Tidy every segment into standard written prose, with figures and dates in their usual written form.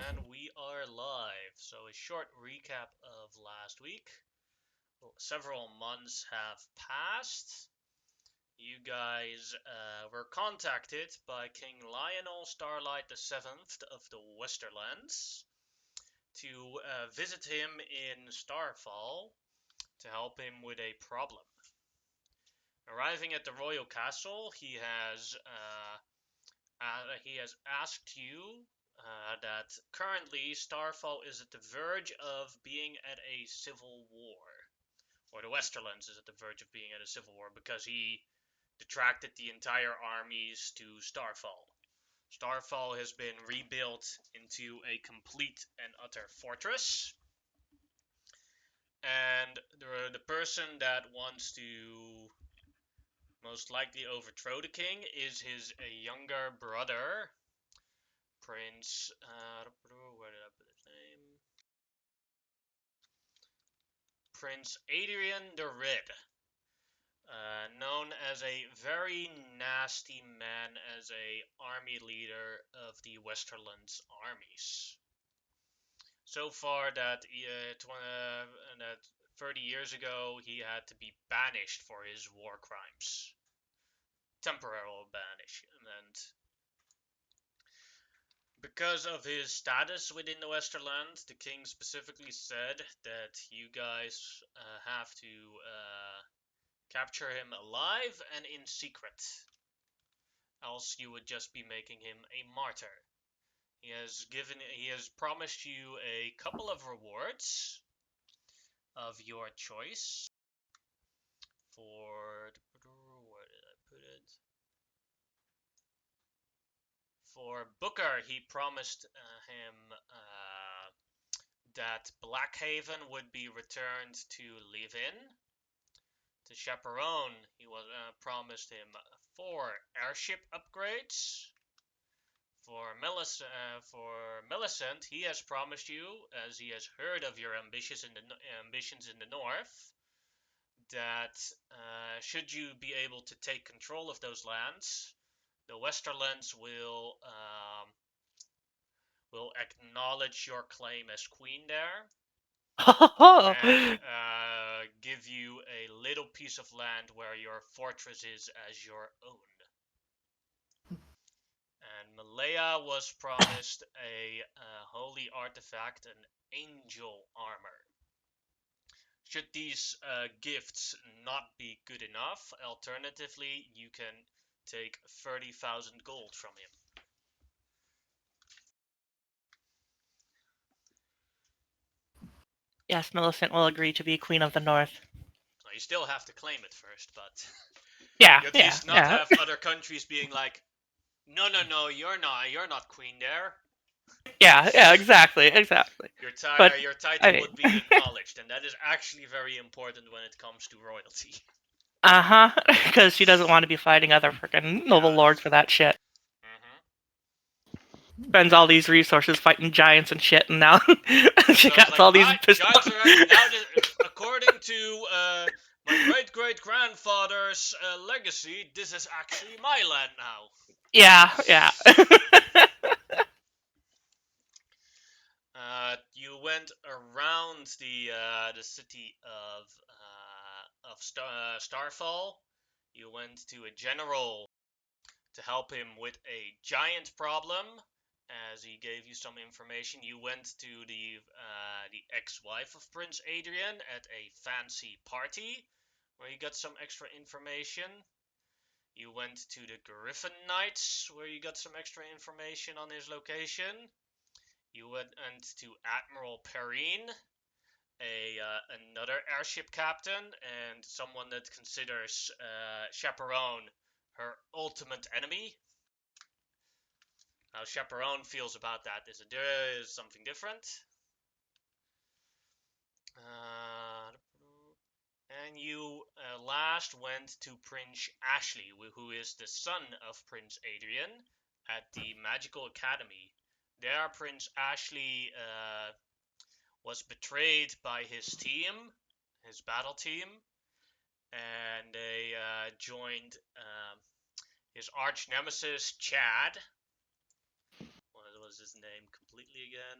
And we are live. So, a short recap of last week. Several months have passed. You guys were contacted by King Lionel Starlight VII of the Westerlands to visit him in Starfall to help him with a problem. Arriving at the royal castle, he has asked you that currently Starfall is at the verge of being at a civil war. Or the Westerlands is at the verge of being at a civil war because he detracted the entire armies to Starfall. Starfall has been rebuilt into a complete and utter fortress. And the person that wants to most likely overthrow the king is his younger brother, Prince, where did I put his name? Prince Adrian the Red, known as a very nasty man as a army leader of the Westerlands armies. So far that 30 years ago he had to be banished for his war crimes. Temporal banishment. Because of his status within the Westerland, the king specifically said that you guys have to capture him alive and in secret. Else you would just be making him a martyr. He has promised you a couple of rewards of your choice. Where did I put it? For Booker, he promised him that Blackhaven would be returned to live-in. To Chaperone, he was promised him 4 airship upgrades. For Millicent, he has promised you, as he has heard of your ambitions in the north, that should you be able to take control of those lands, the Westerlands will acknowledge your claim as queen there and give you a little piece of land where your fortress is as your own. And Malaya was promised a holy artifact, an angel armor. Should these gifts not be good enough, alternatively, you can take 30,000 gold from him. Yes, Millicent will agree to be Queen of the North. Well, you still have to claim it first, but Yeah, you at yeah, least not yeah. have other countries being like, no, you're not queen there. Yeah, exactly. But, Your title I mean, would be acknowledged, and that is actually very important when it comes to royalty. because she doesn't want to be fighting other freaking noble lords for that shit. Spends all these resources fighting giants and shit, and now she So it's got like, all these pissed giants are now, according to my great grandfather's legacy, this is actually my land now. Yeah. You went around the city of Starfall. You went to a general to help him with a giant problem. As he gave you some information, you went to the ex-wife of Prince Adrian at a fancy party where you got some extra information. You went to the Griffin Knights where you got some extra information on his location. You went to Admiral Perrine, another airship captain and someone that considers Chaperone her ultimate enemy. How Chaperone feels about that is something different. And you last went to Prince Ashley, who is the son of Prince Adrian, at the Magical Academy. There, Prince Ashley was betrayed by his team, his battle team, and they joined his arch nemesis Chad. What was was his name completely again?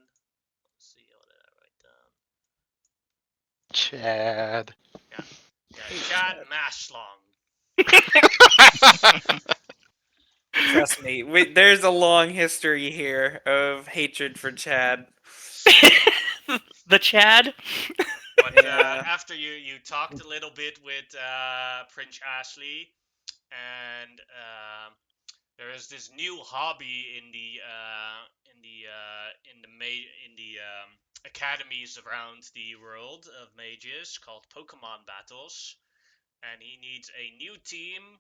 Let's see, what did I write down? Chad. Yeah, Chad Mashlong. Trust me, there's a long history here of hatred for Chad. The Chad. But Yeah. after you talked a little bit with Prince Ashley, and there is this new hobby in the academies around the world of mages called Pokemon battles, and he needs a new team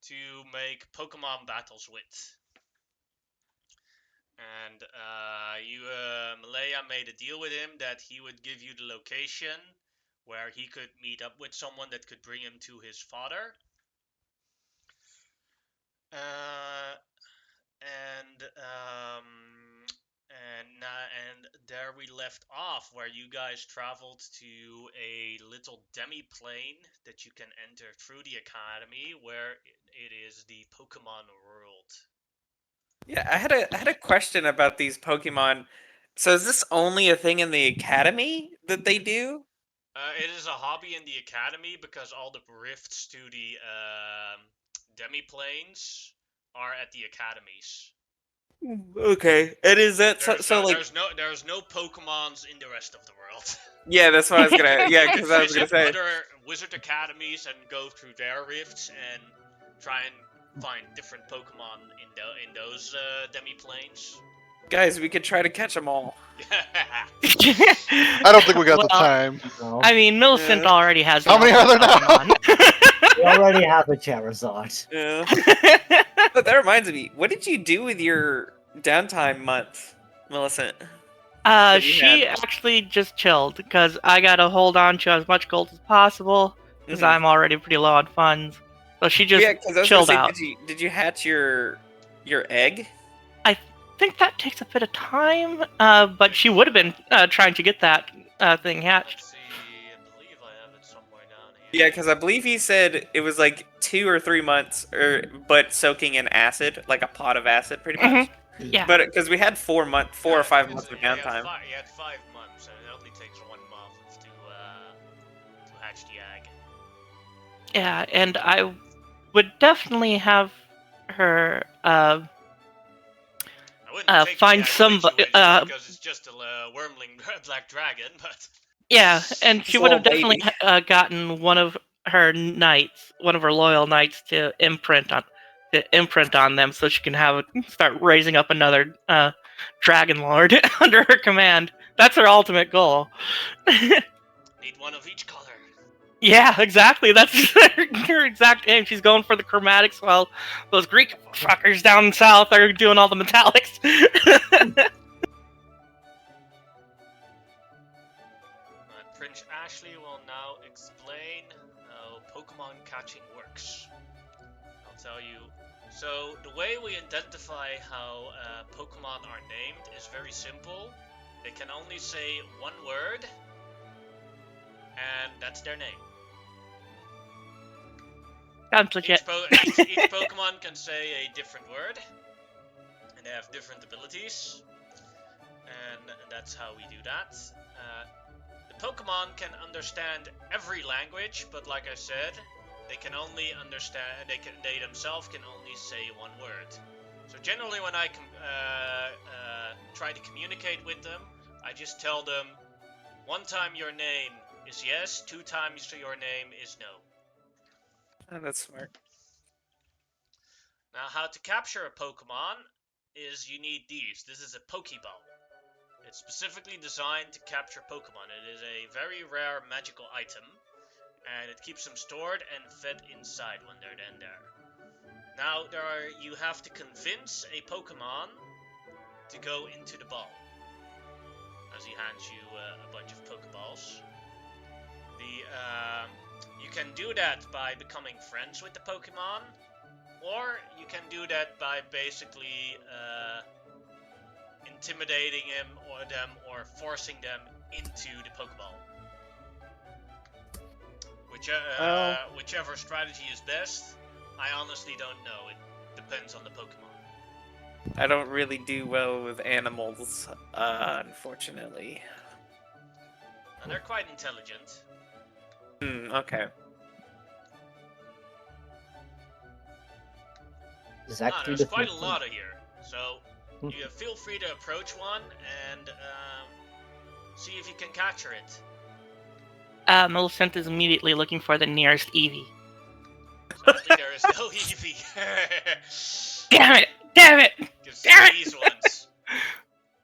to make Pokemon battles with. And Malaya made a deal with him that he would give you the location where he could meet up with someone that could bring him to his father. And there we left off, where you guys traveled to a little demi-plane that you can enter through the academy, where it is the Pokemon world. Yeah, I had a question about these Pokemon. So is this only a thing in the academy that they do? It is a hobby in the academy because all the rifts to the demi-planes are at the academies. Okay, and is that There's no Pokemons in the rest of the world. Yeah, that's what I was gonna. Yeah, because I was gonna Visit say. other wizard academies and go through their rifts and try and find different Pokemon in those demi-planes. Guys, we could try to catch them all. I don't think we got the time. No, I mean, Millicent Yeah. already has. How many are there now? we already have a Charizard. Yeah. But that reminds me, what did you do with your downtime month, Millicent? that you She had? actually just chilled because I gotta hold on to as much gold as possible because Mhm. I'm already pretty low on funds. So she just Yeah, because I was chilled gonna out. say, did you hatch your egg? I think that takes a bit of time, but she would have been trying to get that thing hatched. Let's see, I believe I have it somewhere down here. Yeah, because I believe he said it was like 2 or 3 months, but soaking in acid, like a pot of acid, pretty much. Yeah. But because we had 4 or 5 months of He had downtime. He had 5 months, and it only takes 1 month to hatch the egg. Yeah, and I would definitely have her I wouldn't take find the egg some with you because it's just a wormling black dragon, but yeah, and she would have Little baby. definitely gotten one of her knights, one of her loyal knights, to imprint on them, so she can start raising up another dragon lord under her command. That's her ultimate goal. need one of each color. Yeah, exactly. That's her exact aim. She's going for the chromatics, while those Greek fuckers down south are doing all the metallics. Prince Ashley will now explain how Pokemon catching works. I'll tell you. So, the way we identify how Pokemon are named is very simple. They can only say one word, and that's their name. Sounds legit. Each Pokemon can say a different word, and they have different abilities, and that's how we do that. The Pokemon can understand every language, but like I said, they can only understand. They themselves can only say one word. So generally, when I try to communicate with them, I just tell them, 1 time your name is yes, 2 times your name is no. Oh, that's smart. Now, how to capture a Pokemon is you need these. This is a Pokeball. It's specifically designed to capture Pokemon. It is a very rare magical item, and it keeps them stored and fed inside when they're in there. Now, you have to convince a Pokemon to go into the ball, as he hands you a bunch of Pokeballs. You can do that by becoming friends with the Pokemon, or you can do that by basically intimidating him or forcing them into the Pokeball. Whichever strategy is best, I honestly don't know. It depends on the Pokemon. I don't really do well with animals, unfortunately. And they're quite intelligent. Okay. Exactly There's the quite a 15. lot of here. So you feel free to approach one and see if you can capture it. Millicent is immediately looking for the nearest Eevee. Sadly, there is no Eevee. Damn it! Damn it! Just Damn it! these ones.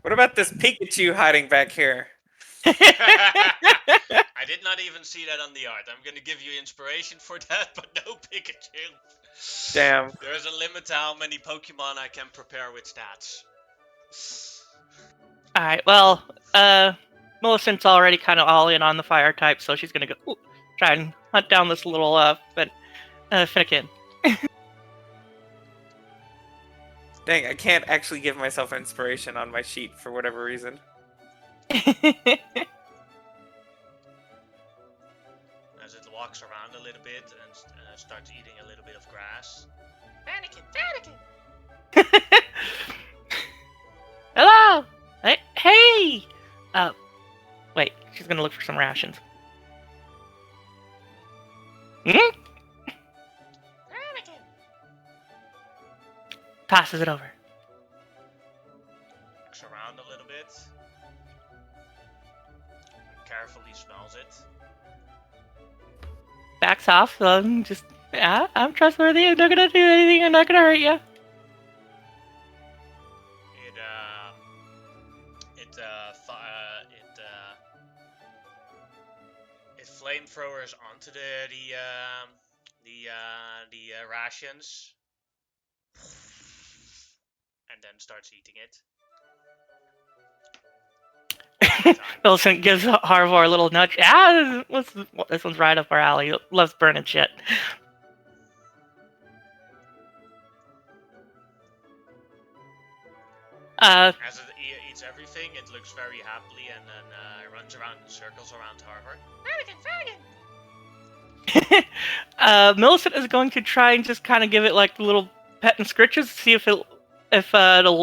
What about this Pikachu hiding back here? I did not even see that on the art. I'm gonna give you inspiration for that, but no Pikachu. Damn. There's a limit to how many Pokemon I can prepare with stats. Alright, well, Millicent's already kind of all in on the fire type, so she's gonna go try and hunt down this little, Finnegan. Dang, I can't actually give myself inspiration on my sheet for whatever reason. As it walks around a little bit and starts eating a little bit of grass. Fennekin! Hello! Hey! Wait, she's gonna look for some rations. Fennekin! Passes it over. Looks around a little bit. Carefully smells it. Backs off, so I'm just, yeah, I'm trustworthy, I'm not gonna do anything, I'm not gonna hurt you. It flamethrowers onto the rations, and then starts eating it. Millicent gives Harvor a little nudge. Ah, this one's right up our alley. Loves burning shit. As it eats everything, it looks very happily and then runs around in circles around Harvard. Millicent is going to try and just kind of give it like little pet and scritches, see if it'll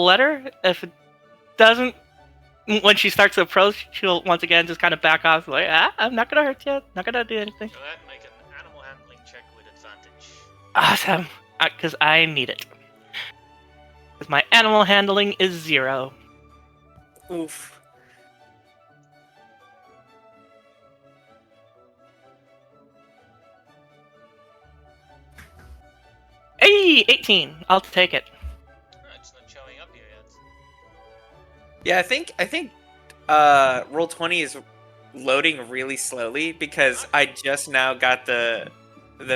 let her. If it doesn't, when she starts to approach, she'll once again just kind of back off, like, I'm not gonna hurt you, not gonna do anything. Go ahead and make an animal handling check with advantage. Awesome, because I need it. Because my animal handling is 0. Oof. Hey, 18. I'll take it. Oh, it's not showing up here yet. Yeah, I think Roll20 is loading really slowly because I just now got the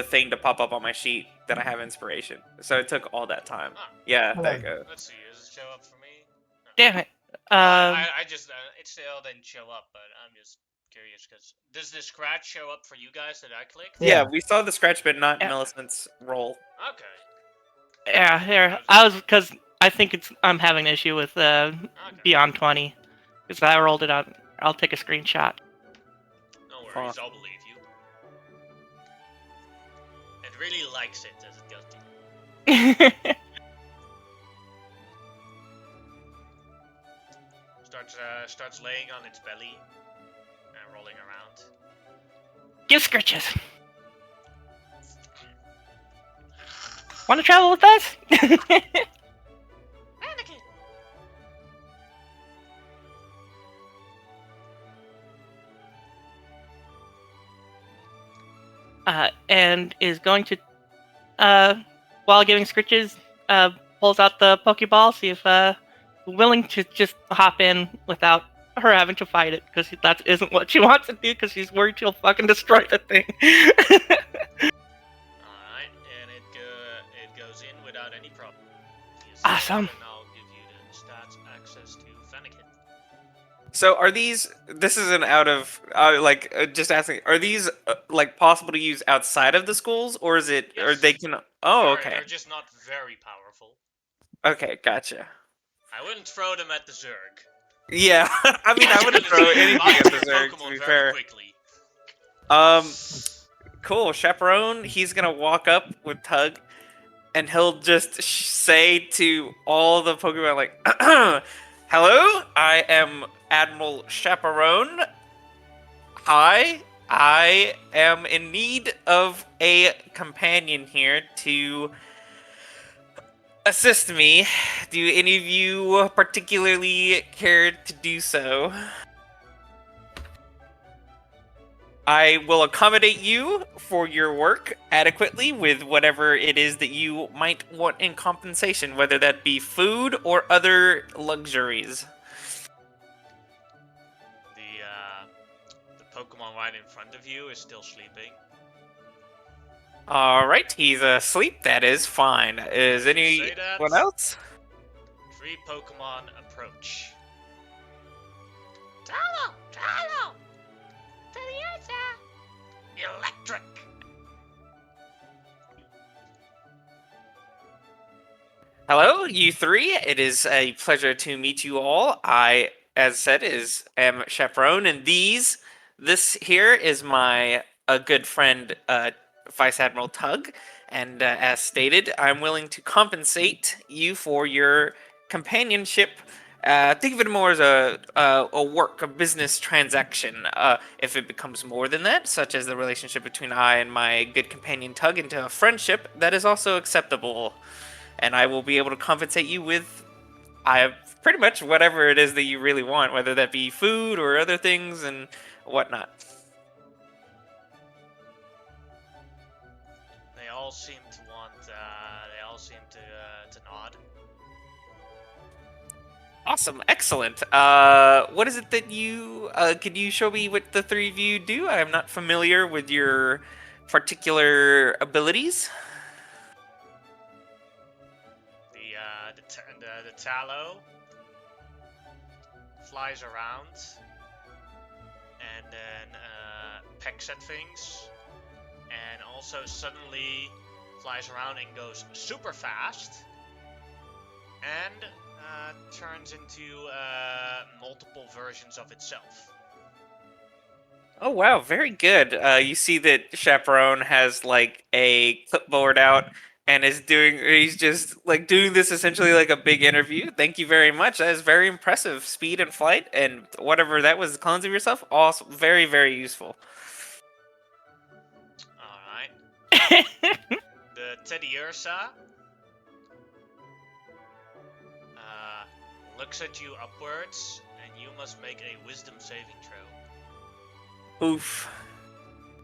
thing to pop up on my sheet that I have inspiration. So it took all that time. Ah. Yeah, there you go. Let's see, does it show up for me? No. Damn it. I just, it still didn't show up, but I'm just curious, because does the scratch show up for you guys that I clicked? Yeah, we saw the scratch, but not Yeah. Millicent's roll. Okay. Yeah, here. Because I think I'm having an issue with Beyond 20. Because I rolled it out. I'll take a screenshot. No worries, I'll believe you. It really likes it as it goes to starts laying on its belly and rolling around. Give scritches. Want to travel with us? Anakin! And is going to, while giving scritches, pulls out the Pokeball, see if willing to just hop in without her having to fight it, because that isn't what she wants to do, because she's worried she'll fucking destroy the thing. Alright, and it goes in without any problem. Awesome. And I'll give you the stats access to Fennekin. So are these? This isn't out of just asking. Are these like possible to use outside of the schools, or is it? Or Yes. they can? Oh, They're okay. just not very powerful. Okay, gotcha. I wouldn't throw them at the Zerg. Yeah, I mean, I wouldn't throw anything at the Zerg, to Pokemon be very fair. quickly. Cool. Chaperone, he's gonna walk up with Tug, and he'll just say to all the Pokemon like, "Hello, I am Admiral Chaperone. Hi, I am in need of a companion here to assist me. Do any of you particularly care to do so? I will accommodate you for your work adequately with whatever it is that you might want in compensation, whether that be food or other luxuries." The Pokemon right in front of you is still sleeping. Alright, he's asleep. That is fine. Is Say that. anyone else? 3 Pokemon approach. Tallow! Tallow! Electric! Hello, you three. It is a pleasure to meet you all. I, as said, am Chaperone, and this here is my good friend, Vice Admiral Tug. And as stated, I'm willing to compensate you for your companionship. Think of it more as a work, a business transaction. If it becomes more than that, such as the relationship between I and my good companion Tug into a friendship, that is also acceptable. And I will be able to compensate you with pretty much whatever it is that you really want, whether that be food or other things and whatnot. They all seem to want. They all seem to nod. Awesome, excellent. What is it that you could you show me what the three of you do? I am not familiar with your particular abilities. The Tallow flies around and then pecks at things, and also suddenly flies around and goes super fast, and turns into multiple versions of itself. Oh wow, very good. You see that Chaperone has like a clipboard out and he's just like doing this essentially like a big interview. Thank you very much. That is very impressive. Speed and flight and whatever that was, clones of yourself, awesome. Very, very useful. Alright. The Teddiursa looks at you upwards, and you must make a wisdom saving throw. Oof.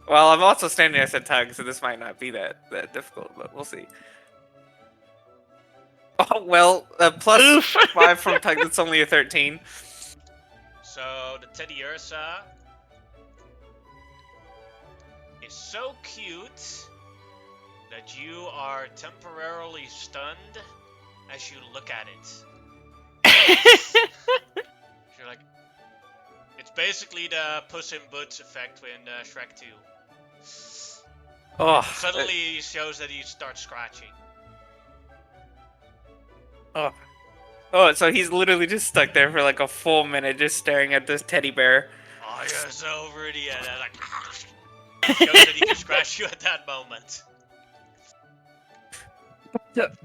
Well, I'm also standing next to Tug, so this might not be that difficult, but we'll see. Oh, well, plus Oof. 5 from Tug, that's only a 13. So, the Teddiursa is so cute that you are temporarily stunned as you look at it. You're like, it's basically the Puss in Boots effect in Shrek 2. Oh, Suddenly he shows that he starts scratching. Oh, so he's literally just stuck there for like a full minute just staring at this teddy bear. Oh, you're so pretty, and then like, shows that he can scratch you at that moment.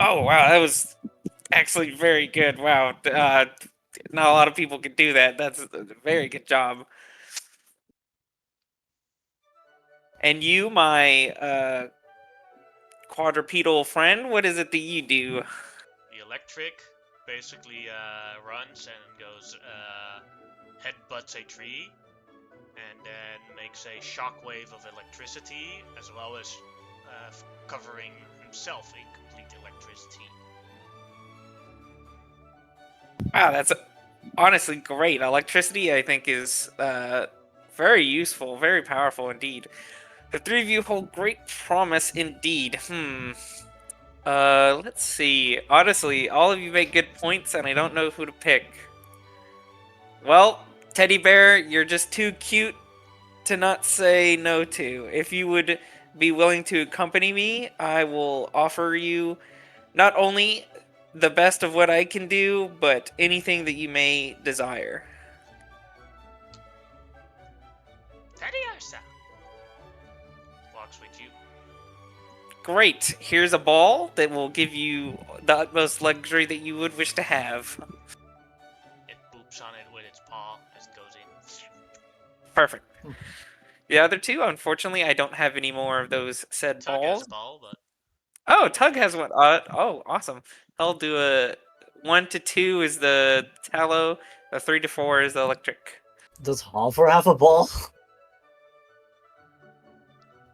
Oh, wow, that was actually very good. Wow. Not a lot of people can do that. That's a very good job. And you, my quadrupedal friend, what is it that you do? The electric basically runs and goes headbutts a tree, and then makes a shockwave of electricity, as well as covering himself in complete electricity. Wow, that's honestly great. Electricity, I think, is very useful, very powerful indeed. The three of you hold great promise indeed. Let's see. Honestly, all of you make good points, and I don't know who to pick. Well, Teddy Bear, you're just too cute to not say no to. If you would be willing to accompany me, I will offer you not only the best of what I can do, but anything that you may desire. Teddiursa walks with you. Great. Here's a ball that will give you the utmost luxury that you would wish to have. It boops on it with its paw as it goes in. Perfect. The other two, unfortunately, I don't have any more of those said Tug has balls. a ball, but Oh, Tug has one. Oh, awesome. I'll do a 1 to 2 is the tallow. A 3 to 4 is the electric. Does Harper have a ball?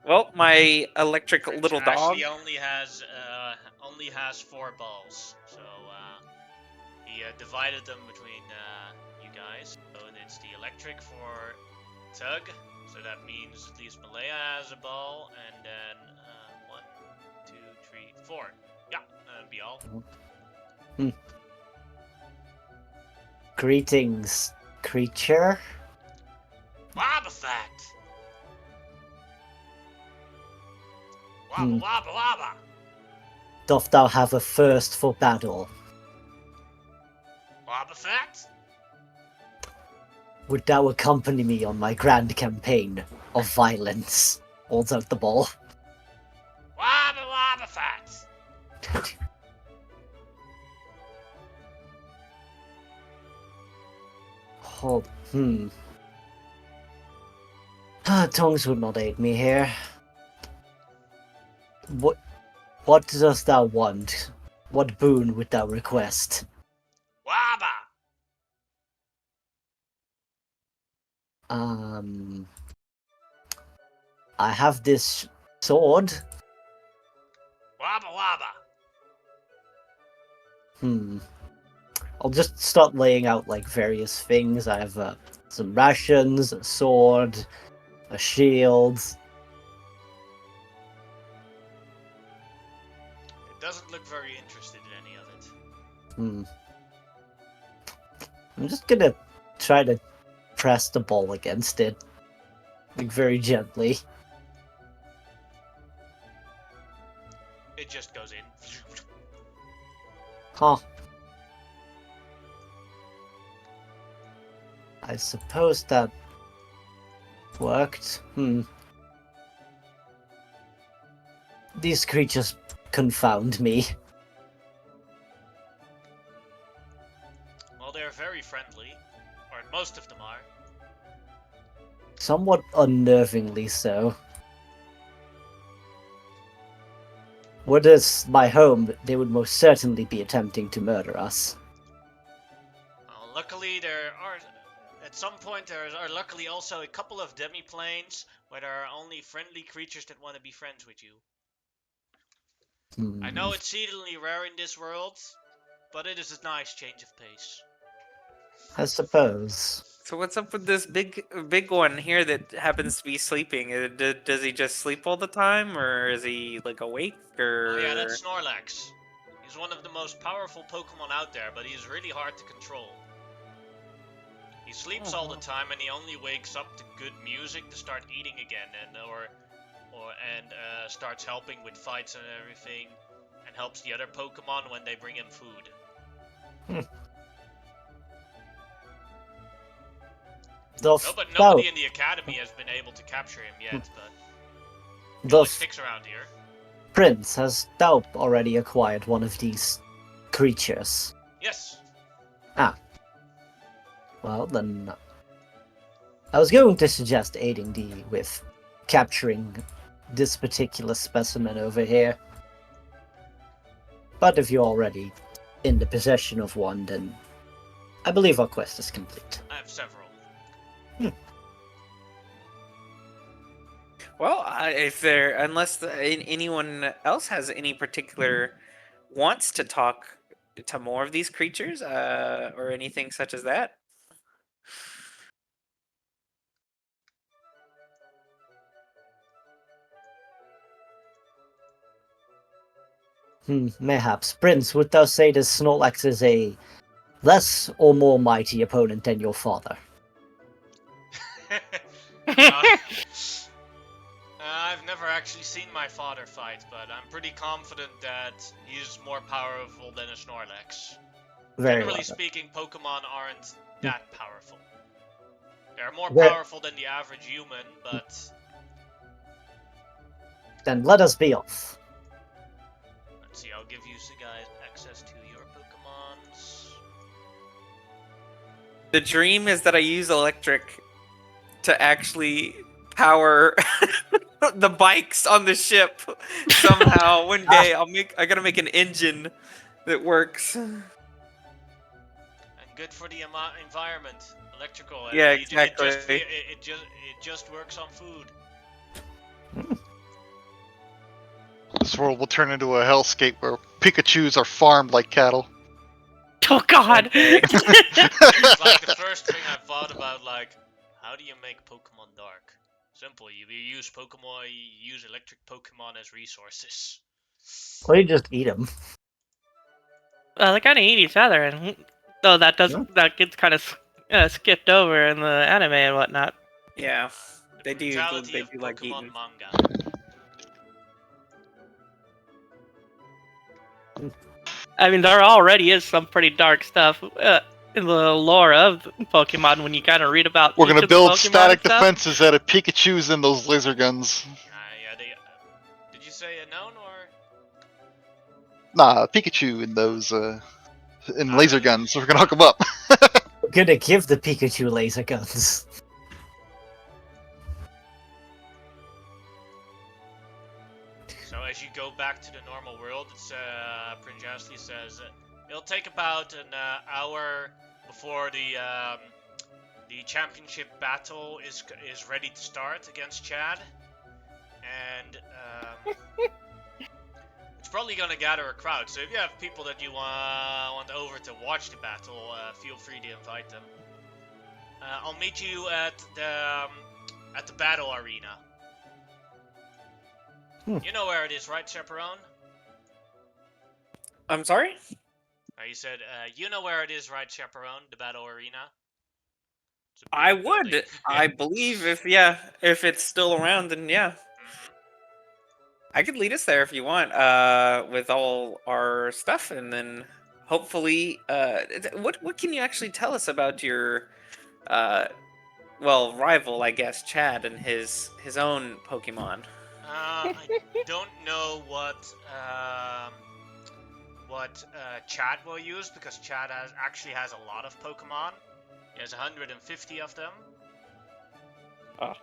Well, my electric Prince little dog. actually only has 4 balls, so he divided them between you guys. So it's the electric for Tug, so that means at least Malaya has a ball, and then 1, 2, 3, 4. Yeah, that'd be all. Greetings, creature. Wobbuffet! Hmm. Wobba wobba wobba! Doth thou have a thirst for battle? Wobbuffet? Would thou accompany me on my grand campaign of violence? Holds out the ball. Wobba wobbuffet! Oh, tongues would not aid me here. What dost thou want? What boon would thou request? Wobba! I have this sword. Wobba wobba! I'll just start laying out like various things. I have some rations, a sword, a shield. It doesn't look very interested in any of it. I'm just gonna try to press the ball against it, like very gently. It just goes in. Huh. I suppose that worked. These creatures confound me. Well, they're very friendly. Or most of them are. Somewhat unnervingly so. Were this my home, they would most certainly be attempting to murder us. Well, luckily there are... At some point there are luckily also a couple of demi-planes where there are only friendly creatures that want to be friends with you. I know it's exceedingly rare in this world, but it is a nice change of pace. I suppose. So what's up with this big one here that happens to be sleeping? Does he just sleep all the time, or is he like awake? Or Oh yeah, that's Snorlax. He's one of the most powerful Pokemon out there, but he's really hard to control. He sleeps all the time, and he only wakes up to good music to start eating again, and starts helping with fights and everything, and helps the other Pokemon when they bring him food. But nobody in the academy has been able to capture him yet, but he only sticks around here. Prince, has thou already acquired one of these creatures? Yes. Well, then... I was going to suggest aiding thee with capturing this particular specimen over here. But if you're already in the possession of one, then I believe our quest is complete. I have several. Well, unless anyone else has any particular wants to talk to more of these creatures, or anything such as that. Mayhaps. Prince, would thou say this Snorlax is a less or more mighty opponent than your father? I've never actually seen my father fight, but I'm pretty confident that he's more powerful than a Snorlax. Generally speaking, Pokemon aren't that powerful. They're more powerful than the average human, but... Then let us be off. Let's see, I'll give you guys access to your Pokemons. The dream is that I use electric to actually power the bikes on the ship somehow. One day I gotta make an engine that works. And good for the environment. Electrical. Yeah, It exactly. just works on food. This world will turn into a hellscape where Pikachus are farmed like cattle. Oh God! It's like the first thing I thought about, like, how do you make Pokemon dark? Simple, you use electric Pokemon as resources. Or you just eat them. Well, they kind of eat each other, and though that gets kind of skipped over in the anime and whatnot. Yeah, The they do brutality of like Pokemon eating. manga. I mean, there already is some pretty dark stuff in the lore of Pokemon when you kind of read about. We're each gonna of the build Pokemon static and stuff. defenses out of Pikachus and those laser guns. Yeah, did you say unknown or? Nah, Pikachu and those in laser guns. So we're gonna hook them up. We're gonna give the Pikachu laser guns. So as you go back to the normal world, it's Prince Jasly says it'll take about an hour before the championship battle is ready to start against Chad, and it's probably gonna gather a crowd. So if you have people that you want over to watch the battle, feel free to invite them. I'll meet you at the battle arena. You know where it is, right, Chaperone? I'm sorry? You said, you know where it is, right, Chaperone? The battle arena? It's a I big would. building. I believe if it's still around, then yeah. Mhm. I could lead us there if you want, with all our stuff, and then hopefully, what can you actually tell us about your, rival, I guess, Chad and his own Pokemon? I don't know what Chad will use, because Chad actually has a lot of Pokemon. He has 150 of them. Oh.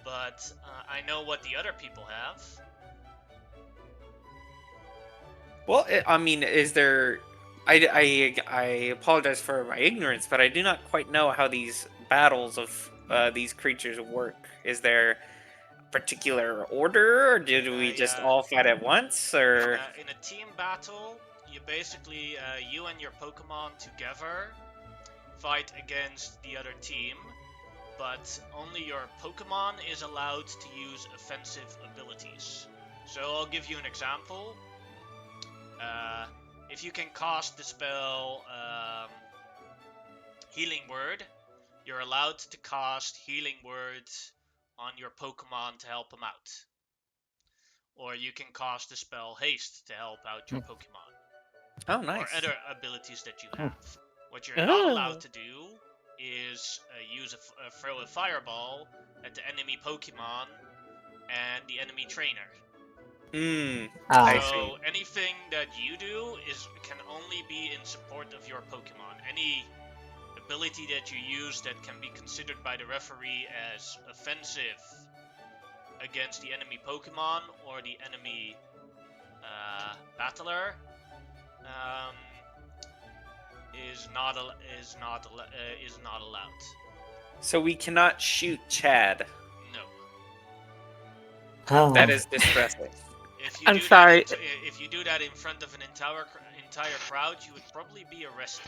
But I know what the other people have. Well, I mean, is there? I apologize for my ignorance, but I do not quite know how these battles of these creatures work. Is there a particular order, or did we just Yeah. all fight at once, or? In a team battle, you basically, you and your Pokemon together fight against the other team, but only your Pokemon is allowed to use offensive abilities. So I'll give you an example. If you can cast the spell Healing Word, you're allowed to cast Healing Word on your Pokemon to help them out. Or you can cast the spell Haste to help out your Pokemon. Oh, nice. Or other abilities that you have. What you're not allowed to do is throw a fireball at the enemy Pokemon and the enemy trainer. I So see. anything that you do can only be in support of your Pokemon. Any ability that you use that can be considered by the referee as offensive against the enemy Pokemon or the enemy battler is not allowed. So we cannot shoot Chad. No. Oh. That is distressing. If you I'm do sorry. If you do that in front of an entire crowd, you would probably be arrested.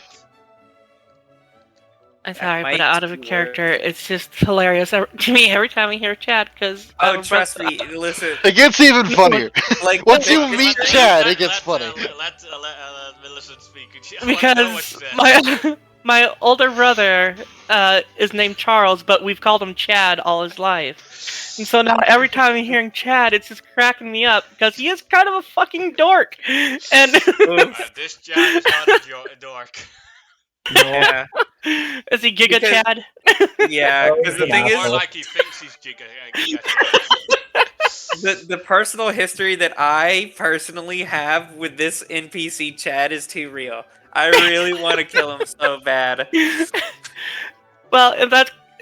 I'm sorry, might but out of a be character, it's just hilarious to me every time I hear Chad, because Oh, trust me. Listen, It gets even funnier. like Once the you biggest meet thing- Chad, it gets funny. Let Millicent speak. I want to know what she Because said. my older brother is named Charles, but we've called him Chad all his life. And so now every time I'm hearing Chad, it's just cracking me up, because he is kind of a fucking dork. And This Chad is not a dork. Yeah. Is he Giga Because- Chad? Yeah, because the yeah, thing More is, like he thinks he's Giga Chad. the personal history that I personally have with this NPC Chad is too real. I really want to kill him so bad. Well,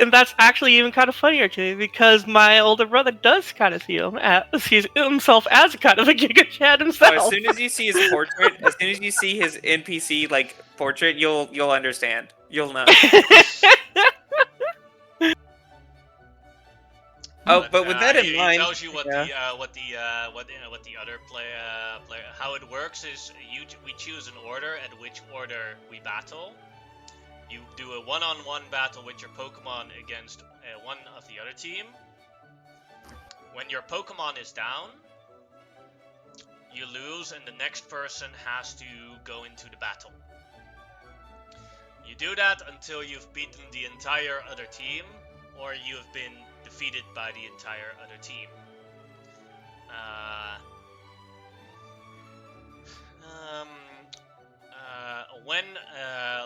and that's actually even kind of funnier to me because my older brother does kind of sees himself as kind of a Giga Chad So himself. as soon as you see his portrait, as soon as you see his NPC like portrait, you'll understand. You'll know. Oh, but with that in he mind, tells you what yeah. the other player how it works is we choose an order at which order we battle. You do a one-on-one battle with your Pokemon against one of the other team. When your Pokemon is down, you lose, and the next person has to go into the battle. You do that until you've beaten the entire other team, or you have been defeated by the entire other team. When,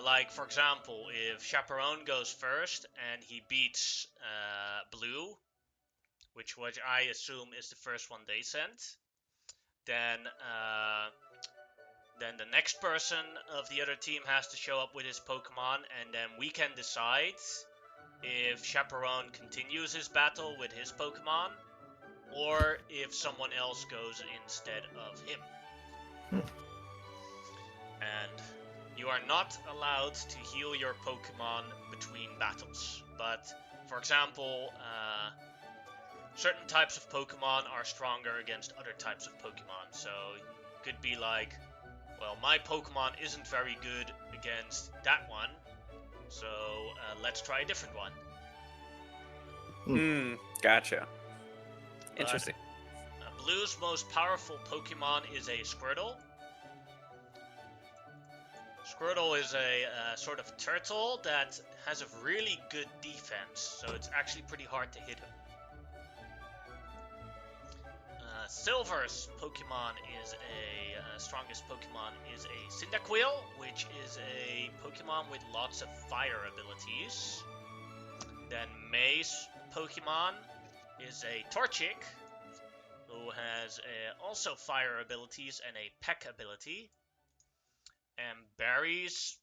like, for example, if Chaperone goes first and he beats Blue, which I assume is the first one they sent, then the next person of the other team has to show up with his Pokemon, and then we can decide if Chaperone continues his battle with his Pokemon, or if someone else goes instead of him. And you are not allowed to heal your Pokemon between battles. But, for example, certain types of Pokemon are stronger against other types of Pokemon. So, it could be like, well, my Pokemon isn't very good against that one, so let's try a different one. Gotcha. But, Interesting. Blue's most powerful Pokemon is a Squirtle. Squirtle is a sort of turtle that has a really good defense, so it's actually pretty hard to hit him. Silver's Pokemon is strongest Pokemon is a Cyndaquil, which is a Pokemon with lots of fire abilities. Then May's Pokemon is a Torchic, who has also fire abilities and a Peck ability. And Barry's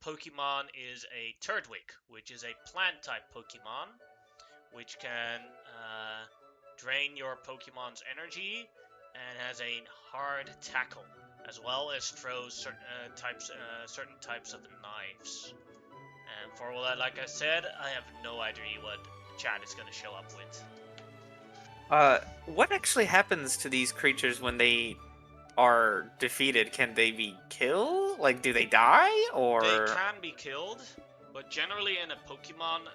Pokemon is a Turdwick, which is a plant-type Pokemon, which can drain your Pokemon's energy and has a hard tackle, as well as throws certain types of knives. And for all that, like I said, I have no idea what chat is going to show up with. What actually happens to these creatures when they are defeated? Can they be killed? Like, do they die? Or They can be killed, but generally in a Pokemon,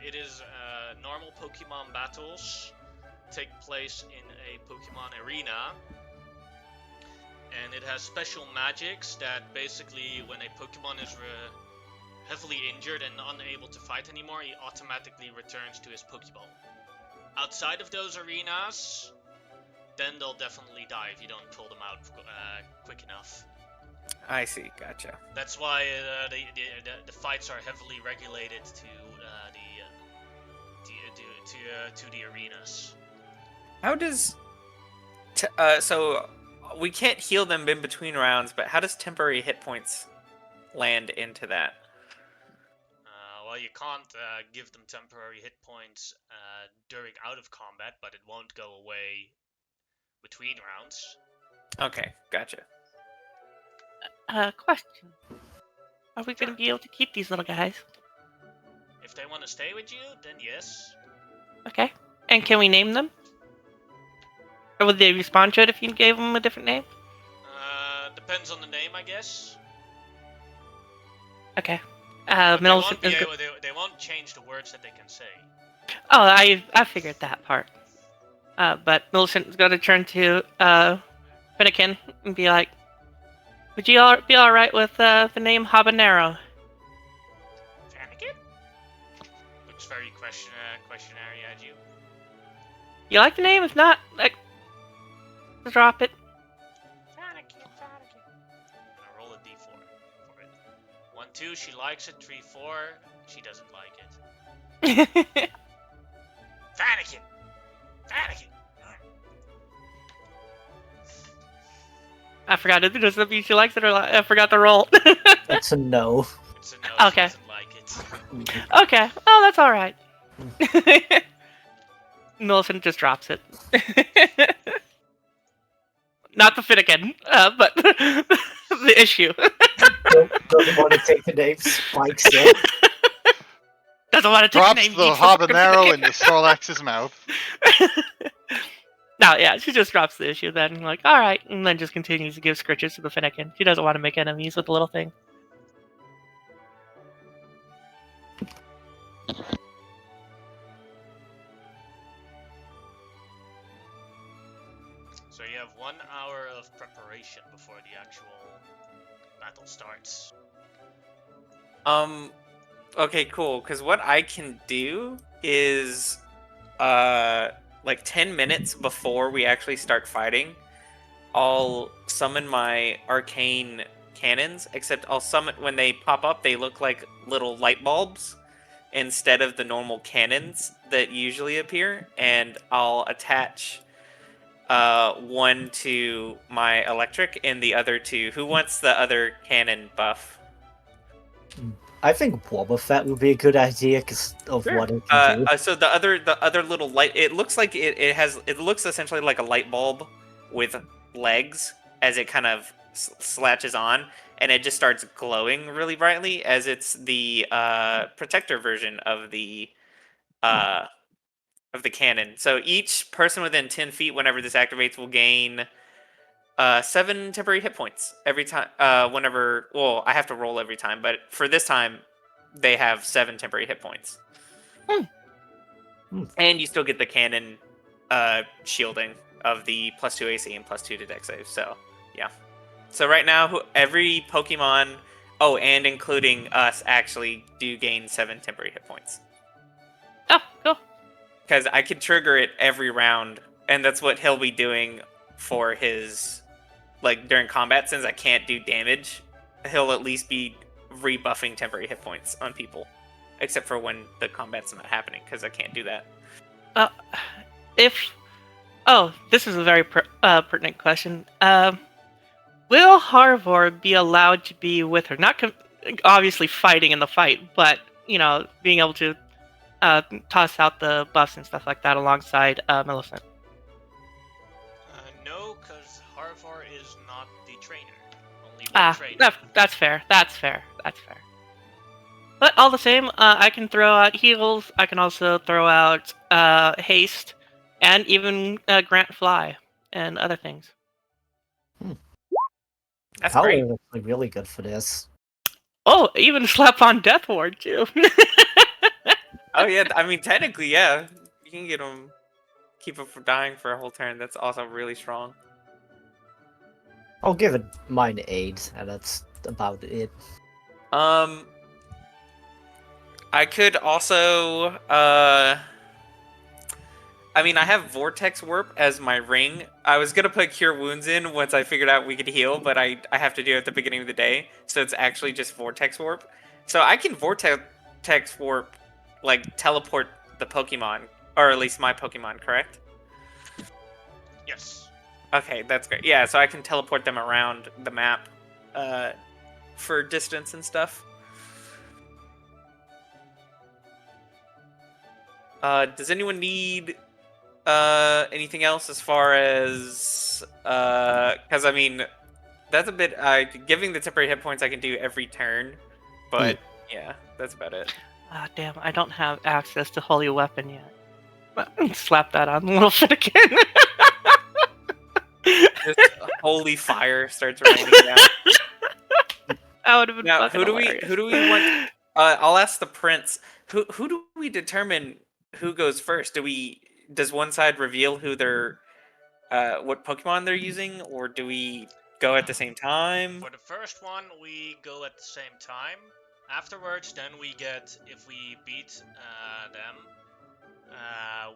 it is normal Pokemon battles take place in a Pokemon arena, and it has special magics that basically, when a Pokemon is heavily injured and unable to fight anymore, he automatically returns to his Pokeball. Outside of those arenas, then they'll definitely die if you don't pull them out quick enough. I see, gotcha. That's why the fights are heavily regulated to the arenas. How does so we can't heal them in between rounds, but how does temporary hit points land into that? Well, you can't give them temporary hit points during out of combat, but it won't go away between rounds. Okay, gotcha. Question. Are we gonna be able to keep these little guys? If they want to stay with you, then yes. Okay. And can we name them? Or would they respond to it if you gave them a different name? Depends on the name, I guess. Okay. But Millicent they is won't, they won't change the words that they can say. Oh, I figured that part. But Millicent is gonna turn to Finnegan and be like, "Would you be all right with the name Habanero?" Fanakin? Looks very questionary at you. You like the name? If not, like, drop it. Fanakin. I'm gonna roll a d4 for it. 1, 2, she likes it. 3, 4, she doesn't like it. Fanakin! Fanakin! I forgot. Does it mean she likes it or I forgot the roll? That's a no. It's a no, Okay. she doesn't like it. Okay. Oh, that's all right. Millicent just drops it. Not the Finnegan, but the issue. Don't want to take the name Spikes it. Doesn't want to take Drops the name. the Geeks from habanero Finnegan. into Sarlax's mouth. No, yeah, she just drops the issue then, like, alright, and then just continues to give scritches to the Finnegan. She doesn't want to make enemies with the little thing. So you have 1 hour of preparation before the actual battle starts. Okay, cool. Because what I can do is, like 10 minutes before we actually start fighting, I'll summon my arcane cannons. Except I'll summon when they pop up, they look like little light bulbs instead of the normal cannons that usually appear, and I'll attach one to my electric and the other to who wants the other cannon buff. I think Boba Fett would be a good idea because of Sure. what it can do. So the other little light, it looks like it looks essentially like a light bulb with legs as it kind of slatches on, and it just starts glowing really brightly as it's the protector version of the cannon. So each person within 10 feet, whenever this activates, will gain 7 temporary hit points every time. Whenever, well, I have to roll every time, but for this time, they have 7 temporary hit points. And you still get the cannon shielding of the +2 AC and +2 to Dex save. So yeah. So right now, every Pokemon, oh, and including us, actually do gain 7 temporary hit points. Oh, cool. Because I could trigger it every round, and that's what he'll be doing for his, like, during combat. Since I can't do damage, he'll at least be rebuffing temporary hit points on people, except for when the combat's not happening, because I can't do that. This is a very pertinent question. Will Harvor be allowed to be with her? Not obviously fighting in the fight, but, you know, being able to toss out the buffs and stuff like that alongside Millicent. No, because Harvor is not the trainer. Only one trainer. That's fair. That's fair. But all the same, I can throw out heals. I can also throw out haste, and even grant fly and other things. That's Paolo great. is actually really good for this. Oh, even slap on Death Ward too. Oh yeah, I mean technically, yeah, you can get him, keep him from dying for a whole turn. That's also really strong. I'll give it mine 8, and that's about it. I could also, I mean, I have Vortex Warp as my ring. I was gonna put Cure Wounds in once I figured out we could heal, but I have to do it at the beginning of the day, so it's actually just Vortex Warp. So I can Vortex Warp, like, teleport the Pokemon, or at least my Pokemon, correct? Yes. Okay, that's great. Yeah, so I can teleport them around the map for distance and stuff. Does anyone need anything else as far as... Because, I mean, that's a bit... giving the temporary hit points I can do every turn, but yeah, that's about it. Ah, damn, I don't have access to Holy Weapon yet. But slap that on the little Finnegan. Just holy fire starts raining down. That would have been Now, fucking who do we want? I'll ask the prince. Who do we determine who goes first? Does one side reveal who they're, what Pokemon they're using, or do we go at the same time? For the first one, we go at the same time. Afterwards, then we get, if we beat them,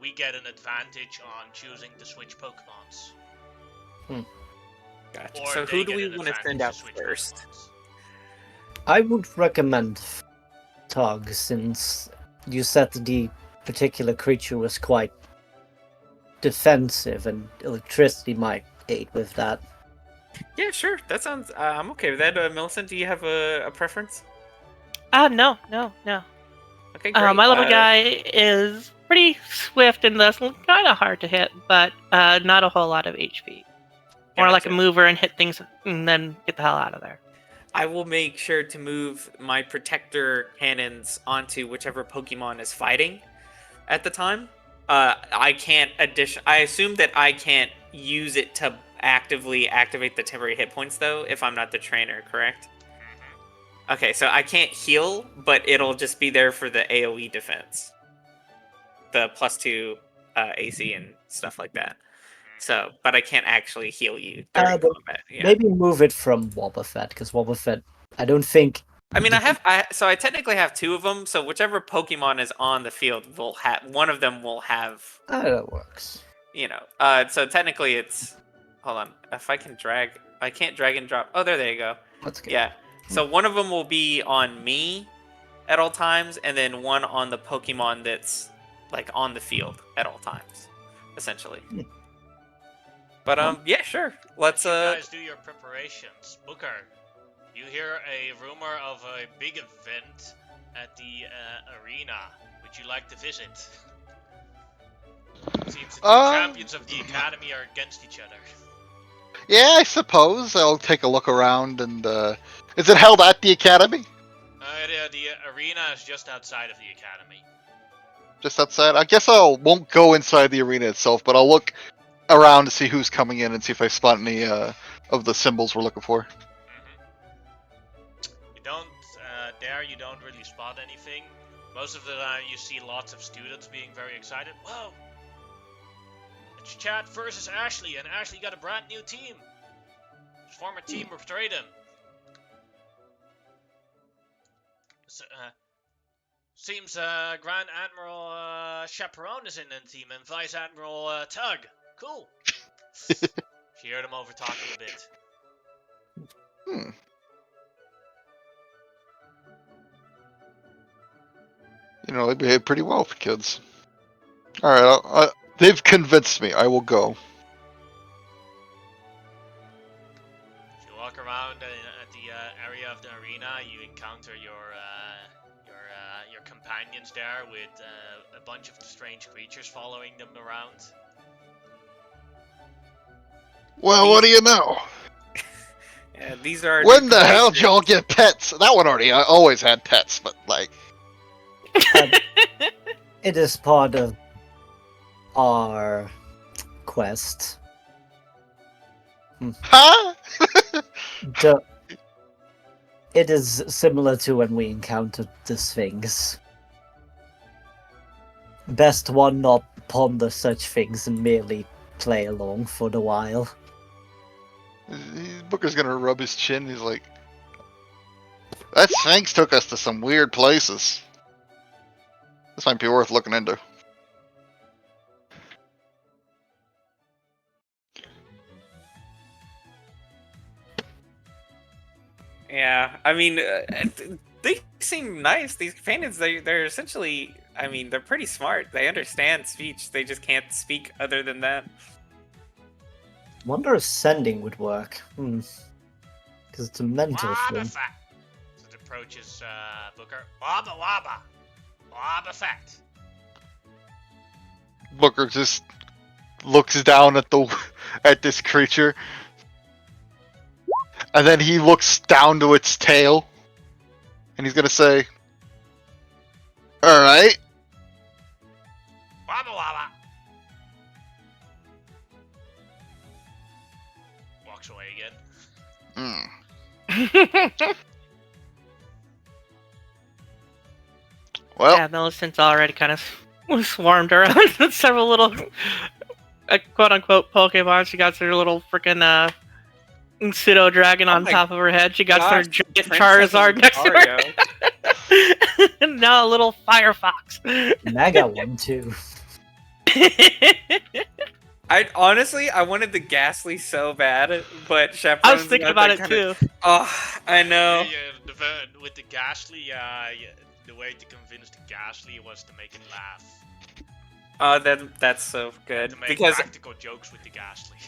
we get an advantage on choosing to switch Pokemons. Gotcha. Or So they who do get we an want to advantage send out switch first? Pokemons. I would recommend Tog, since you said the particular creature was quite defensive, and electricity might aid with that. Yeah, sure. That sounds. I'm okay with that. Millicent, do you have a preference? No. Okay, great. My little guy is pretty swift and thus kind of hard to hit, but not a whole lot of HP. More like a Gotcha. mover and hit things and then get the hell out of there. I will make sure to move my protector cannons onto whichever Pokemon is fighting at the time. I can't I assume that I can't use it to actively activate the temporary hit points though, if I'm not the trainer, correct? Okay, so I can't heal, but it'll just be there for the AoE defense. The +2 AC and stuff like that. So, but I can't actually heal you during but combat. Yeah. Maybe move it from Wobbuffet, because Wobbuffet, I don't think. I mean, I technically have 2 of them. So whichever Pokemon is on the field will have one of them will have. That works. You know. So technically, it's. Hold on. If I can drag, I can't drag and drop. Oh, there you go. That's good. Yeah. So one of them will be on me at all times, and then one on the Pokemon that's like on the field at all times, essentially. But yeah, sure. Let's You guys do your preparations. Booker, you hear a rumor of a big event at the arena. Would you like to visit? It seems that the champions of the academy are against each other. Yeah, I suppose I'll take a look around. And is it held at the academy? The arena is just outside of the academy. Just outside. I guess I won't go inside the arena itself, but I'll look around to see who's coming in and see if I spot any of the symbols we're looking for. You don't you don't really spot anything. Most of the time you see lots of students being very excited. Whoa! It's Chad versus Ashley, and Ashley got a brand new team. His former team betrayed him. So, seems Grand Admiral Chaperone is in the team, and Vice Admiral Tug. Cool. She heard him over talking a bit. You know, they behave pretty well for kids. Alright, they've convinced me. I will go. If you walk around at the area of the arena, you encounter your companions there with a bunch of strange creatures following them around. Well, what do you know? Yeah, these are. When the hell did y'all get pets? That one already always had pets, but like. It is part of our quest. Huh? It is similar to when we encountered the Sphinx. Best one not ponder such things and merely play along for the while. Booker's gonna rub his chin. He's like, that Sphinx took us to some weird places. This might be worth looking into. Yeah, I mean, they seem nice. These companions, they're essentially, I mean, they're pretty smart. They understand speech. They just can't speak other than that. Wonder if sending would work. Because it's a mental thing. Wobbuffet. So it approaches Booker. Wobba. Wobbuffet. Booker just looks down at this creature, and then he looks down to its tail, and he's gonna say, "All right." Wobba. Walks away again. Well, Yeah, Millicent's already kind of swarmed around several little quote-unquote Pokemon. She got her little freaking pseudo dragon on my top of her head. She got her gosh, giant Princess Charizard next to Lucario. her. And now a little Firefox. And I got one too. I honestly, I wanted the Ghastly so bad, but I Chaperone's was thinking got about that it kinda- too. Oh, I know. With the Ghastly, the way to convince the Ghastly was to make it laugh. Oh, that's so good To make because practical jokes with the Ghastly.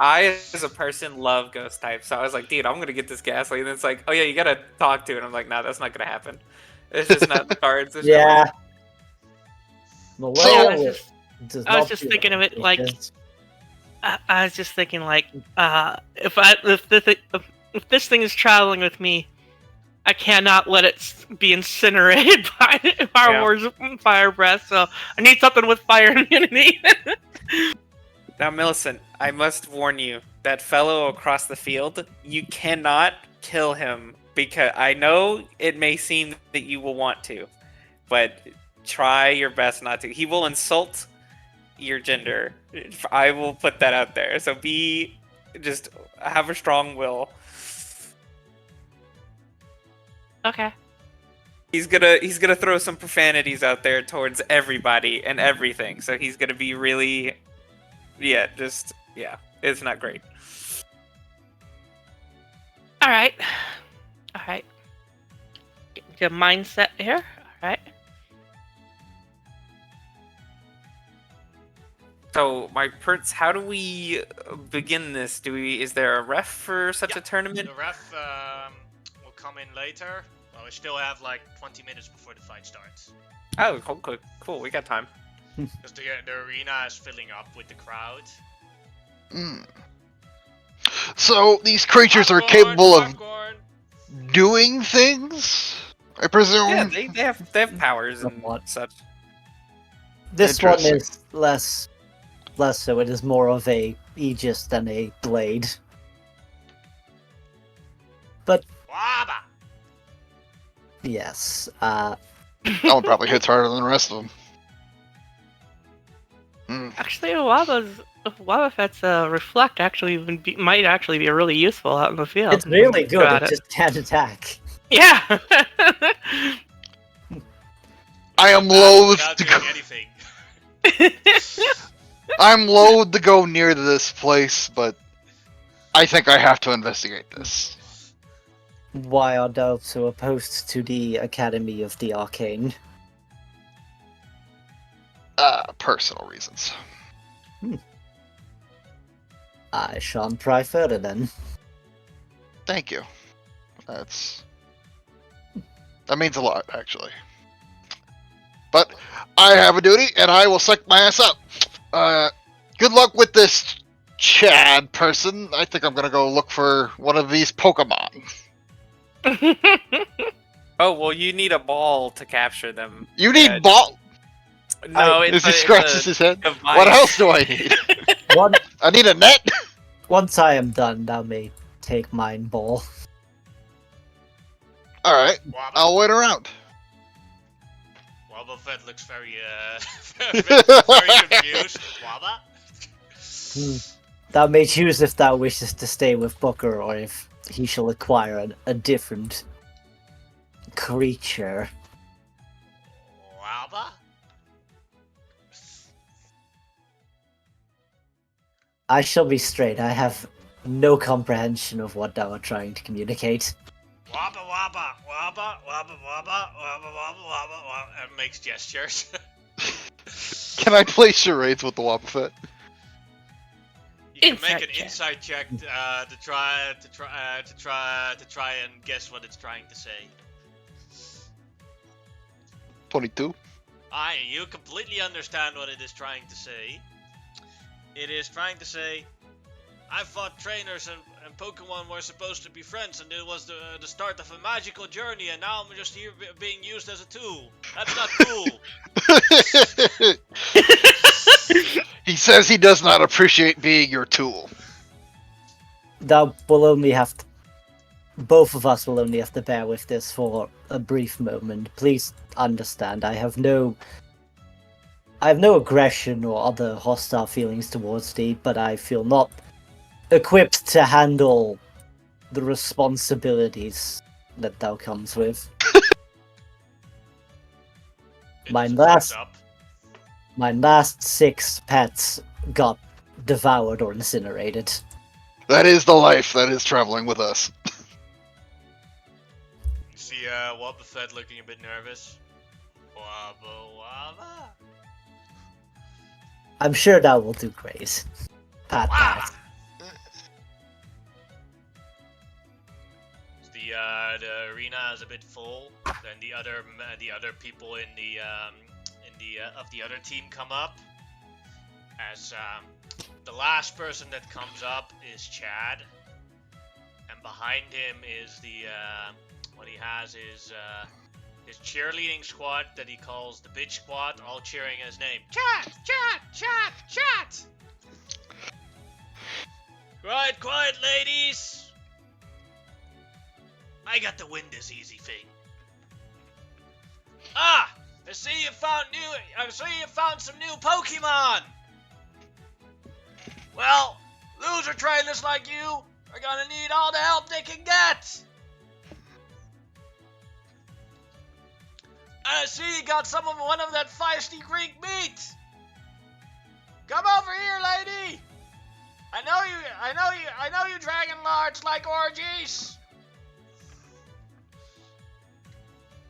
I, as a person, love ghost types. So I was like, dude, I'm gonna get this Ghastly, and it's like, oh yeah, you gotta talk to it. And I'm like, nah, that's not gonna happen. It's just not the cards. to show Yeah. it. Malaya does I was not just do thinking of it like this. I was just thinking like if this thing is traveling with me, I cannot let it be incinerated by Fire Yeah. Wars fire breath. So I need something with fire immunity. Now, Millicent, I must warn you, that fellow across the field, you cannot kill him because I know it may seem that you will want to, but try your best not to. He will insult your gender. I will put that out there. So just have a strong will. Okay. He's gonna throw some profanities out there towards everybody and everything. So he's gonna be really, yeah, it's not great. All right. All right. Get your mindset here. All right. So, my Perts, how do we begin this? Is there a ref for such a tournament? The ref will come in later. Well, we still have like 20 minutes before the fight starts. Oh, cool. We got time. Because the arena is filling up with the crowd. Mm. So these creatures are Popcorn, capable of popcorn. doing things, I presume. Yeah, they have powers and Somewhat. such. This one Interesting. is less so. It is more of a aegis than a blade. But Waba! yes, That one probably hits harder than the rest of them. Mm. Actually, Wabafet's reflect actually might actually be really useful out in the field. it's really good. Got It just can't attack. Yeah. I am Without loath to doing go. anything. I'm loath to go near this place, but I think I have to investigate this. Why are thou so opposed to the Academy of the Arcane? Personal reasons. I shan't pry further then. Thank you. That means a lot, actually. But I have a duty, and I will suck my ass up. Good luck with this Chad person. I think I'm gonna go look for one of these Pokemon. Oh well, you need a ball to capture them. You need Yeah. ball. No, As he scratches his head. device. What else do I need? I need a net. Once I am done, thou may take mine ball. All right, Waba. I'll wait around. Wobbuffet looks very, very confused. Waba? Thou may choose if thou wishes to stay with Booker or if he shall acquire a different creature. Waba? I shall be straight. I have no comprehension of what thou art trying to communicate. Waba, waba, waba, waba, waba, waba, waba, waba, waba, and makes gestures. Can I play charades with the Wobbuffet? You can make an Insight insight check to try and guess what it's trying to say. 22. You completely understand what it is trying to say. It is trying to say, I thought trainers and Pokemon were supposed to be friends, and it was the start of a magical journey, and now I'm just here being used as a tool. That's not cool. He says he does not appreciate being your tool. Thou will only have to... Both of us will only have to bear with this for a brief moment. Please understand, I have no aggression or other hostile feelings towards thee, but I feel not equipped to handle the responsibilities that thou comes with. It Mine just last- looks up. My last 6 pets got devoured or incinerated. That is the life that is traveling with us. You see Wobbuffet looking a bit nervous. Wobba wobba. I'm sure that will do great. Pat pat. The arena is a bit full. Then the other people in the of the other team come up. As the last person that comes up is Chad, and behind him is the what he has is his cheerleading squad that he calls the bitch squad, all cheering his name. Chat, chat, chat, chat. Quiet, quiet, ladies. I got to win this easy thing. Ah, I see you found some new Pokemon. Well, loser trainers like you are gonna need all the help they can get. I see you got one of that feisty Greek meat. Come over here, lady. I know you dragon lords like orgies.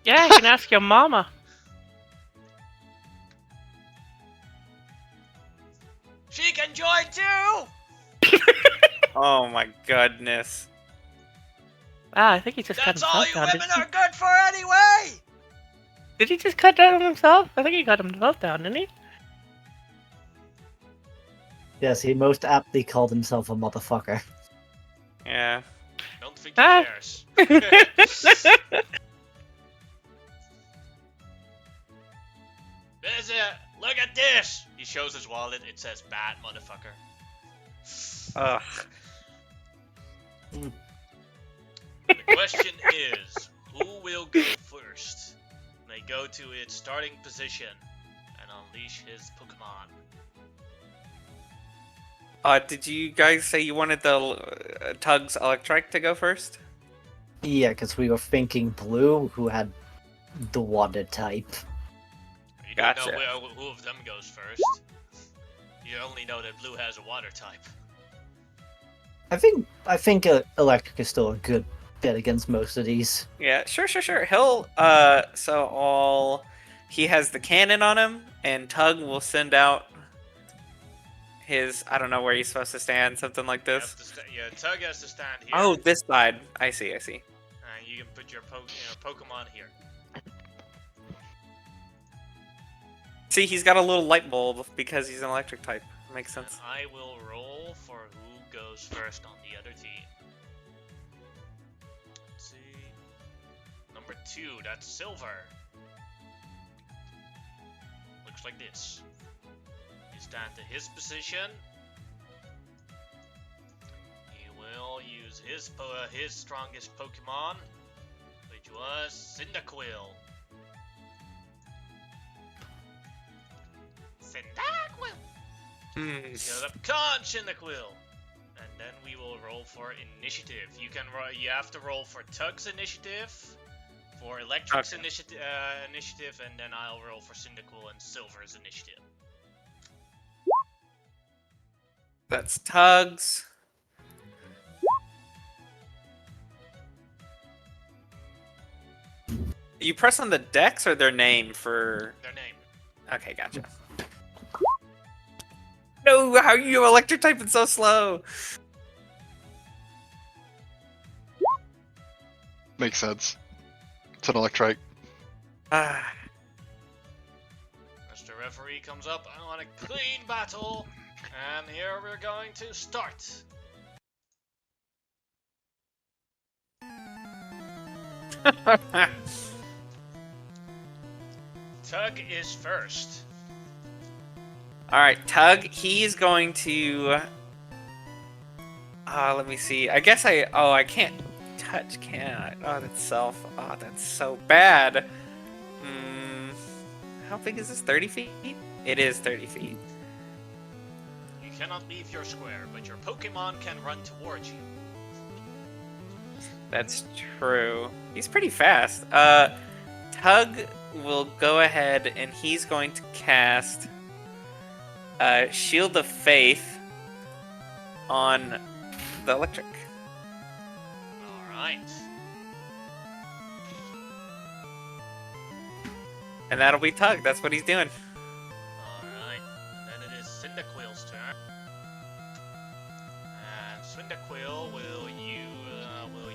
Yeah, you can ask your mama. She can join too. Oh my goodness. Ah, I think he just That's cut all himself you down. women are good for anyway. Did he just cut down himself? I think he cut himself down, didn't he? Yes, he most aptly called himself a motherfucker. Yeah. Don't think he Ah. cares. Look at this. He shows his wallet. It says "bat motherfucker." Ugh. The question is, who will go first? May go to its starting position and unleash his Pokemon. Did you guys say you wanted the Tug's Electrike to go first? Yeah, because we were thinking Blue, who had the water type. You don't Gotcha. know who of them goes first. You only know that Blue has a water type. I think Electric is still a good bet against most of these. Yeah, sure. He'll he has the cannon on him, and Tug will send out his, I don't know where he's supposed to stand, something like You this. have to Tug has to stand here. Oh, this side. I see. And you can put your Pokemon here. See, he's got a little light bulb because he's an electric type. Makes And sense. I will roll for who goes first on the other team. Let's see. Number 2, that's Silver. Looks like this. You stand to his position. He will use his strongest Pokemon, which was Cyndaquil. Cyndaquil! Get up, con Cyndaquil! And then we will roll for initiative. You have to roll for Tug's initiative, for Electric's Okay. initiative, and then I'll roll for Cyndaquil and Silver's initiative. That's Tug's. You press on the dex or their name for... Their name. Okay, gotcha. No, how are you electric typing so slow? Makes sense. It's an Electrike. Ah, As the referee comes up, I want a clean battle. And here we're going to start. Tug is first. Alright, Tug, he's going to... let me see. I guess I can't touch, can I? Oh, that's self. Oh, that's so bad. How big is this? 30 feet? It is 30 feet. You cannot leave your square, but your Pokemon can run towards you. That's true. He's pretty fast. Tug will go ahead and he's going to cast Shield of Faith on the electric. Alright. And that'll be Tug. That's what he's doing. Alright. And then it is Cyndaquil's turn. And Cyndaquil will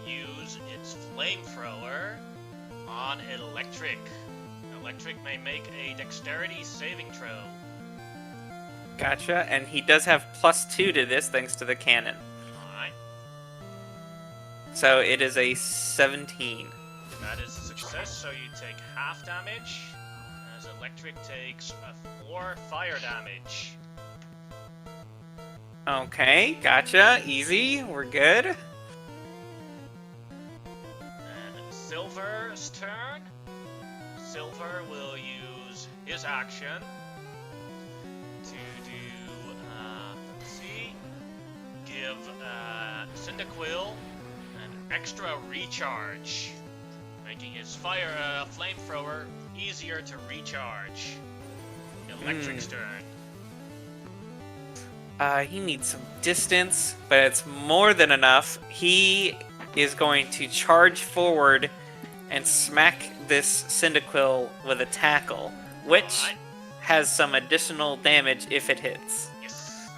use its flamethrower on Electric. Electric may make a dexterity saving throw. Gotcha. And he does have +2 to this thanks to the cannon. Alright. So it is a 17. That is a success, so you take half damage, as Electric takes 4 fire damage. Okay, gotcha. Easy. We're good. And Silver's turn. Silver will use his action to do, let's see, give Cyndaquil an extra recharge, making his flamethrower easier to recharge. Electric's turn. He needs some distance, but it's more than enough. He is going to charge forward and smack this Cyndaquil with a tackle, which Alright. has some additional damage if it hits. Yes.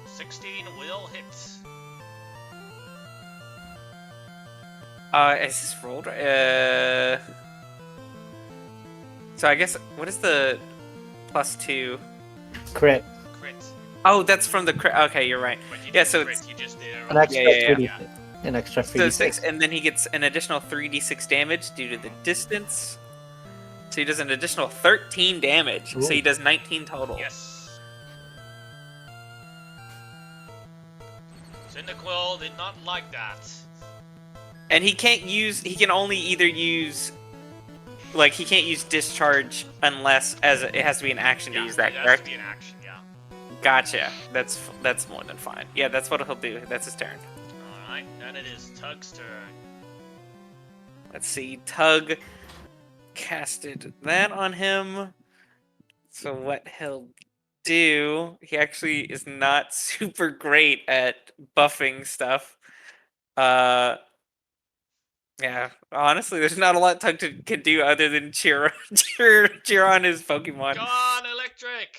16 will hit. Is this rolled? So I guess, what is the +2? Crit. Crit. Oh, that's from the crit. Okay, you're right. But you Yeah, did so crit, it's you just did An extra yeah. 3d6. An extra so 3d6. 6, and then he gets an additional 3d6 damage due to the distance. So he does an additional 13 damage. So he Ooh. does 19 total. Yes. Cyndaquil did not like that. And he can only either use, like, he can't use discharge unless it has to be an action to use that, it has correct? to be an action, yeah. Gotcha. That's more than fine. Yeah, that's what he'll do. That's his turn. Alright, then it is Tug's turn. Let's see. Tug casted that on him. So what he'll do, he actually is not super great at buffing stuff. Yeah, honestly, there's not a lot Tug can do other than cheer on his Pokemon. Gone, Electric!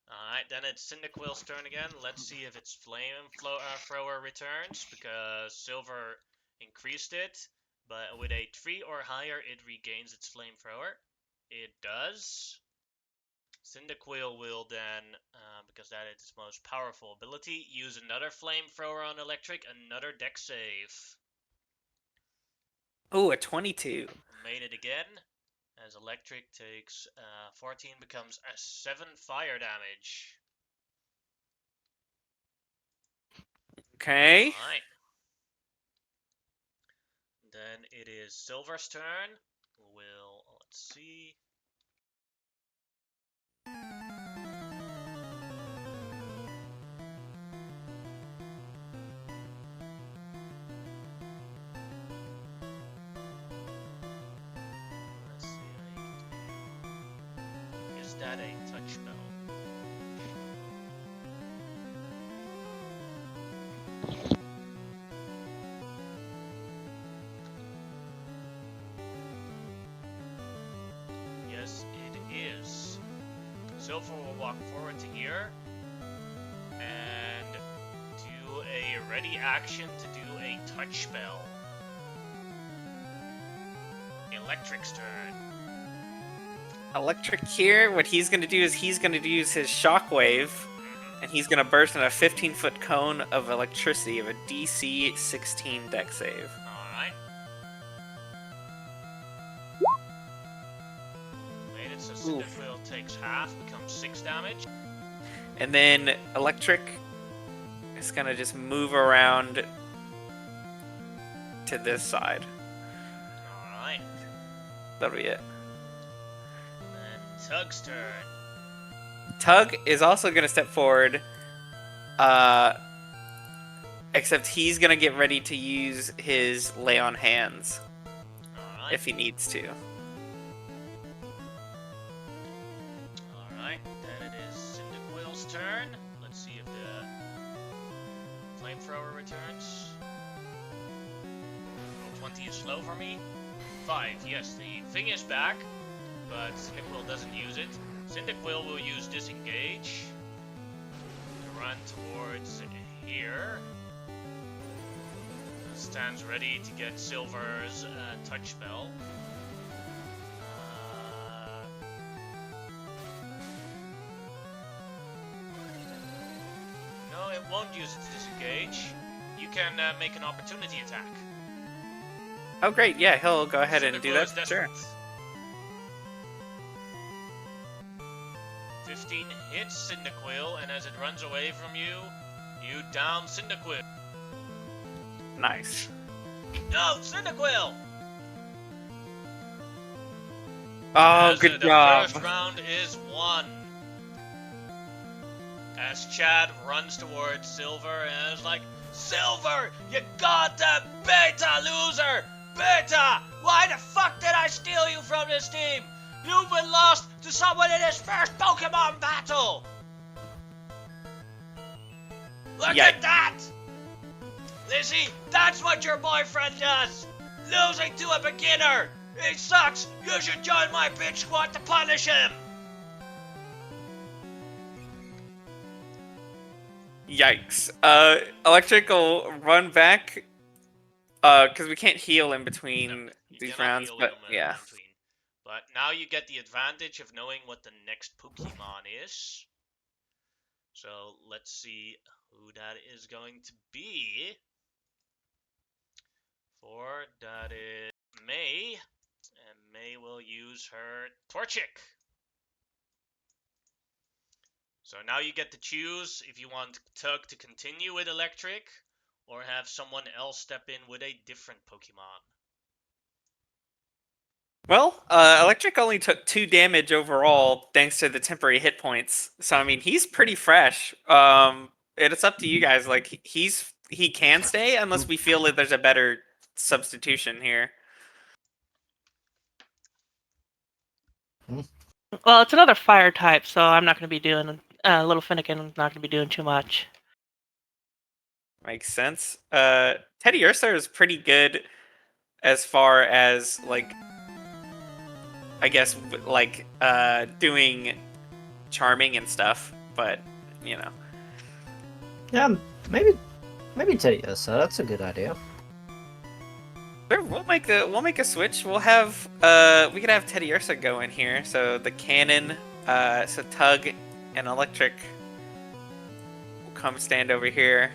Alright, then it's Cyndaquil's turn again. Let's see if its thrower returns, because Silver increased it. But with a 3 or higher, it regains its flamethrower. It does. Cyndaquil will then, because that is its most powerful ability, use another flamethrower on Electric, another dex save. Ooh, a 22. Made it again, as Electric takes 14, becomes a 7 fire damage. Okay. Alright. Then it is Silver's turn. Let's see. Let's see. Is that a touch spell? Yes, it is. Silver will walk forward to here and do a ready action to do a touch spell. Electric's turn. Electric here, what he's going to do is he's going to use his Shockwave, and he's going to burst in a 15-foot cone of electricity of a DC 16 dex save. Alright. Made it so Cyndaquil takes half, becomes 6 damage. And then Electric is going to just move around to this side. Alright. That'll be it. Then Tug's turn. Tug is also going to step forward, except he's going to get ready to use his Lay on Hands Alright. if he needs to. Alright. Then it is flamethrower returns. Roll 20 is slow for me. 5, yes, the thing is back, but Cyndaquil doesn't use it. Cyndaquil will use disengage to run towards here. Stands ready to get Silver's touch spell. No, it won't use it to disengage. You can make an opportunity attack. Oh, great. Yeah, he'll go ahead and do Cyndaquil that. is Sure. desperate. 15 hits Cyndaquil, and as it runs away from you, you down Cyndaquil. Nice. No, Cyndaquil! Oh, As, good the job. first round is won. As Chad runs towards Silver and is like, Silver, you goddamn beta loser! Beta! Why the fuck did I steal you from this team? You've been lost to someone in his first Pokemon battle! Look Yikes. at that! Lizzie, that's what your boyfriend does! Losing to a beginner! He sucks! You should join my bitch squad to punish him! Yikes. Electric will run back. Because we can't heal in between You these cannot rounds, heal but him in yeah. between. But now you get the advantage of knowing what the next Pokemon is. So let's see who that is going to be. For that is May. And May will use her Torchic. So now you get to choose if you want Tug to continue with Electric or have someone else step in with a different Pokemon. Well, Electric only took 2 damage overall thanks to the temporary hit points. So I mean, he's pretty fresh. It's up to you guys. Like he can stay unless we feel that there's a better substitution here. Well, it's another fire type, so I'm not going to be doing. Little Finnegan's not going to be doing too much. Makes sense. Teddy Ursa is pretty good as far as like I guess like doing charming and stuff, but you know. Yeah, maybe Teddy Ursa. That's a good idea. Sure, we'll make a switch. We'll have we could have Teddy Ursa go in here. So the cannon, so Tug and Electric will come stand over here,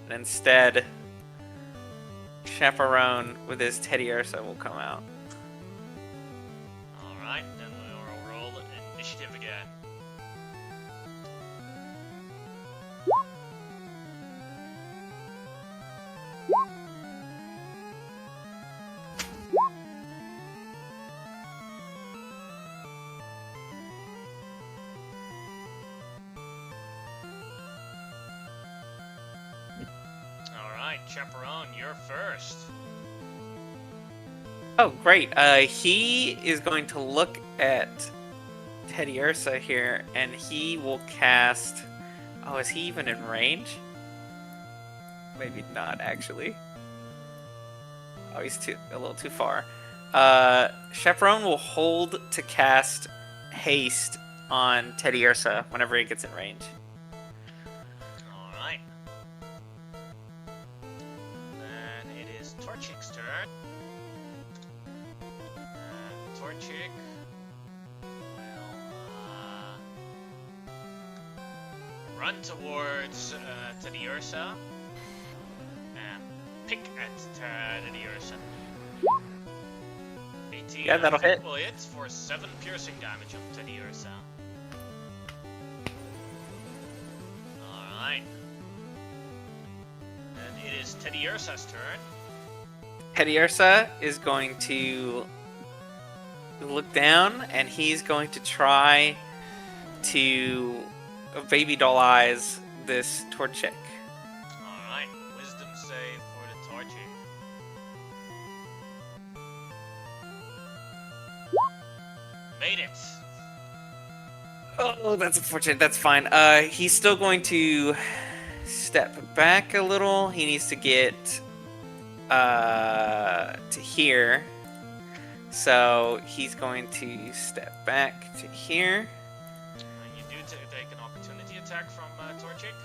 and instead Chaperone with his Teddy Ursa will come out. Alright, then we'll roll initiative again. Alright, Chaperone, you're first. Oh, great. He is going to look at Teddy Ursa here, and he will cast. Oh, is he even in range? Maybe not, actually. Oh, he's a little too far. Chaperone will hold to cast Haste on Teddy Ursa whenever he gets in range. Alright. Then it is Torchic's turn. And Torchic will run towards Teddy Ursa and pick at Teddy Ursa. 18 Yeah, that'll hit. will hit for 7 piercing damage of Teddy Ursa. Alright. Then it is Teddy Ursa's turn. Teddy Ursa is going to look down, and he's going to try to baby doll eyes this Torchic. Alright, wisdom save for the Torchic. Made it. Oh, that's unfortunate. That's fine. He's still going to step back a little. He needs to get to here. So he's going to step back to here. And you do take an opportunity attack from Torchic.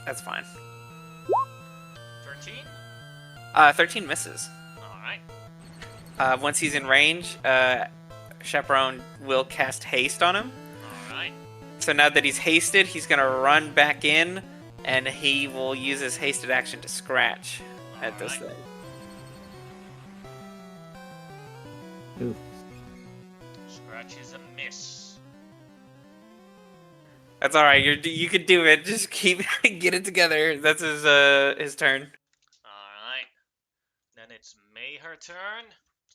That's fine. 13. 13 misses. Alright. Once he's in range, Chaperone will cast haste on him. Alright. So now that he's hasted, he's gonna run back in, and he will use his hasted action to scratch at this Alright. thing. Ooh. Scratch is a miss. That's all right. You could do it. Just keep get it together. That's his turn. Alright. Then it's May her turn.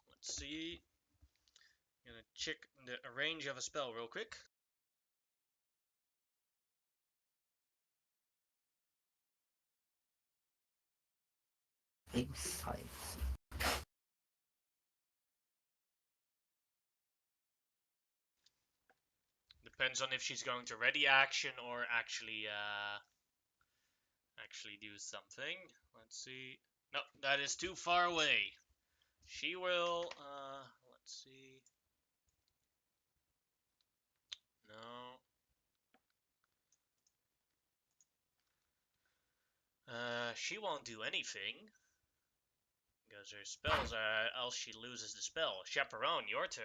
Let's see. I'm gonna check the range of a spell real quick. Insight. Depends on if she's going to ready action or actually do something. Let's see. No, that is too far away. She will let's see. No. She won't do anything. Because her spells are else she loses the spell. Chaperone, your turn.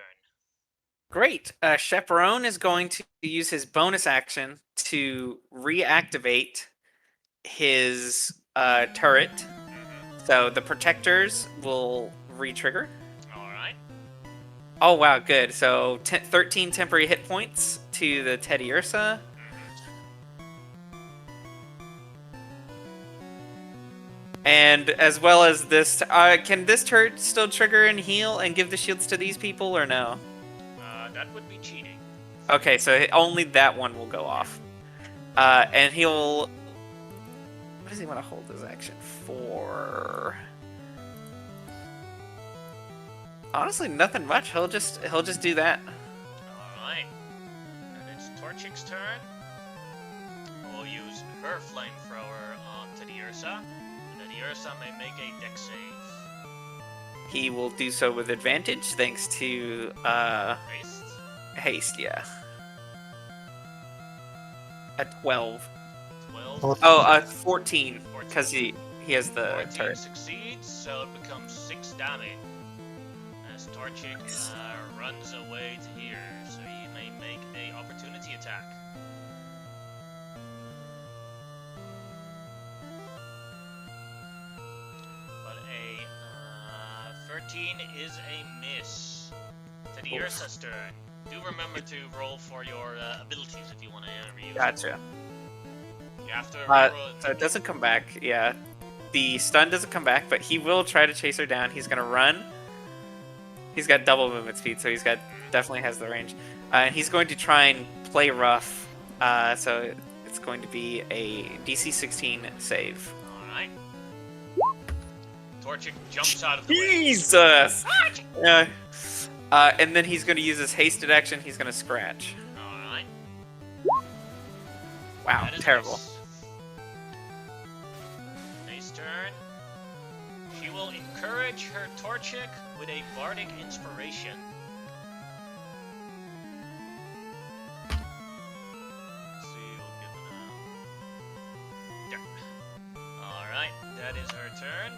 Great. Chaperone is going to use his bonus action to reactivate his turret. So the protectors will re-trigger. Alright. Oh wow, good. So 13 temporary hit points to the Teddy Ursa. And as well as this, can this turret still trigger and heal and give the shields to these people or no? That would be cheating. Okay, so only that one will go off. And he'll... What does he want to hold his action for? Honestly, nothing much. He'll just do that. Alright. And it's Torchic's turn. We'll use her flamethrower on Teddy Ursa. Teddy Ursa may make a dex save. He will do so with advantage thanks to Haste. haste, yeah. At 12. 12. Oh, 14, because he has the 14 turret. succeeds, so it becomes 6 damage. As Torchic runs away to here, so you may make a opportunity attack. But a 13 is a miss. Teddy Ursa's turn. Do remember to roll for your abilities if you want to reuse them. Gotcha. You have to reroll So it doesn't come back, yeah. The stun doesn't come back, but he will try to chase her down. He's gonna run. He's got double movement speed, so definitely has the range. And he's going to try and play rough. So it's going to be a DC 16 save. Alright. Torchic jumps out of the way. Jesus! Yeah. And then he's going to use his hasted action. He's going to scratch. Alright. Wow, That is terrible. nice. May's turn. She will encourage her Torchic with a Bardic Inspiration. Let's see, we'll give it a... Yeah. Alright, that is her turn.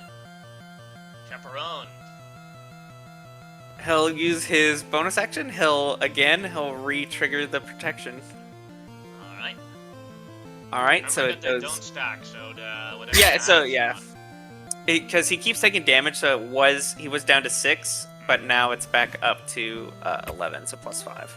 Chaperone. He'll use his bonus action. He'll re-trigger the protection. Alright. All right, so Remember it that they does. don't stack, so the whatever. Yeah, you so have- yeah, because he keeps taking damage. So he was down to 6, but now it's back up to 11, so +5.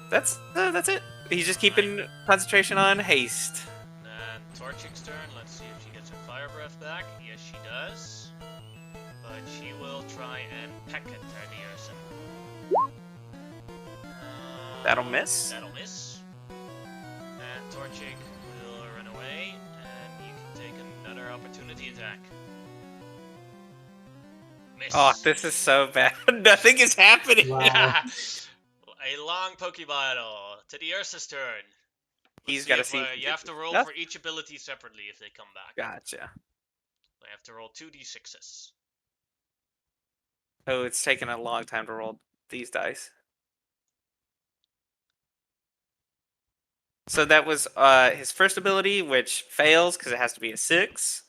That's it. He's just keeping concentration on haste. And Torchic's turn. Let's see if she gets her fire breath back. Yes, she does. But she will try and peck at Teddy Ursa. That'll miss. That'll miss. And Torchic will run away, and you can take another opportunity attack. Miss. Oh, this is so bad. Nothing is happening. Wow. A long Pokeball. Teddy Ursa's turn. He's got to if, see. you have to roll Yep. for each ability separately if they come back. Gotcha. So you have to roll 2d6s. Oh, it's taken a long time to roll these dice. So that was his first ability, which fails because it has to be a 6.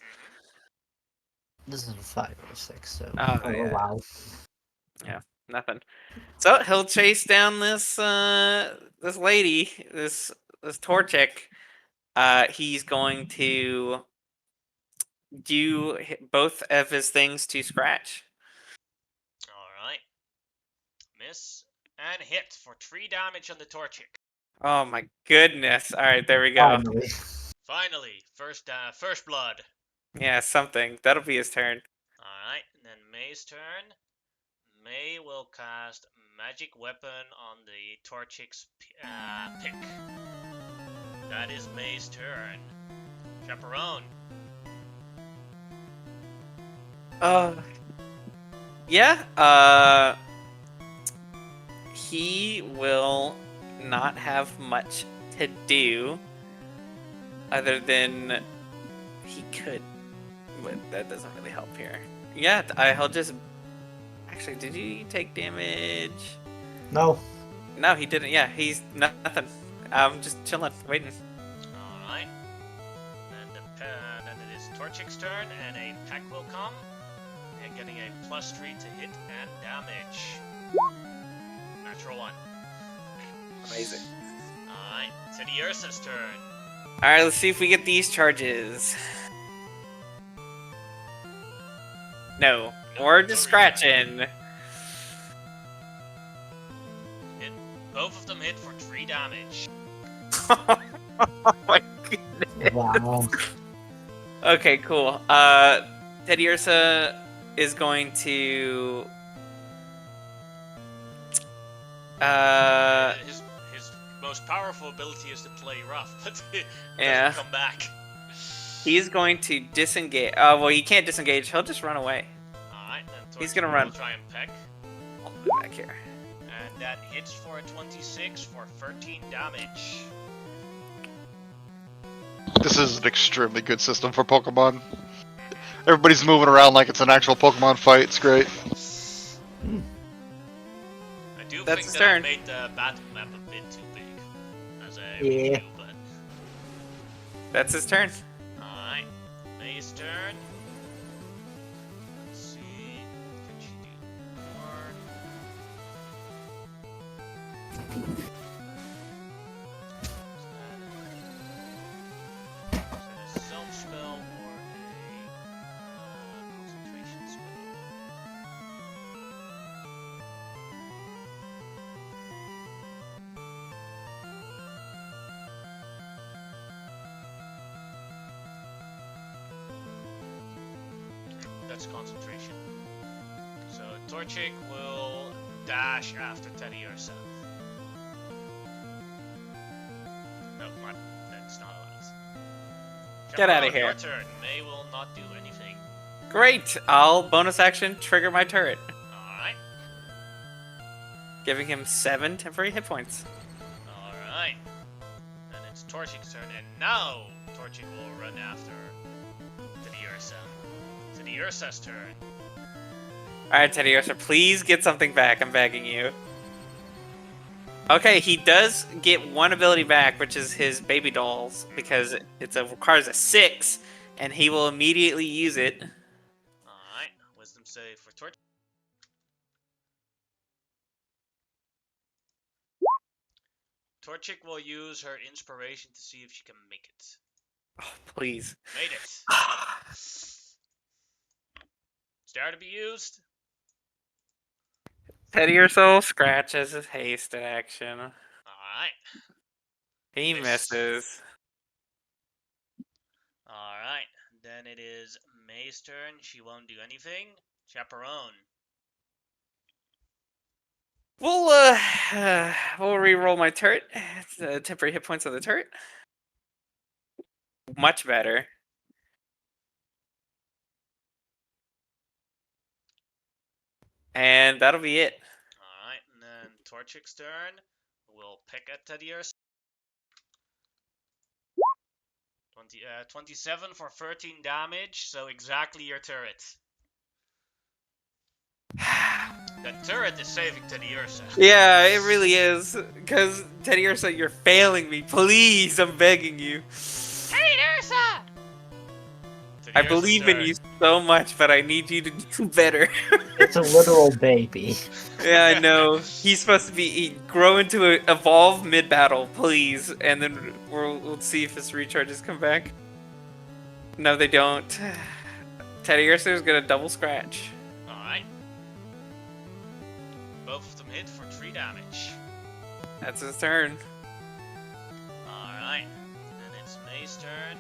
This is a 5 or a 6, so. Oh, Oh, yeah. wow. Nothing. So he'll chase down this this lady, this Torchic. He's going to do both of his things to scratch. Alright. Miss and hit for 3 damage on the Torchic. Oh my goodness! All right, there we go. Finally. Finally, first blood. Yeah, something. That'll be his turn. Alright, and then May's turn. May will cast Magic Weapon on the Torchic's pick. That is May's turn. Chaperone. Yeah. He will not have much to do, other than he could. But that doesn't really help here. Yeah, he'll just. Actually, did he take damage? No. No, he didn't. Yeah, he's nothing. I'm just chilling, waiting. Alright. Then it is Torchic's turn, and a peck will come. And getting a +3 to hit and damage. Natural 1. Amazing. Alright, Teddy Ursa's turn. All right, let's see if we get these charges. No, we're just scratching. Both of them hit for 3 damage. Oh my goodness. Wow. Okay, cool. Teddy Ursa is going to. His most powerful ability is to play rough, but it Yeah. doesn't come back. He's going to disengage. Well, he can't disengage. He'll just run away. Alright, then He's Torchic gonna run. will try and peck. All the way back here. And that hits for a 26 for 13 damage. This is an extremely good system for Pokemon. Everybody's moving around like it's an actual Pokemon fight. It's great. I do That's think his that turn. I made the battle map a bit too big as a Yeah. review, but That's his turn. alright. May's turn. Let's see. Can she do more? Is that a self spell or a concentration spell? That's concentration. So Torchic will dash after Teddy Ursa. No, that's not allowed. Get outta Chaperone, here. Your turn. May will not do anything. Great. I'll bonus action trigger my turret, Alright. giving him 7 temporary hit points. Alright. Then it's Torchic's turn, and now Torchic will run after Teddy Ursa. Teddy Ursa's turn. All right, Teddy Ursa, please get something back. I'm begging you. Okay, he does get one ability back, which is his baby dolls, because it requires a 6, and he will immediately use it. Alright. Wisdom save for Torchic. Torchic will use her inspiration to see if she can make it. Oh, please. Made it. Start to be used. Teddy Ursa scratches his haste action. Alright. He Miss. misses. Alright. Then it is May's turn. She won't do anything. Chaperone. We'll re-roll my turret. It's, temporary hit points on the turret. Much better. And that'll be it. Alright, and then Torchic's turn. We'll pick at Teddy Ursa. 27 for 13 damage, so exactly your turret. That turret is saving Teddy Ursa. Yeah, it really is. Because Teddy Ursa, you're failing me. Please, I'm begging you. Teddy Ursa! I believe in you so much, but I need you to do better. It's a literal baby. Yeah, I know. He's supposed to be grow into evolve mid battle, please, and then we'll see if his recharges come back. No, they don't. Teddy Ursa's gonna double scratch. Alright. Both of them hit for 3 damage. That's his turn. Alright. Then it's May's turn.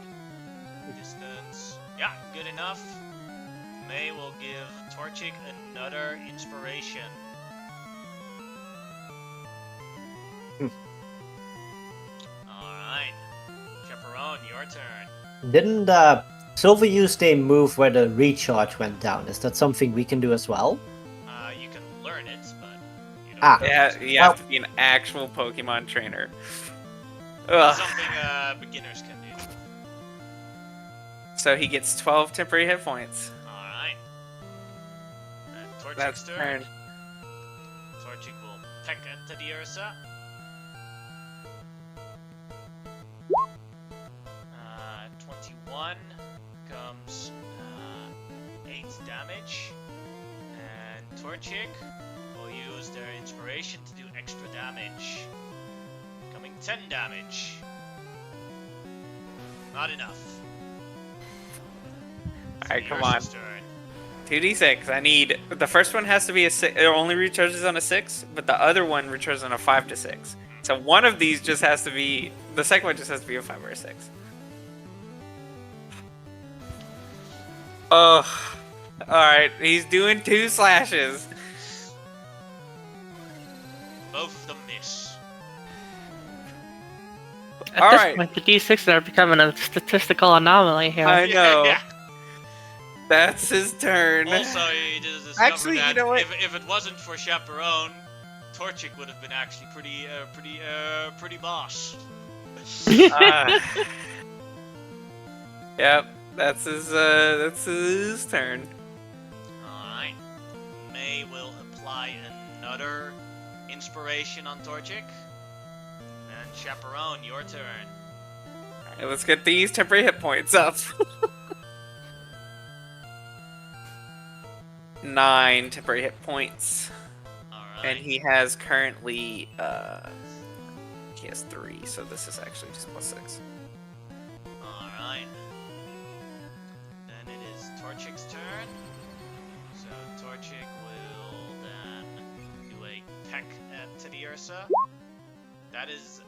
Distance. Yeah, good enough. May will give Torchic another inspiration. Alright. Chaperone, your turn. Didn't Silver used a move where the recharge went down? Is that something we can do as well? You can learn it, but you don't Ah. know Yeah, it. you have to be an actual Pokemon trainer. Ugh. Something beginners can do. So he gets 12 temporary hit points. Alright. Torchic's That's turn. turn. Torchic will peck at Teddy Ursa. 21 comes 8 damage. And Torchic will use their inspiration to do extra damage. Coming 10 damage. Not enough. Alright, come Ursa's on. turn. 2d6. I need the first one has to be a 6. It only recharges on a 6, but the other one recharges on a 5 to 6. So one of these just has to be the second one just has to be a 5 or a 6. Oh, all right. He's doing 2 slashes. Both of them miss. At All this right. point, the D6s are becoming a statistical anomaly here. I know. Yeah. That's his turn. Also, he just discovered Actually, you that know what? if it wasn't for Chaperone, Torchic would have been actually pretty boss. Yep, that's his turn. Alright. May will apply another inspiration on Torchic. And Chaperone, your turn. Alright, let's get these temporary hit points up. 9 temporary hit points. Alright. And he has currently, he has 3, so this is actually just +6. Alright. Then it is Torchic's turn. So Torchic will then do a peck at Teddy Ursa. That is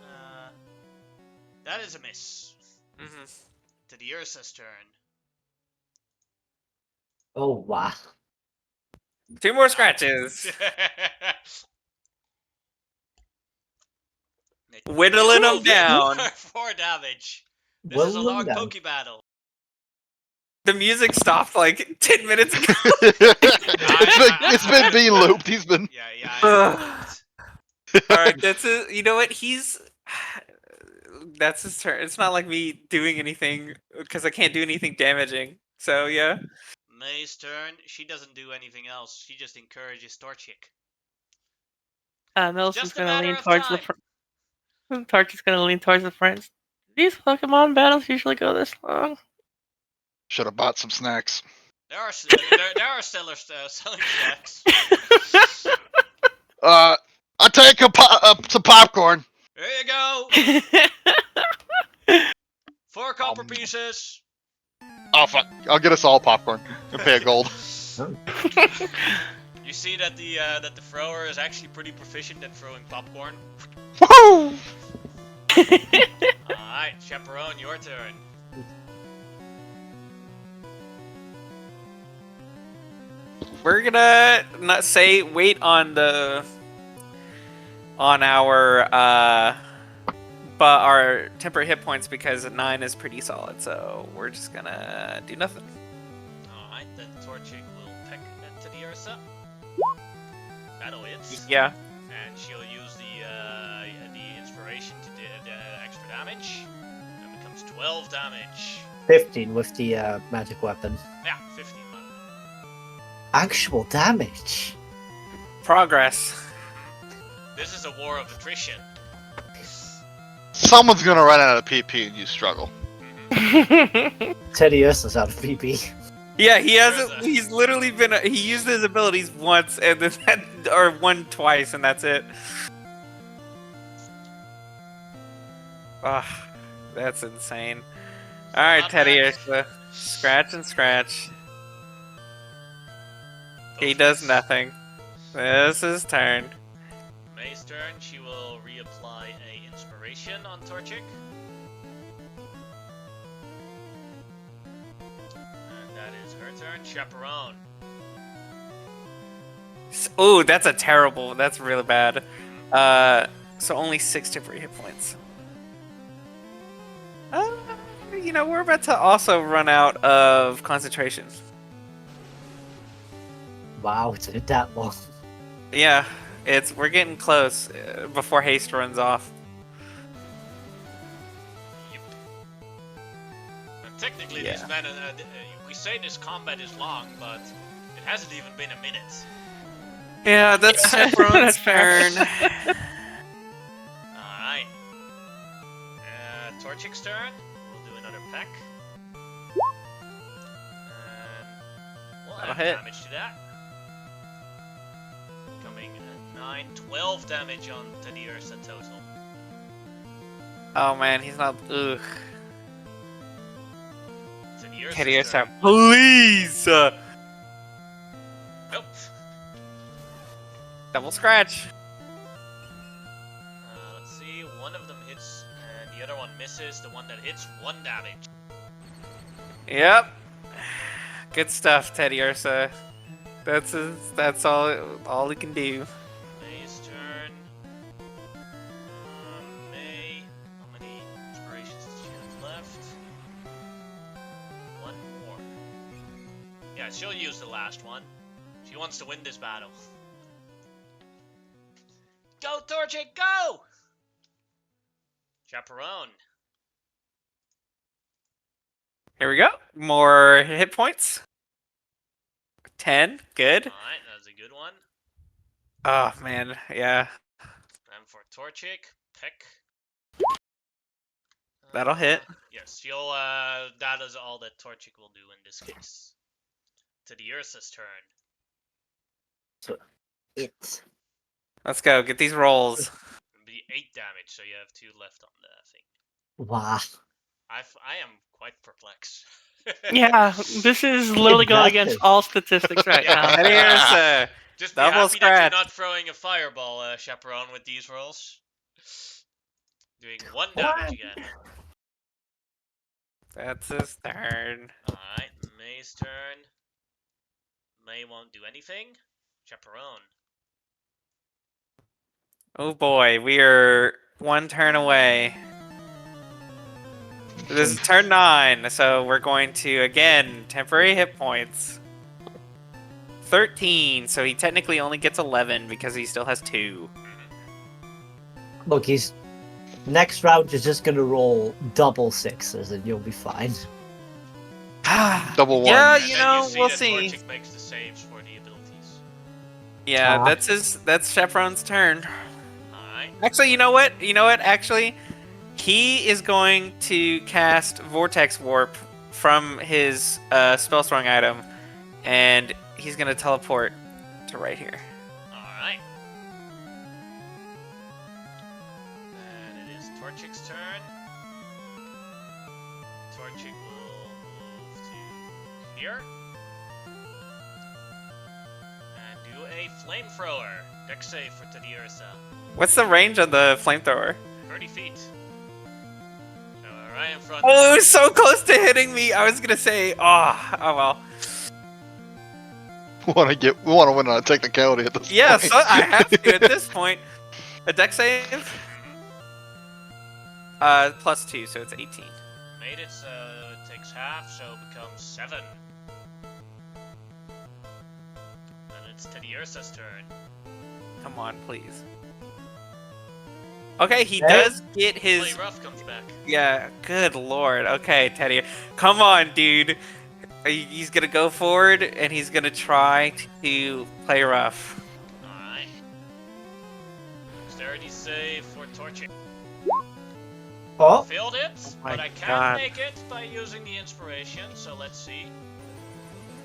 a miss. Mm-hmm. Teddy Ursa's turn. Oh wow. 2 more scratches. Whittling them down. 4 damage. This is a Whittling long down. Poke Battle. The music stopped like 10 minutes ago. it's been being looped. He's been. Yeah. Ugh. Alright, that's it. You know what? That's his turn. It's not like me doing anything, because I can't do anything damaging. So, yeah. May's turn. She doesn't do anything else. She just encourages Torchic. Millicent's Just a gonna matter lean of towards the time. front. Torchi's gonna lean towards the front. These Pokemon battles usually go this long. Should have bought some snacks. There are selling snacks. I take some popcorn. There you go. 4 copper pieces. Oh fuck! I'll get us all popcorn and pay a gold. You see that the thrower is actually pretty proficient at throwing popcorn. Woohoo! Alright, Chaperone, your turn. We're gonna not say wait on our but our temporary hit points, because 9 is pretty solid, so we're just gonna do nothing. Alright, then Torchic will peck at Teddy Ursa. That'll hit. Yeah. And she'll use the inspiration to do the extra damage. That becomes It's 12 damage. 15 with the magic weapon. Yeah, 15. Actual damage. Progress. This is a war of attrition. Someone's gonna run out of PP and you struggle. Teddy Ursa's out of PP. Yeah, he hasn't. Ursa. He's literally been. He used his abilities once, and then or one twice, and that's it. Ah, that's insane. All right, Not Teddy bad. Ursa, scratch and scratch. He does nothing. This is turn. May's turn. She will reapply a inspiration on Torchic. And that is her turn. Chaperone. Oh, that's a terrible. That's really bad. So only 6 temporary hit points. You know, we're about to also run out of concentration. Wow, it's been that long. Yeah, we're getting close before haste runs off. Yep. And technically, Yeah. this man, we say this combat is long, but it hasn't even been a minute. Yeah, that's Chaperone's That's fair. turn. Alright. Torchic's turn. We'll do another peck. And we'll That'll add hit. damage to that. Coming at 9, 12 damage on Teddy Ursa total. Oh man, he's not. Ugh. Teddy Ursa's Teddy Ursa, turn. please. Nope. Double scratch. Let's see. One of them hits, and the other one misses. The one that hits, 1 damage. Yep. Good stuff, Teddy Ursa. That's all he can do. May's turn. May. How many inspirations does she have left? 1 more. Yeah, she'll use the last one. She wants to win this battle. Go, Torchic, go! Chaperone. Here we go. More hit points. 10. Good. Alright, that's a good one. Oh man, yeah. And for Torchic, Peck. That'll hit. Yes, she'll, that is all that Torchic will do in this case. To the Ursa's turn. It. Let's go. Get these rolls. It'll be 8 damage, so you have 2 left on the thing. Wow. I am quite perplexed. Yeah, this is literally going against Exactly. all statistics right now. Teddy Ursa. Just be Double happy that scratch. you're not throwing a fireball, Chaperone, with these rolls. Doing 1 damage again. That's his turn. Alright, May's turn. May won't do anything. Chaperone. Oh boy, we are 1 turn away. This is turn 9, so we're going to, again, temporary hit points. 13, so he technically only gets 11 because he still has 2. Look, he's next round. You're just gonna roll double 6s, and you'll be fine. Double 1. Yeah, And you then know, you see we'll that see. Torchic makes the saves for the abilities. Yeah, Ah. that's Chaperone's turn. Alright. Actually, you know what? Actually, he is going to cast Vortex Warp from his spell throwing item, and he's gonna teleport to right here. Alright. And it is Torchic's turn. Torchic will move to here. And do a flamethrower. Dex save for Teddy Ursa. What's the range of the flamethrower? 30 feet. So right in front. Oh, so close to hitting me. I was gonna say, oh well. We want to win on a technicality at this Yeah, point. so I have to at this point. A dex save. +2, so it's 18. Made it, so it takes half, so it becomes 7. And it's Teddy Ursa's turn. Come on, please. Okay, he Hey. does get Play his. rough comes back. Yeah, good lord. Okay, Teddy. Come on, dude. He's gonna go forward and he's gonna try to play rough. Alright. Dexterity save for Torchic. Oh, Failed it, my but I can God. make it by using the inspiration, so let's see.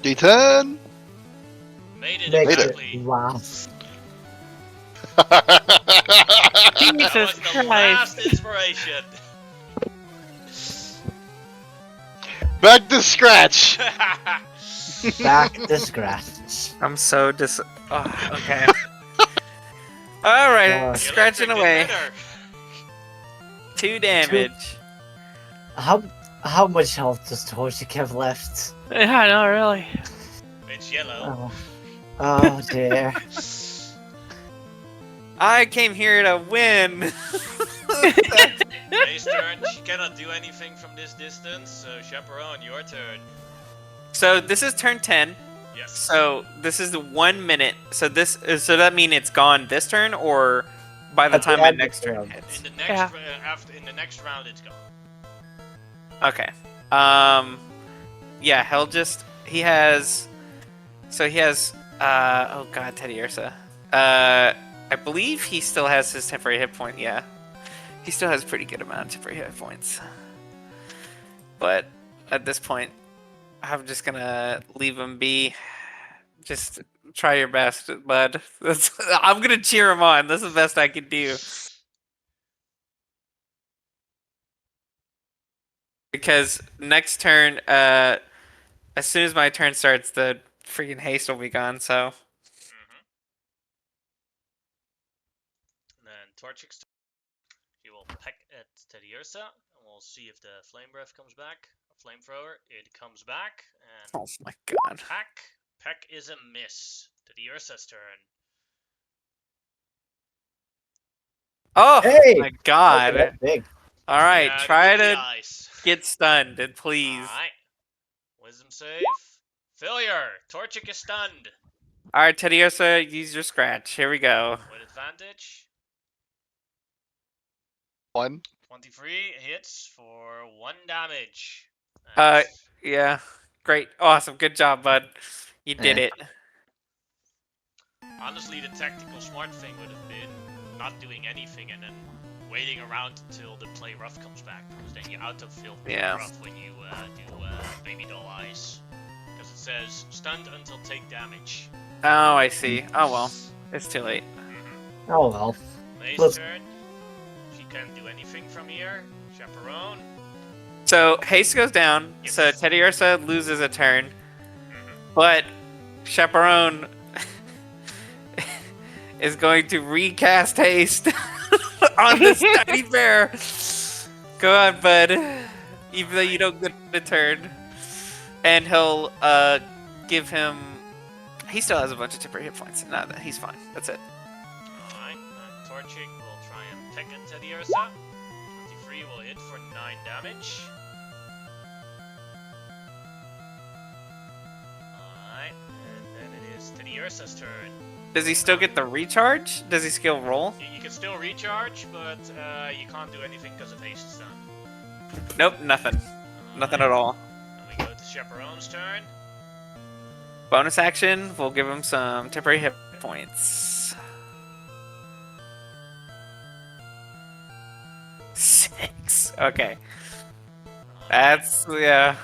D10. Made it make Made it. exactly. Wow. That Jesus was the Christ. last inspiration. Back to scratch. Back to scratch. I'm so Oh, okay. All right, God. scratching Electric did away. better. 2 damage. How much health does Torchic have left? Yeah, I know, really. It's yellow. Oh dear. I came here to win. May's turn. She cannot do anything from this distance, so Chaperone, your turn. So this is turn 10. Yes. So this is the 1 minute. So that mean it's gone this turn, or by the At the time my end of next the turn round. hits. in the next Yeah. in the next round, it's gone. Okay. Yeah, he has. Oh god, Teddy Ursa. I believe he still has his temporary hit point. Yeah, he still has a pretty good amount of temporary hit points. But at this point, I'm just gonna leave him be. Just try your best, bud. I'm gonna cheer him on. That's the best I can do. Because next turn, as soon as my turn starts, the freaking haste will be gone. So And then Torchic's turn. He will peck at Teddy Ursa, and we'll see if the flame breath comes back. Flamethrower, it comes back, and oh my god. Peck is a miss. Teddy Ursa's turn. Oh Hey! my god. That's big. All right, Yeah, try the to ice. get stunned, and please. Alright. Wisdom save. Failure. Torchic is stunned. All right, Teddy Ursa, use your scratch. Here we go. With advantage. 1. 23 hits for 1 damage. Uh, And Yeah, great, awesome, good job, bud. You did it. honestly, the tactical smart thing would have been not doing anything and then waiting around until the play rough comes back, because then you autofill play Yeah. rough when you do baby doll eyes. Because it says stunned until take damage. Oh, I see. Oh well, it's too late. Oh well. May's Let's- turn. She can't do anything from here. Chaperone. So haste goes down. Yes. So Teddy Ursa loses a turn, but Chaperone is going to recast haste on this tiny bear. Go on, bud. Even though you don't get a turn, and he'll give him. He still has a bunch of temporary hit points. No, he's fine. That's it. Alright, Torchic will try and peck at Teddy Ursa. 23 will hit for 9 damage. Alright, and then it is Teddy Ursa's turn. Does he still get the recharge? Does he skill roll? You can still recharge, but you can't do anything because of haste stun. Nope, nothing. Nothing at all. And we go to Chaperone's turn. Bonus action, we'll give him some temporary hit points. 6. Okay. That's, yeah.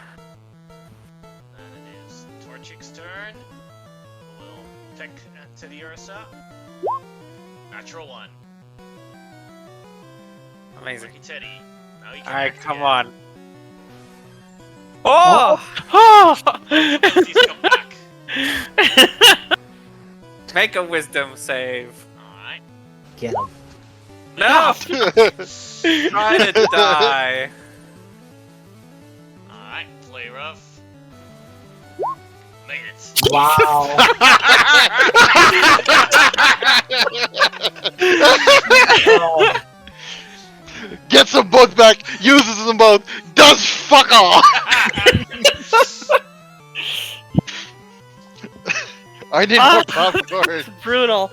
Then it is Torchic's turn. We'll peck at Teddy Ursa. Natural 1. Amazing. Lucky Teddy. Now you can Alright, act come again. on. Oh! Oh! Abilities come back. Make a wisdom save. Alright. Get him. No! Try to die. Alright, play rough. Made it. Wow. Oh, Gets them both back, uses them both, does fuck all! I need more popcorn. Brutal.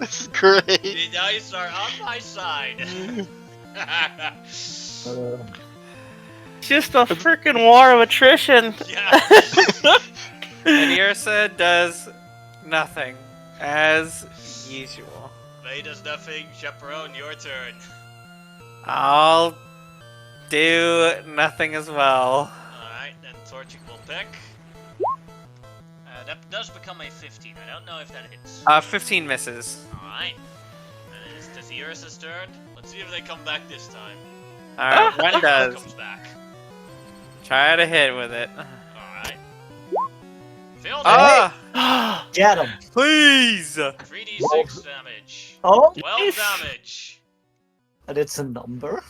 This is great. The dice are on my side. Just a freaking war of attrition. Yeah. And Ursa does nothing, as usual. May does nothing. Chaperone, your turn. I'll do nothing as well. Alright, then Torchic will pick. That does become a 15. I don't know if that hits. 15 misses. Alright. Then it is Tethyrus' turn. Let's see if they come back this time. Alright, one does. Comes back. Try to hit with it. Alright. Failed it. Ah! Get him. Please! 3d6 damage. Oh, 12 Nice. damage. and it's a number.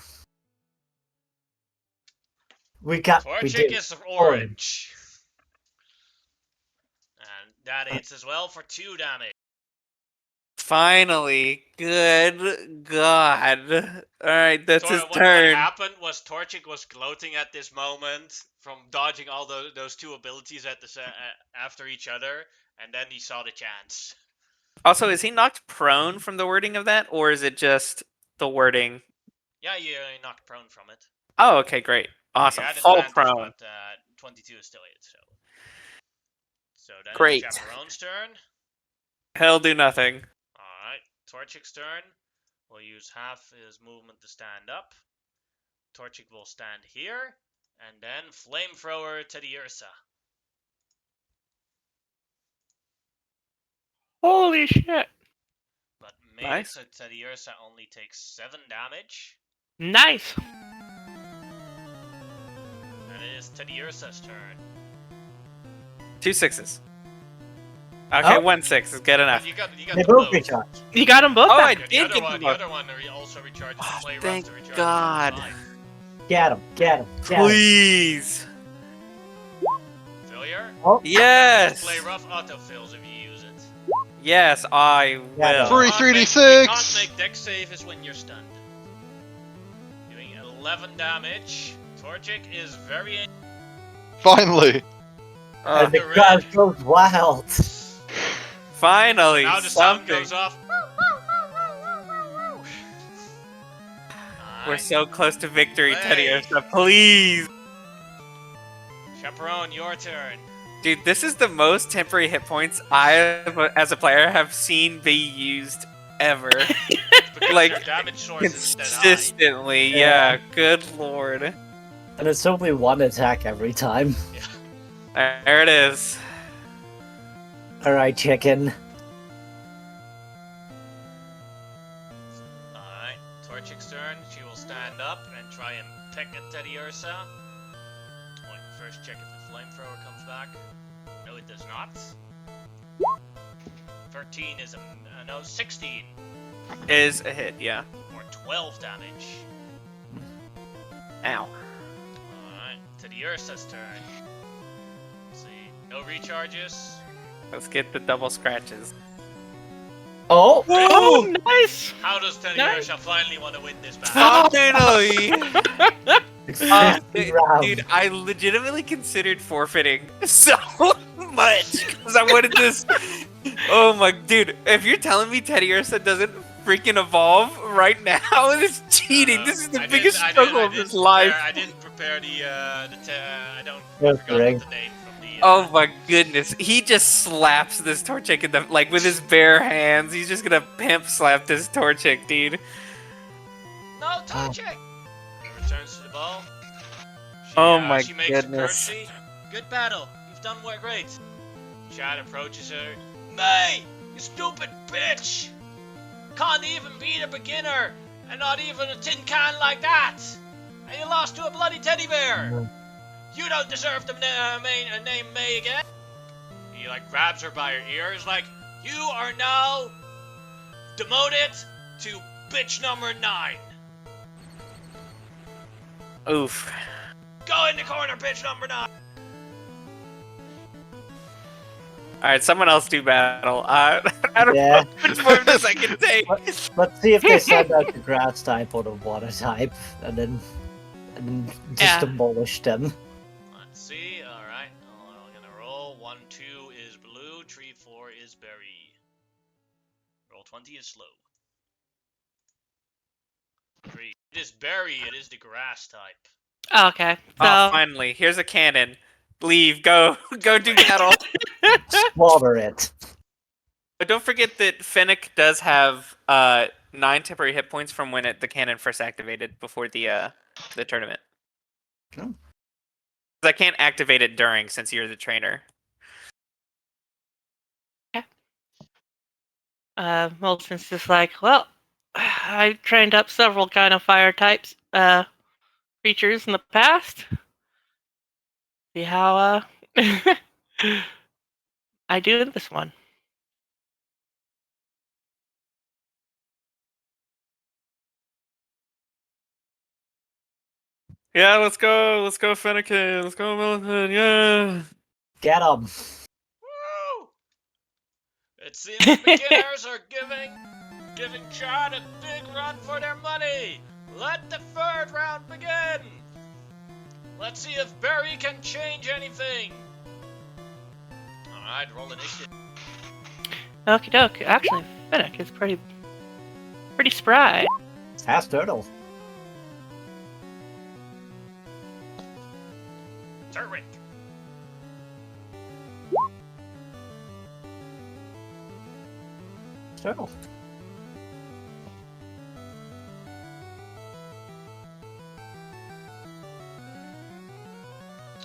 We got. We Torchic did. is orange. And that hits as well for 2 damage. Finally. Good God. Alright, that's his What turn. happened was Torchic was gloating at this moment from dodging all those two abilities at after each other, and then he saw the chance. Also, is he knocked prone from the wording of that, or is it just the wording? Yeah, you knocked prone from it. Oh, okay, great. Awesome. You had Full advantage, prone. But 22 is still it, so. So then Great. it's Chaperone's turn. He'll do nothing. Alright, Torchic's turn. We'll use half his movement to stand up. Torchic will stand here. And then Flamethrower Teddiursa. Holy shit. But maybe Nice. Teddiursa only takes 7 damage. Nice. And it is Teddiursa's turn. 2 sixes. Okay, Oh. 1 6 is good enough. You got They them both both. recharge. You got them both Oh, back. I The did other get one, them the both. other one also recharges. Oh, Play rough thank to recharge God. 5. Get him. Get him. Get him. Please. Failure. Oh, Yes. Play rough autofills if you use it. Yes, I Yeah, will. Three Can't make- 3d6. You can't make dex save is when you're stunned. Doing 11 damage. Torchic is very Finally. Uh, and the the crowd red. goes wild. finally, Now the sound something. goes off. We're Alright. so close to victory, Teddy Hey. Ursa. Please. Chaperone, your turn. Dude, this is the most temporary hit points I, as a player, have seen be used ever. Because Like, your damage source is that high. Consistently, yeah. Good lord. And it's only one attack every time. There it is. Alright, chicken. Alright, Torchic's turn. She will stand up and try and peck at Teddiursa. Wait, first check if the flamethrower comes back. No, it does not. 13 is no, 16 Is a hit, yeah. or 12 damage. Ow. Alright, Teddiursa's turn. Let's see, no recharges. Let's get the double scratches. Oh! Oh, nice. How does Teddiursa Nice. finally want to win this battle? Finally! It's Uh, 50 rounds. dude, I legitimately considered forfeiting so much because I wanted this. Oh my, dude! If you're telling me Teddy Ursa doesn't freaking evolve right now, it's cheating. This is the biggest struggle of his life. I didn't prepare I don't Yes, forgot Greg. what the name from the. Oh my goodness, he just slaps this Torchic in the like with his bare hands. He's just gonna pimp slap this Torchic, dude. No, Torchic! Returns to the ball. She, Oh my she makes goodness. A courtesy. Good battle. You've done great. Chad approaches her. May, you stupid bitch! Can't even beat a beginner, and not even a tin can like that. And you lost to a bloody teddy bear. You don't deserve to name May again. He like grabs her by her ears, like you are now demoted to bitch number 9. Oof. Go in the corner, bitch number 9. All right, someone else do battle. I don't Yeah. know which one of this I can take. Let's see if they send out the grass type or the water type, and then just Yeah. demolish them. Let's see. All right. I'm gonna roll. 1, 2 is blue. 3, 4 is berry. 20 is slow. 3. It is berry. It is the grass type. Okay. So Oh, finally, here's a cannon. Leave, go, go do battle. Slaughter it. But don't forget that Fennec does have 9 temporary hit points from when the cannon first activated before the tournament. Oh. I can't activate it during since you're the trainer. Molson's just like, well, I trained up several kind of fire types creatures in the past. See how I do in this one. Yeah, let's go, Fennec. Let's go, Millicent. Yeah. Get him. Woo! It seems the beginners are giving Chad a big run for their money. Let the 3rd round begin. Let's see if Barry can change anything. Alright, roll initiative. Okie doke. Actually, Fennec is pretty spry. Ask Turtle. Turtwig. Turtle.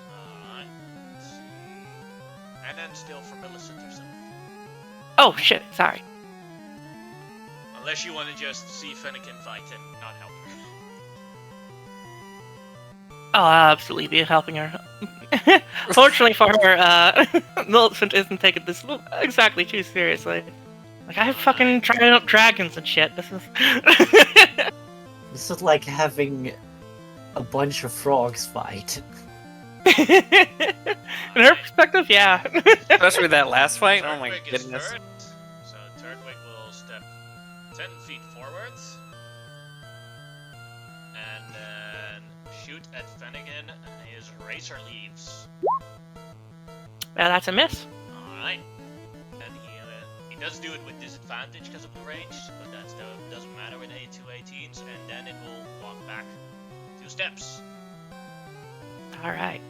Alright. Let's see. And then still for Millicent herself. Oh shit! Sorry. Unless you want to just see Fennekin fight and not help her. Oh, I'll absolutely be helping her. Fortunately for her, Millicent isn't taking this exactly too seriously. Like, I fucking tried out dragons and shit. This is... This is like having a bunch of frogs fight. In her perspective, yeah. Especially that last fight. Oh my Turtwig is goodness. first, so Turtwig will step 10 feet forwards. And then shoot at Fennekin. His Razor Leaves. Yeah, that's a miss. Alright. And he does do it with disadvantage because of the range, but that doesn't matter with A2-18s, and then it will walk back 2 steps. Alright.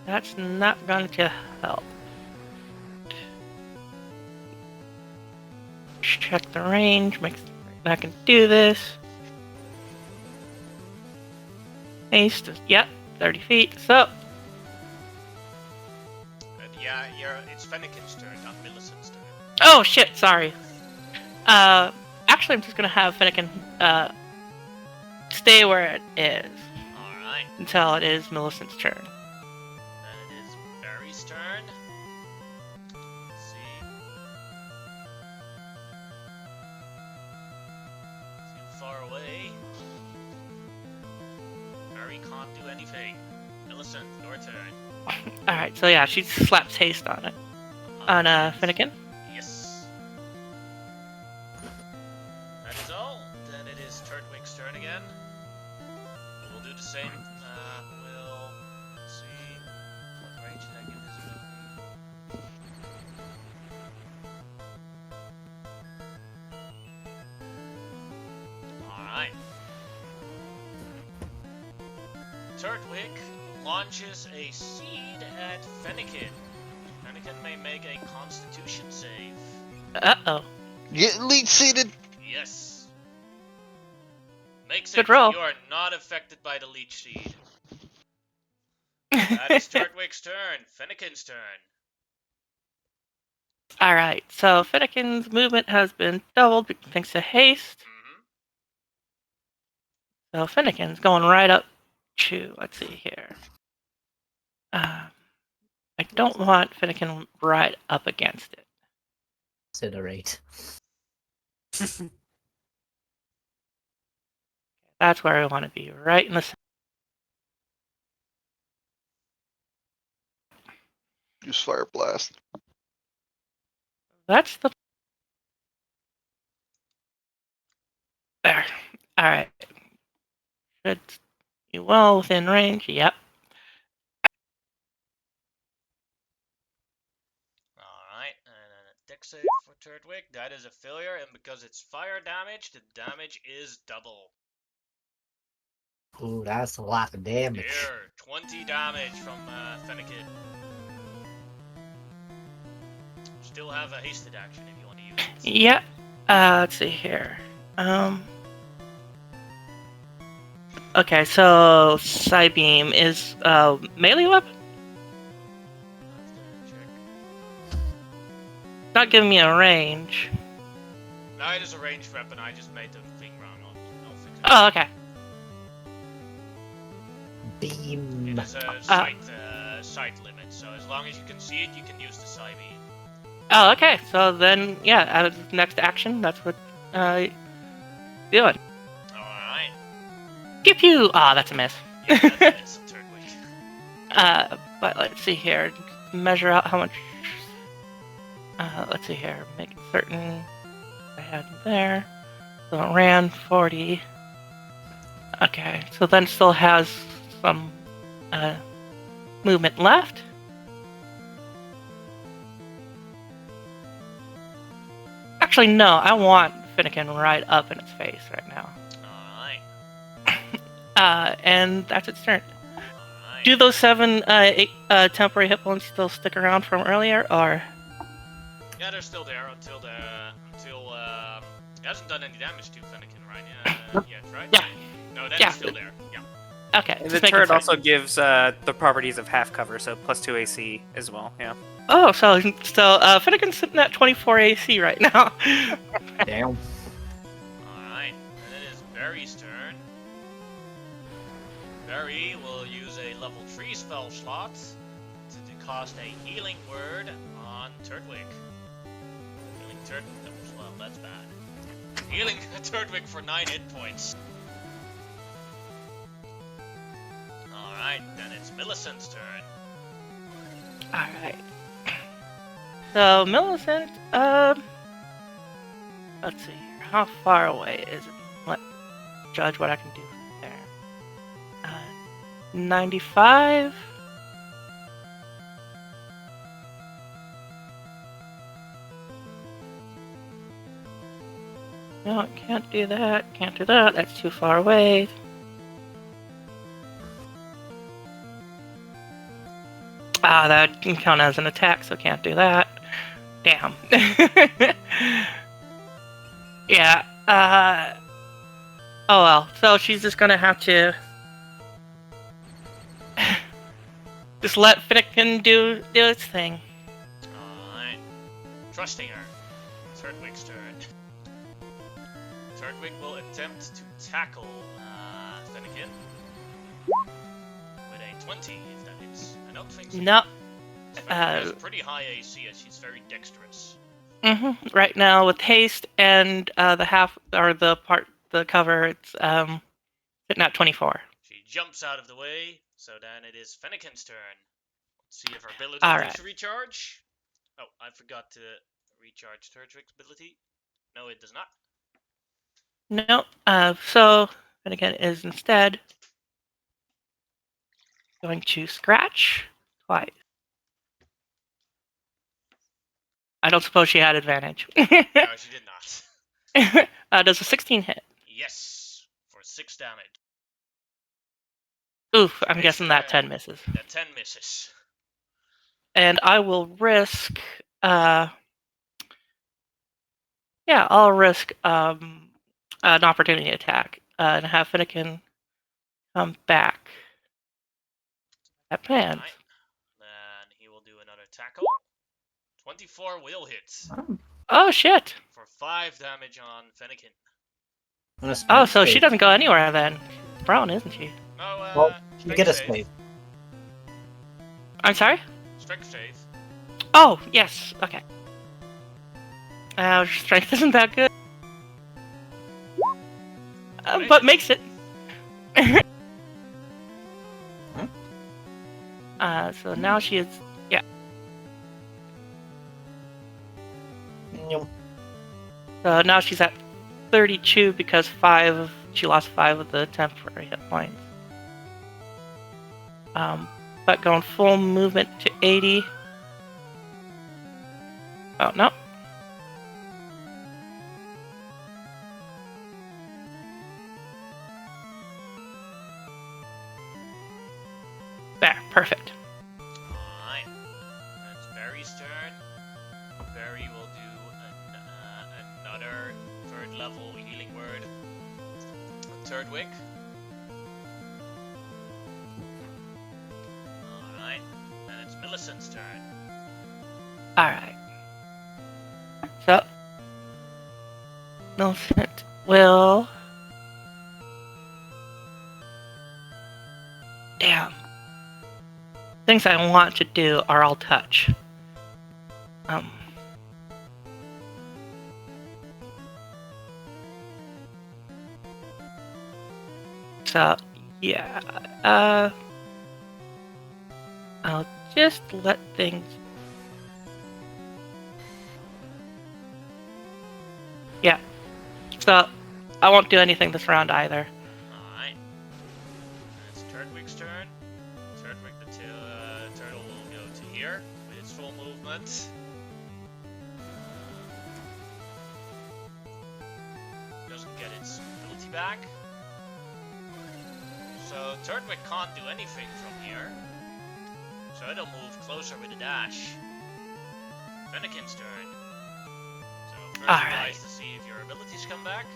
That's not going to help. Check the range, make sure I can do this. Haste, yep, 30 feet, so. Yeah, it's Fennekin's turn, not Millicent's turn. Oh shit, sorry. Actually I'm just gonna have Fennekin, stay where it is Alright. until it is Millicent's turn. Then it is Barry's turn. Let's see. Too far away. Barry can't do anything. Millicent, your turn. Alright, so yeah, she slaps haste on it. On, Fennekin. Yes. That is all. Then it is Turtwig's turn again. We'll do the same. We'll see. What range did I give this movie? Alright. Turtwig launches a seed at Fennekin. Fennekin may make a Constitution save. Uh-oh. Get lead seated. Yes. Makes Good it. roll. You are not affected by the leech seed. That is Turtwig's turn. Fennekin's turn. Alright, so Fennekin's movement has been doubled thanks to haste. So Fennekin's going right up to, let's see here. I don't want Fennekin right up against it. Incinerate. That's where I want to be, right in the center. Use fire blast. That's the... There. Alright. Should be well within range, yep. Alright, and then dex save for Turtwig. That is a failure, and because it's fire damage, the damage is double. Ooh, that's a lot of damage. Here, 20 damage from Fennekin. Still have a hasted action if you want to use it. Yeah. Let's see here. Okay, so Psybeam is melee weapon. Check. Not giving me a range. No, it is a ranged weapon. I just made the thing wrong. I'll fix it. Oh, okay. Beam. It is a sight limit, so as long as you can see it, you can use the Psy beam. Oh, okay. So then, yeah, out of the next action, that's what doing. Alright. Pew pew. Ah, that's a miss. Yeah, that's a Turtwig. But let's see here. Measure out how much. Let's see here. Make certain I had there. So it ran 40. Okay, so then still has some movement left. Actually, no. I want Finnegan right up in its face right now. Alright. And that's its turn. Alright. Do those 7 temporary hit points still stick around from earlier, or? Yeah, they're still there until it hasn't done any damage to Fennekin, right? Yet, right? Yeah. No, that's Yeah. still there. Yeah. Okay. And the just making turret sure. also gives the properties of half cover, so +2 AC as well. Yeah. Oh, so Finnegan's sitting at 24 AC right now. Damn. Alright. And it is Barry's turn. Barry will use a level 3 spell slot to cast a healing word on Turtwig. Healing Turtwig. Well, that's bad. Healing Turtwig for 9 hit points. Alright, then it's Millicent's turn. Alright. So, Millicent, let's see here. How far away is it? Let judge what I can do from there. 95? No, can't do that. Can't do that. That's too far away. Ah, that can count as an attack, so can't do that. Damn. Yeah, oh well, so she's just gonna have to just let Finnegan do its thing. Alright. Trusting her. Turtwig's turn. Turtwig will attempt to tackle Finnegan with a 20 if that hits. I don't think so. No. Finnegan has pretty high AC as she's very dexterous. Right now with haste and the half or the cover, it's sitting at 24. She jumps out of the way, so then it is Finnegan's turn. Let's see if her ability Alright. does recharge. Oh, I forgot to recharge Turtwig's ability. No, it does not. No, so Finnegan is instead going to scratch twice. I don't suppose she had advantage. No, she did not. Does a 16 hit? Yes, for 6 damage. Oof, I'm Nice guessing that try. 10 misses. That 10 misses. And I will risk, I'll risk an opportunity attack and have Finnegan come back. That plans. Alright. Then he will do another tackle. 24 will hit Oh shit! for 5 damage on Finnegan. Oh, so she doesn't go anywhere then. Brown, isn't she? No, Well, you strength get a save. save. I'm sorry? Strength save. Oh, yes. Okay. Strength isn't that good. But makes it. So now she is. Yeah. Yum. So now she's at 32 because she lost 5 of the temporary hit points. But going full movement to 80. Oh, no. Perfect. Alright. That's Barry's turn. Barry will do another third level healing word on Turdwick. Alright. And it's Millicent's turn. Alright. So, Millicent will... Damn. Things I want to do are all touch. So, yeah. I'll just let things... Yeah. So, I won't do anything this round either. Alright. It's Turdwick's turn. Turdwick the turtle will go to here with its full movement. Doesn't get its ability back. So Turdwick can't do anything from here. So it'll move closer with a dash. Fennekin's turn. So first Alright. tries to see if your abilities come back.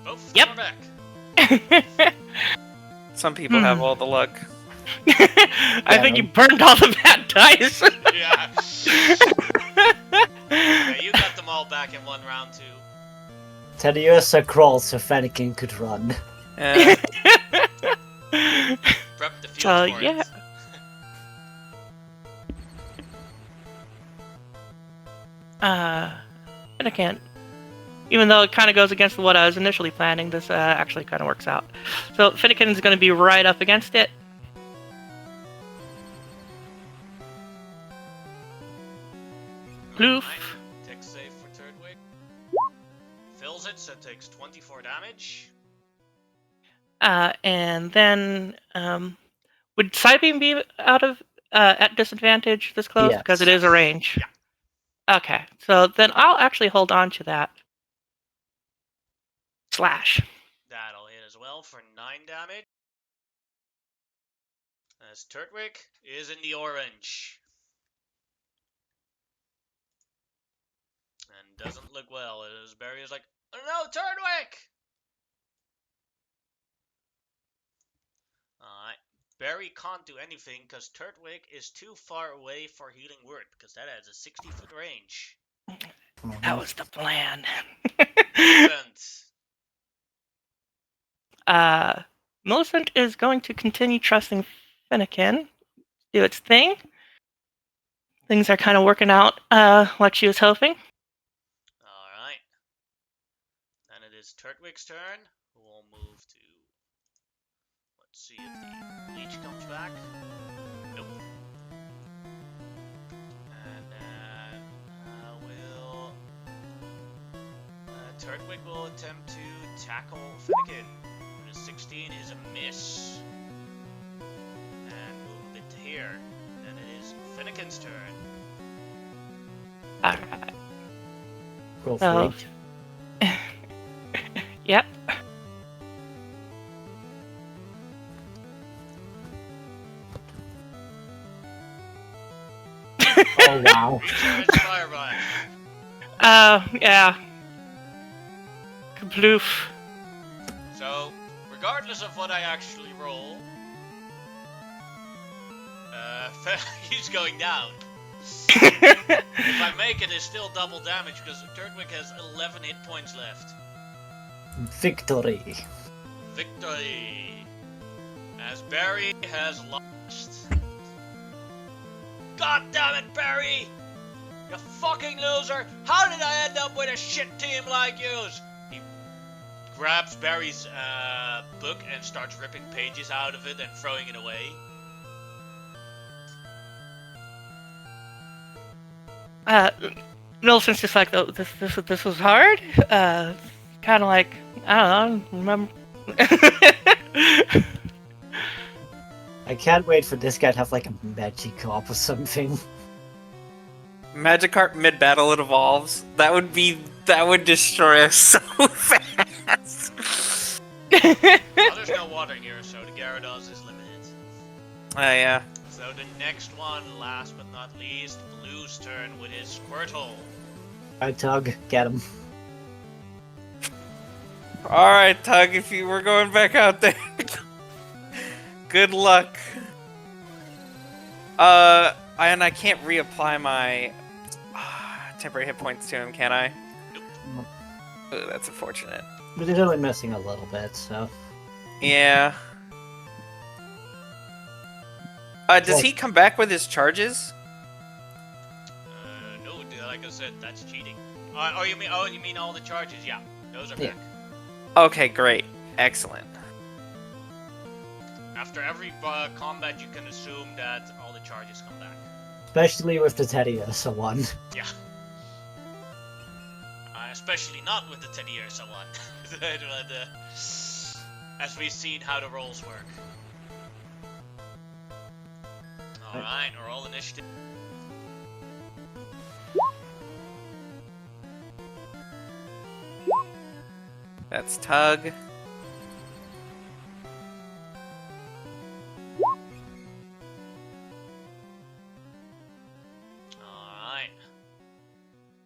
Both Yep. are back. Some people have all the luck. I think you burned all the bad dice. Yeah. Yeah, you got them all back in one round too. Tediosa crawled so Fennekin could run. Uh, Prep the field for yeah. it. And I can't. Even though it kind of goes against what I was initially planning, this actually kind of works out. So Finnegan is going to be right up against it. Bloof. Alright, Tech save for Turdwick. Fills it, so it takes 24 damage. And then, would Psybeam be out of at disadvantage this close? Yes. Because it is a range. Okay, so then I'll actually hold on to that. Slash. That'll hit as well for 9 damage. As Turdwick is in the orange. And doesn't look well, as Barry is like, oh no, Turdwick! Alright, Barry can't do anything because Turdwick is too far away for healing word, because that has a 60-foot range. That was the plan. Millicent. Millicent is going to continue trusting Finnegan, do its thing. Things are kind of working out like she was hoping. Alright. Then it is Turdwick's turn, who will move to... Let's see if the leech comes back. Nope. And then Turdwick will attempt to tackle Finnegan. But a 16 is a miss. And move a bit to here. Then it is Finnegan's turn. Alright. Roll So, three. yep. Oh wow. Recharge Fireball. Yeah. Kabloof. So, regardless of what I actually roll, he's going down. If I make it, it's still double damage because Turdwick has 11 hit points left. Victory. Victory! As Barry has lost. God damn it, Barry! You fucking loser! How did I end up with a shit team like yours? He grabs Barry's book and starts ripping pages out of it and throwing it away. Millicent's just like, oh, this was hard. Kind of like, I don't know, remember. I can't wait for this guy to have like a Magikarp or something. Magikarp mid-battle it evolves. That would be That would destroy us so fast. Well, there's no water here, so the Gyarados is limited. Yeah. So the next one, last but not least, Blue's turn with his Squirtle. Alright, Tug, get him. All right, Tug. If you were going back out there, good luck. And I can't reapply my temporary hit points to him, can I? Nope. Ooh, that's unfortunate. But he's only missing a little bit, so. Yeah. Does he come back with his charges? No, like I said, that's cheating. You mean all the charges? Yeah, those are Yeah. back. Okay, great. Excellent. After every combat, you can assume that all the charges come back. Especially with the Teddiursa one. Yeah. Especially not with the Teddiursa one. As we've seen how the rolls work. Alright, roll initiative. That's Tug. Alright.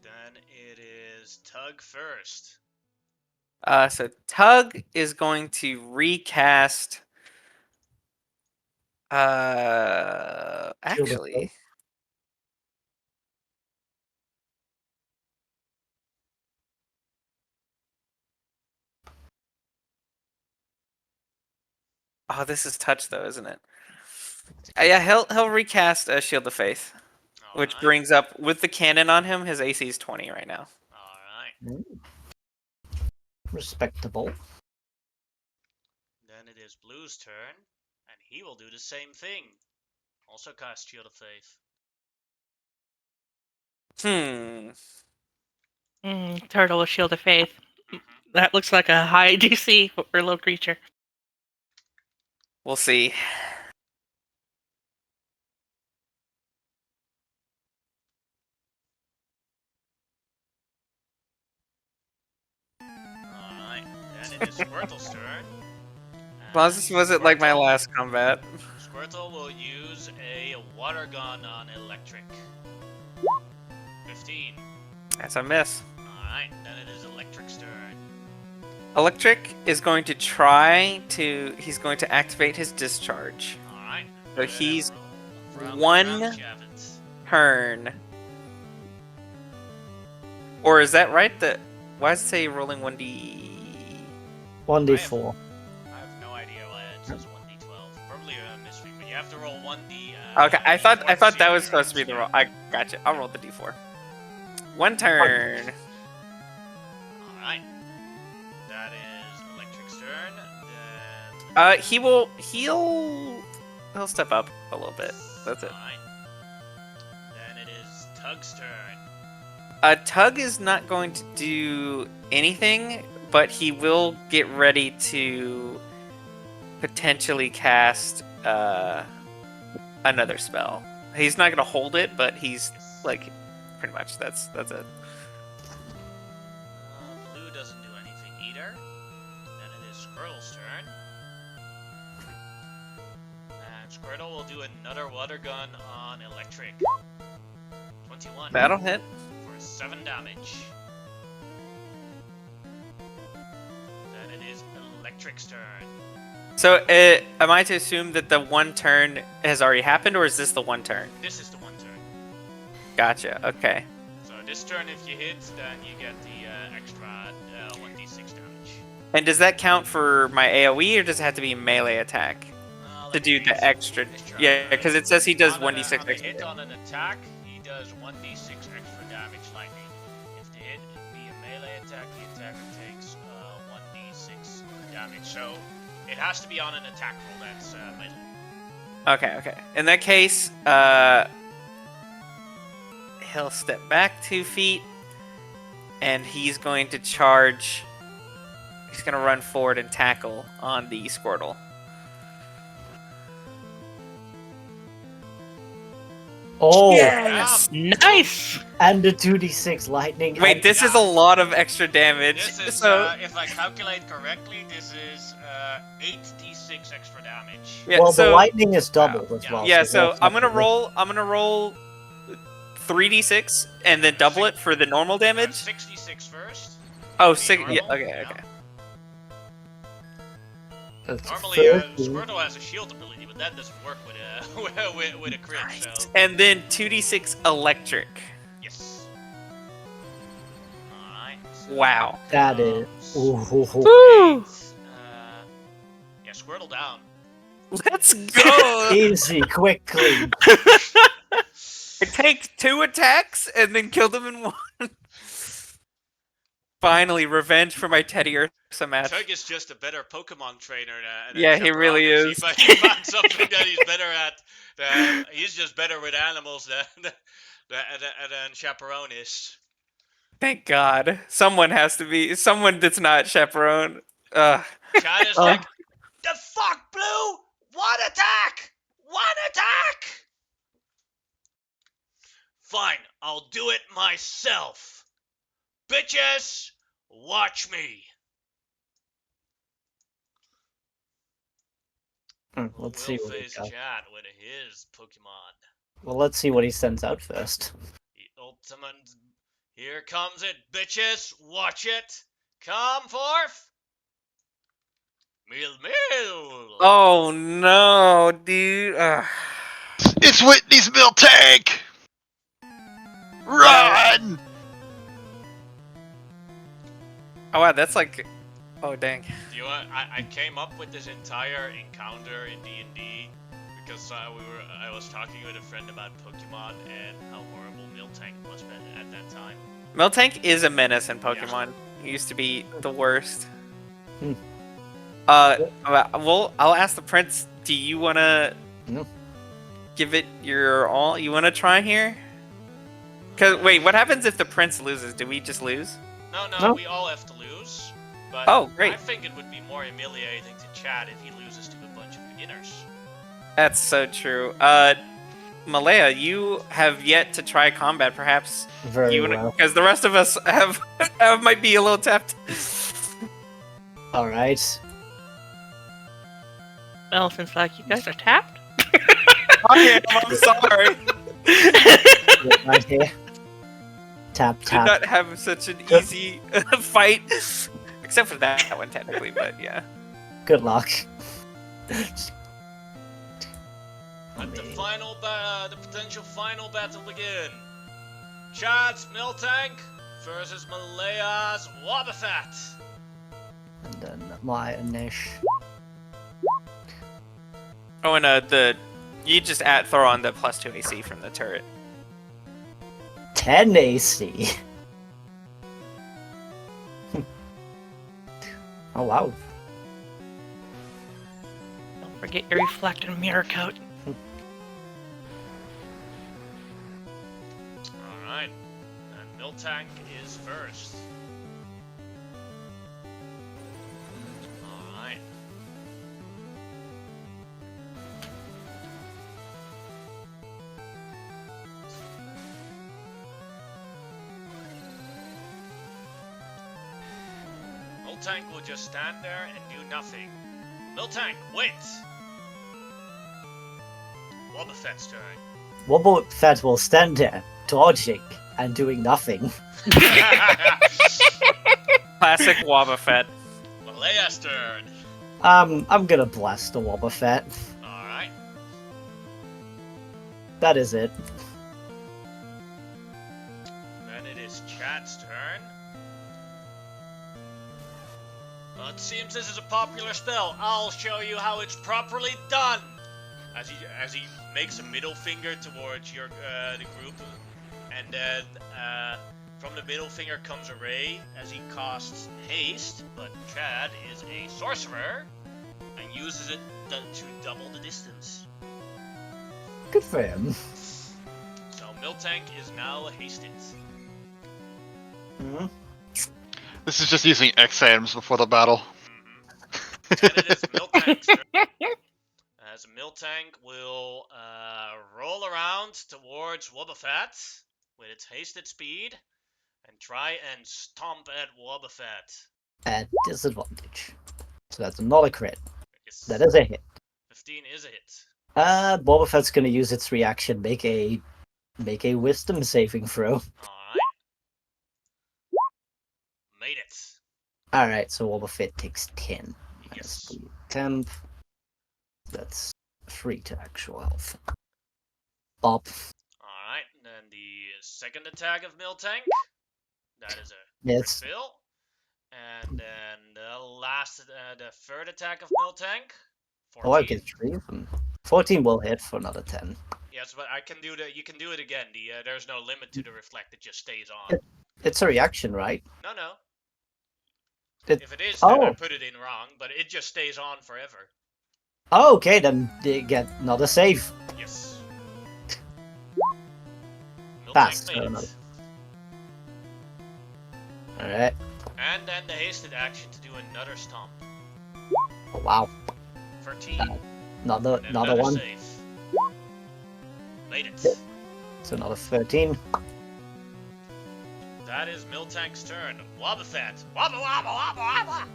Then it is Tug first. So Tug is going to recast. Actually, oh, this is touch though, isn't it? Yeah, he'll recast Shield of Faith, which Alright. brings up with the cannon on him, his AC is 20 right now. Alright. Respectable. Then it is Blue's turn, and he will do the same thing. Also cast Shield of Faith. Turtle with Shield of Faith. That looks like a high DC for a low creature. We'll see. Alright. Then it is Squirtle's turn. Well, this wasn't like my last combat. Squirtle will use a water gun on electric. 15. That's a miss. Alright, then it is Electric's turn. Electric is going to try to. He's going to activate his discharge. Alright. So he's Round one Javits. turn. Or is that right? Why does it say rolling 1d? 1d4. I have no idea why it says 1d12. Probably a mystery, but you have to roll 1d. Okay, I thought that was see supposed to be the roll. I gotcha. I'll roll the d4. One turn. Alright. That is Electric's turn. Then. He'll step up a little bit. That's it. Alright. Then it is Tug's turn. Tug is not going to do anything, but he will get ready to potentially cast another spell. He's not going to hold it, but he's like pretty much that's it. Blue doesn't do anything either. Then it is Squirtle's turn. And Squirtle will do another water gun on Electric. 21. That'll hit. For 7 damage. Then it is Electric's turn. So, am I to assume that the one turn has already happened, or is this the one turn? This is the one turn. Gotcha. Okay. So this turn, if you hit, then you get the extra 1d6 damage. And does that count for my AOE, or does it have to be melee attack to Let do me the extra? try. Yeah, because it says he does On 1d6 on a extra. hit on an attack, he does 1d6 extra damage lightning. If the hit be a melee attack, the attacker takes 1d6 damage. So it has to be on an attack roll that's melee. Okay. In that case, he'll step back 2 feet, and he's going to charge. He's going to run forward and tackle on the Squirtle. Oh, Yes! Nice. and the 2d6 lightning. Wait, and- this is a lot of extra damage. This is, So if I calculate correctly, this is 8d6 extra damage. yeah, well, the so lightning is doubled as Yeah. well. yeah, so that's I'm gonna definitely- roll 3d6 and then double it for the normal damage. 66 first. Oh, the six. Yeah, normal? okay, Yeah. okay. That's Normally, 13. Squirtle has a shield ability, but that doesn't work with a with a crit. So And then 2d6 electric. yes. All right. Wow. That is. Ooh, Woo. Yeah, Squirtle down. Let's go. easy, quickly. I take 2 attacks and then kill them in 1. Finally, revenge for my Teddy Ursa match. Chug is just a better Pokemon trainer. Yeah, he really is. He found something that he's better at. He's just better with animals than Chaperone is. Thank God. Someone has to be. Someone that's not chaperone. Chad is Oh. like, the fuck, Blue? One attack! One attack! Fine, I'll do it myself. Bitches, watch me. Let's see Will what he face got. Chad with his Pokemon. Well, let's see what he sends out first. The ultimate. Here comes it, bitches. Watch it. Come forth. Mew mew. Oh no, dude. It's Whitney's milk tank! Run! Oh wow, that's like. Oh dang. You know what? I came up with this entire encounter in D&D because I was talking with a friend about Pokemon and how horrible Miltank was at that time. Miltank is a menace in Pokemon. He used to be the worst. Hmm. Well, I'll ask the prince. Do you wanna No. give it your all? You wanna try here? Cause wait, what happens if the prince loses? Do we just lose? No, we all have to lose. But Oh, great. I think it would be more humiliating to Chad if he loses to a bunch of beginners. That's so true. Malaya, you have yet to try combat. Perhaps Very you well. because the rest of us have might be a little tapped. Alright. Well, since like you guys are tapped. I'm sorry. Right here. Tap, Did tap. not have such an easy fight, except for that one technically. But yeah. Good luck. Let the the potential final battle begin. Chad's Miltank versus Malaya's Wobbuffet. And then my Nish. Oh, and you just throw on the +2 AC from the turret. 10 AC. Oh wow. Don't forget your reflective mirror coat. Alright. And Miltank is first. Alright. Miltank will just stand there and do nothing. Miltank, wait! Wobbuffet's turn. Wobbuffet will stand there, dodging and doing nothing. Classic Wobbuffet. Malaya's turn. I'm gonna blast the Wobbuffet. Alright. That is it. Then it is Chad's turn. Well, it seems this is a popular spell. I'll show you how it's properly done. As he makes a middle finger towards your the group, and then from the middle finger comes a ray as he casts haste. But Chad is a sorcerer and uses it to double the distance. Good for him. So Miltank is now hasted. Hmm? This is just using exams before the battle. And it is Miltank's turn. as Miltank will roll around towards Wobbuffet with its hasted speed and try and stomp at Wobbuffet. At disadvantage. So that's not a crit. Yes. That is a hit. 15 is a hit. Boba Fett's gonna use its reaction, make a wisdom saving throw. Alright. Made it. Alright, so Boba Fett takes 10. Yes. That's the temp. That's 3 to actual health. Bop. Alright, and then the second attack of Miltank. That is a Yes. fill. And then the third attack of Miltank. 14. Oh, I get 3 of them. 14 will hit for another 10. Yes, but I can do the. You can do it again. There's no limit to the reflect. It just stays on. It's a reaction, right? No. It- If it is, then I oh. put it in wrong. But it just stays on forever. Oh, okay, then they get another save. Yes. Pass, Miltank fair made enough. it. Alright. And then the hasted action to do another stomp. Oh, wow. 13. Another And another one. save. Made it. Yep. So another 13. That is Miltank's turn. Wobbuffet. Wobba wobba wobba wobba.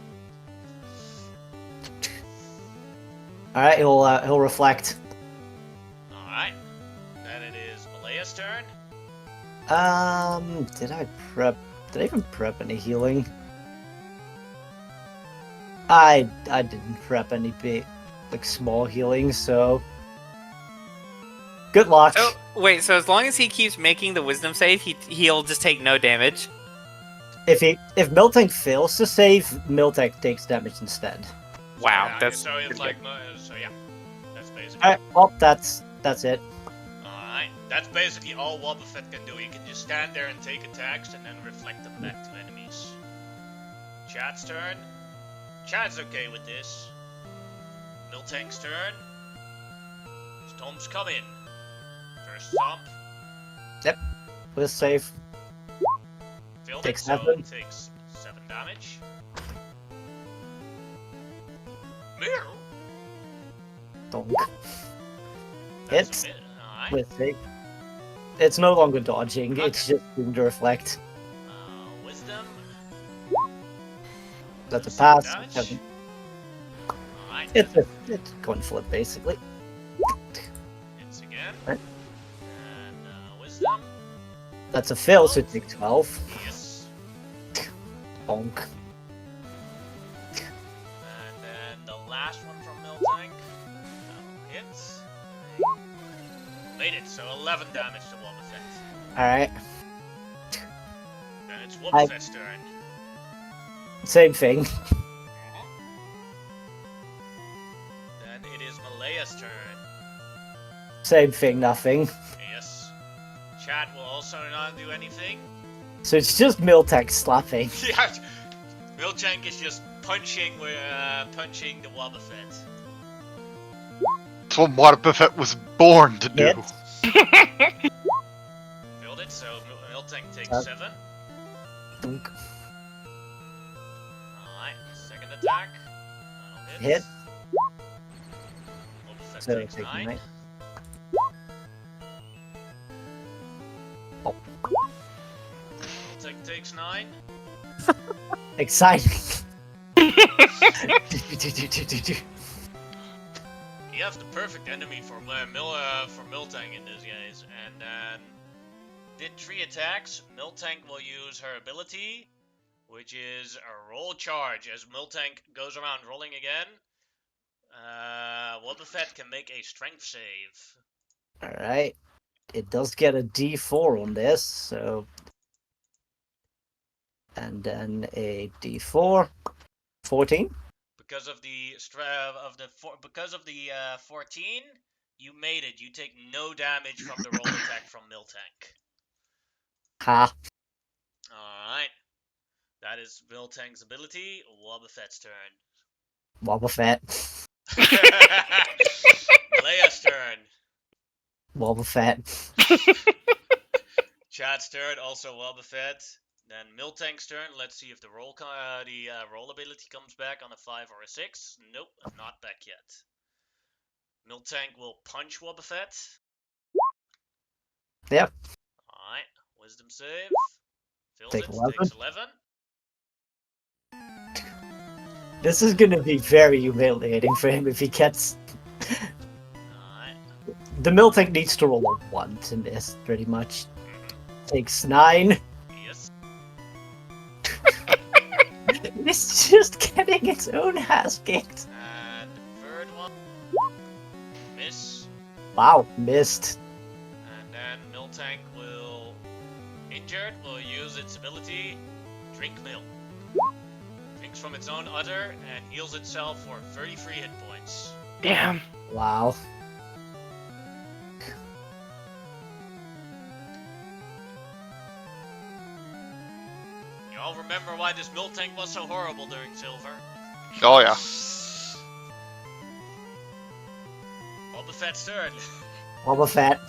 Alright, he'll reflect. Alright. Then it is Malaya's turn. Did I even prep any healing? I didn't prep any big, like, small healing, so good luck. Oh, wait, so as long as he keeps making the wisdom save, he'll just take no damage? If Miltank fails to save, Miltank takes damage instead. Wow, Yeah, that's... so it's like so yeah. That's basically Alright, well, that's it. Alright. That's basically all Wobbuffet can do. He can just stand there and take attacks and then reflect them back to enemies. Chad's turn. Chad's okay with this. Miltank's turn. Stomps come in. First stomp. With save. Failed Takes it, so 7. it takes 7 damage. Meow. Donk. That's Hits. a bit- Alright. With save. It's no longer dodging, it's Okay. just doing the reflect. Wisdom. That's a Seven pass. damage. 7. Alright. It's coin flip, basically. Hits again. Right. And wisdom. That's a fill, so take 12. Yes. Bonk. And then the last one from Miltank. That'll hit. Made it, so 11 damage to Wobbuffet. Alright. Then it's Wobbuffet's turn. Same thing. Then it is Malaya's turn. Same thing, nothing. Yes. Chad will also not do anything. So it's just Miltank slapping. Yeah. Miltank is just punching punching the Wobbuffet. That's what Wobbuffet was born to do. Hits. Filled it, so Miltank takes Yep. 7. Donk. Alright, second attack. That'll Hit. Wobbuffet So takes taking 9. 9. Oh, Miltank takes 9. exciting. He has the perfect enemy for Miltank in this case, and then did 3 attacks. Miltank will use her ability, which is a roll charge. As Miltank goes around rolling again, Wobbuffet can make a strength save. Alright. It does get a D4 on this, so. And then a D4. 14. Because of the 14, you made it. You take no damage from the roll attack from Miltank. Ha. Alright. That is Miltank's ability. Wobbuffet's turn. Wobbuffet. Malaya's turn. Wobbuffet. Chad's turn, also Wobbuffet. Then Miltank's turn. Let's see if the roll ability comes back on a 5 or a 6. Nope, not back yet. Miltank will punch Wobbuffet. Yep. Alright, wisdom save. Fails Take it, 11. takes 11. This is gonna be very humiliating for him if he gets. Alright. The Miltank needs to roll a 1 to miss, pretty much. Takes 9. Yes. It's just getting its own ass kicked. And the third one. Miss. Wow, missed. And then Miltank will, injured, will use its ability, Drink Milk. Drinks from its own udder and heals itself for 33 hit points. Damn. Wow. You all remember why this Miltank was so horrible during Silver? Oh yeah. Wobbuffet's turn. Wobbuffet.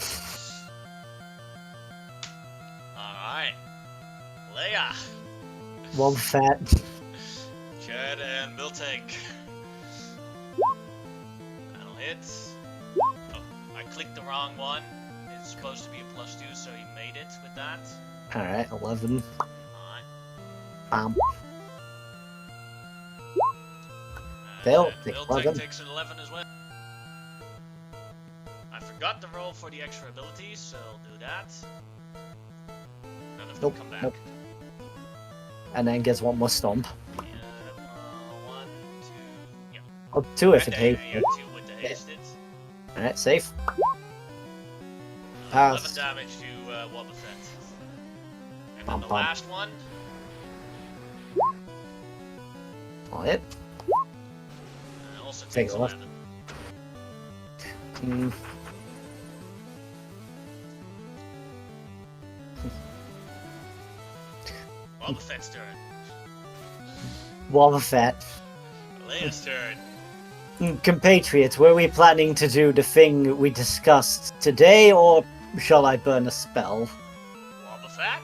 Alright. Leia. Wobbuffet. Chad and Miltank. That'll hit. Oh, I clicked the wrong one. It's supposed to be a +2, so he made it with that. Alright, 11. Alright. Bam. And Fail, then take Miltank 11. takes an 11 as well. I forgot to roll for the extra abilities, so I'll do that. None of them Nope, come back. nope. And then gets one more stomp. Yeah, 1, 2, yeah. Oh, 2 if And it then, hates yeah, it. 2 with the hasted. Alright, safe. 11 Pass. damage to Wobbuffet. And then Bum, the bum. last one. All hit. Also Take takes a left. 11. Mm. Wobbuffet's turn. Wobbuffet. Leia's turn. Compatriots, were we planning to do the thing we discussed today, or shall I burn a spell? Wobbuffet?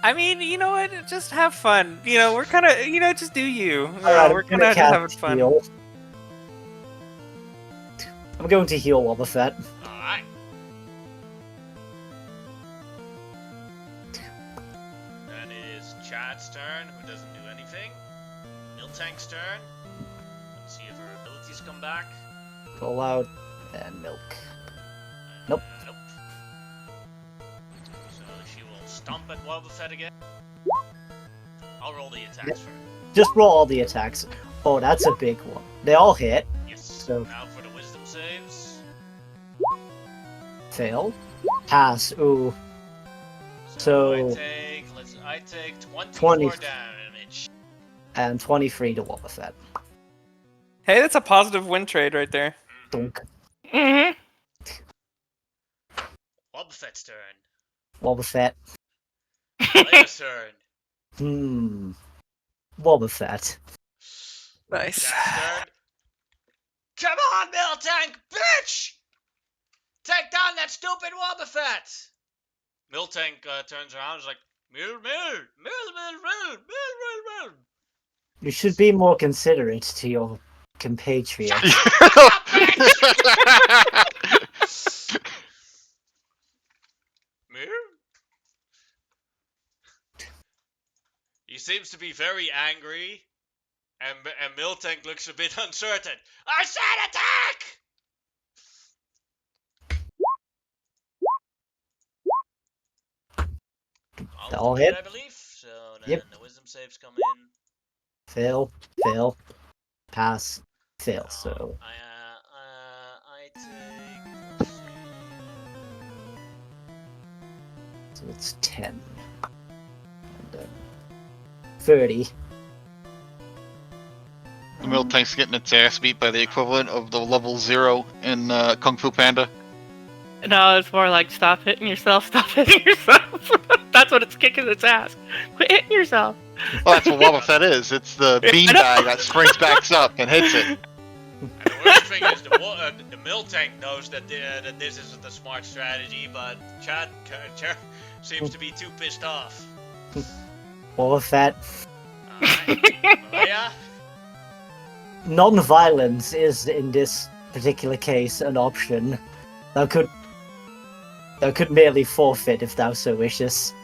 I mean, you know what? Just have fun. You know, we're kind of, just do you. Alright, We're I'm gonna kind of just having cast fun. heal. I'm going to heal Wobbuffet. Alright. Then it is Chad's turn, who doesn't do anything. Miltank's turn. Let's see if her abilities come back. Pull out and milk. Nope. Nope. So she will stomp at Wobbuffet again. I'll roll the attacks Yep. for her. Just roll all the attacks. Oh, that's a big one. They all hit. Yes. So- Now for the wisdom saves. Fail. Pass. Ooh. So- I take 24 20. damage. And 23 to Wobbuffet. Hey, that's a positive win trade right there. Dunk. Mm-hmm. Wobbuffet's turn. Wobbuffet. Leia's turn. Wobbuffet. Nice. Chad's turn. Come on, Miltank, bitch! Take down that stupid Wobbuffet! Miltank turns around and is like, Mill. You should be more considerate to your compatriot. Mill? He seems to be very angry, and Miltank looks a bit uncertain. I said attack! All do hit? it, I believe. So then Yep. the wisdom saves come in. Fail. Fail. Pass. Fail. So I take. Let's see. it's 10. And then 30. The Miltank's getting its ass beat by the equivalent of the level 0 in Kung Fu Panda. No, it's more like stop hitting yourself, stop hitting yourself. That's what it's kicking its ass. Quit hitting yourself. Well, that's what Wobbuffet is. It's the beanbag that springs back up and hits it. And the worst thing is the Miltank knows that that this isn't a smart strategy, but Chad seems to be too pissed off. Wobbuffet. Alright. Leia? non-violence is in this particular case an option. Thou could merely forfeit if thou so wishes.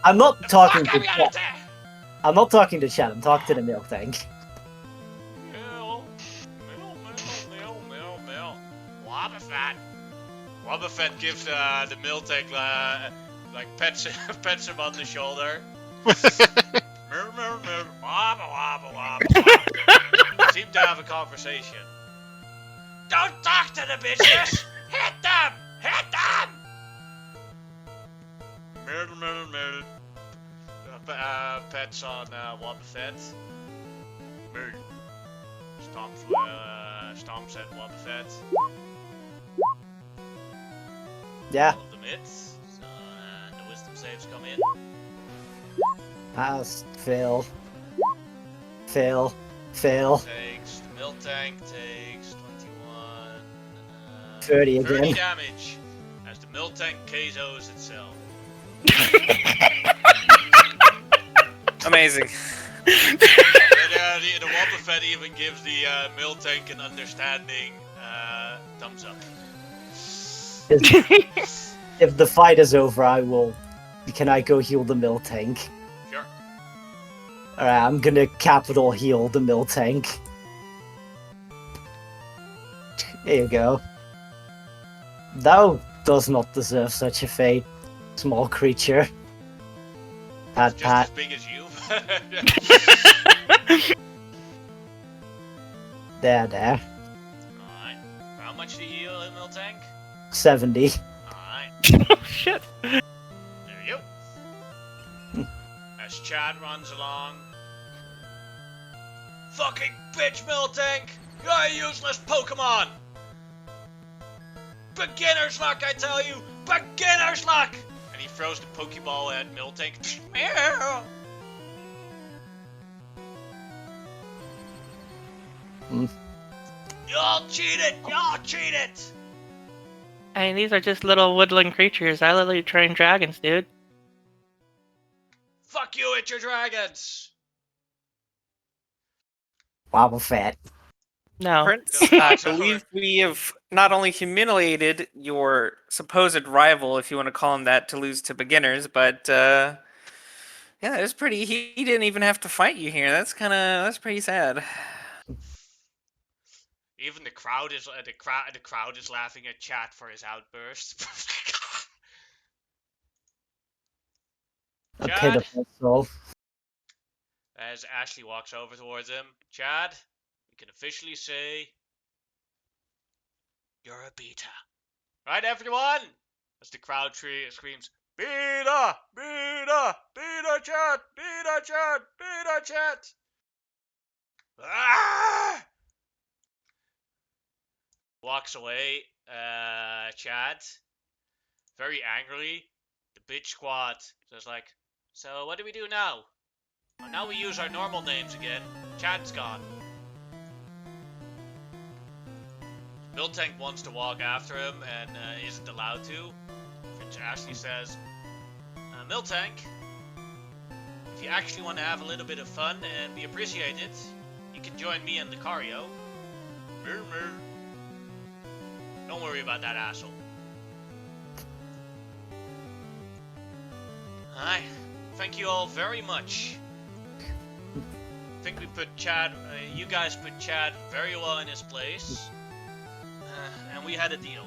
I'm not talking to Chad. I'm not talking to Chad. I'm talking to the milk tank. Mill. Wobbuffet. Wobbuffet gives the mill tank like pets him on the shoulder. Wobble, wobble, wobble. Seem to have a conversation. Don't talk to the bitches! Hit them! Hit them! Murder. Pets on Wobbuffet. Murder. Stomps at Wobbuffet. Yeah, All of them hits. So the wisdom saves come in. pass, fail. Fail. Takes the mill tank takes 21. 30 30 again. damage as the mill tank KOs itself. Amazing. And the Wobbuffet even gives the mill tank an understanding thumbs up. If the fight is over, I will. Can I go heal the mill tank? Sure. Alright, I'm gonna capital heal the mill tank. There you go. Thou does not deserve such a fate, small creature. Pat Just pat. as big as you. There. Alright. How much do you heal in mill tank? 70. Alright. Oh, shit. There you go. As Chad runs along. Fucking bitch, mill tank! You're a useless Pokemon! Beginner's luck, I tell you! Beginner's luck! And he throws the Pokeball at Miltank. Meow! Y'all cheated! Y'all cheated! I mean, these are just little woodland creatures. I literally train dragons, dude. Fuck you, it's your dragons! Wobbuffet. No. Prince, Go I forward. believe we have not only humiliated your supposed rival, if you want to call him that, to lose to beginners, but yeah, it's pretty. He didn't even have to fight you here. That's pretty sad. Even the crowd is the crowd is laughing at Chat for his outburst. A Chad? pitiful soul. As Ashley walks over towards him, Chad, we can officially say you're a beta. Right, everyone? As the crowd screams, Beta! Beta! Beta Chat! Beta Chat! Beta Chat! Ah! Walks away, Chad, very angrily. The bitch squad says like, so what do we do now? Well, now we use our normal names again. Chad's gone. Miltank wants to walk after him and isn't allowed to. Which Ashley says, Miltank, if you actually want to have a little bit of fun and be appreciated, you can join me and Lucario. Murmur. Don't worry about that asshole. Alright, thank you all very much. I think we put Chad, you guys put Chad very well in his place. And we had a deal.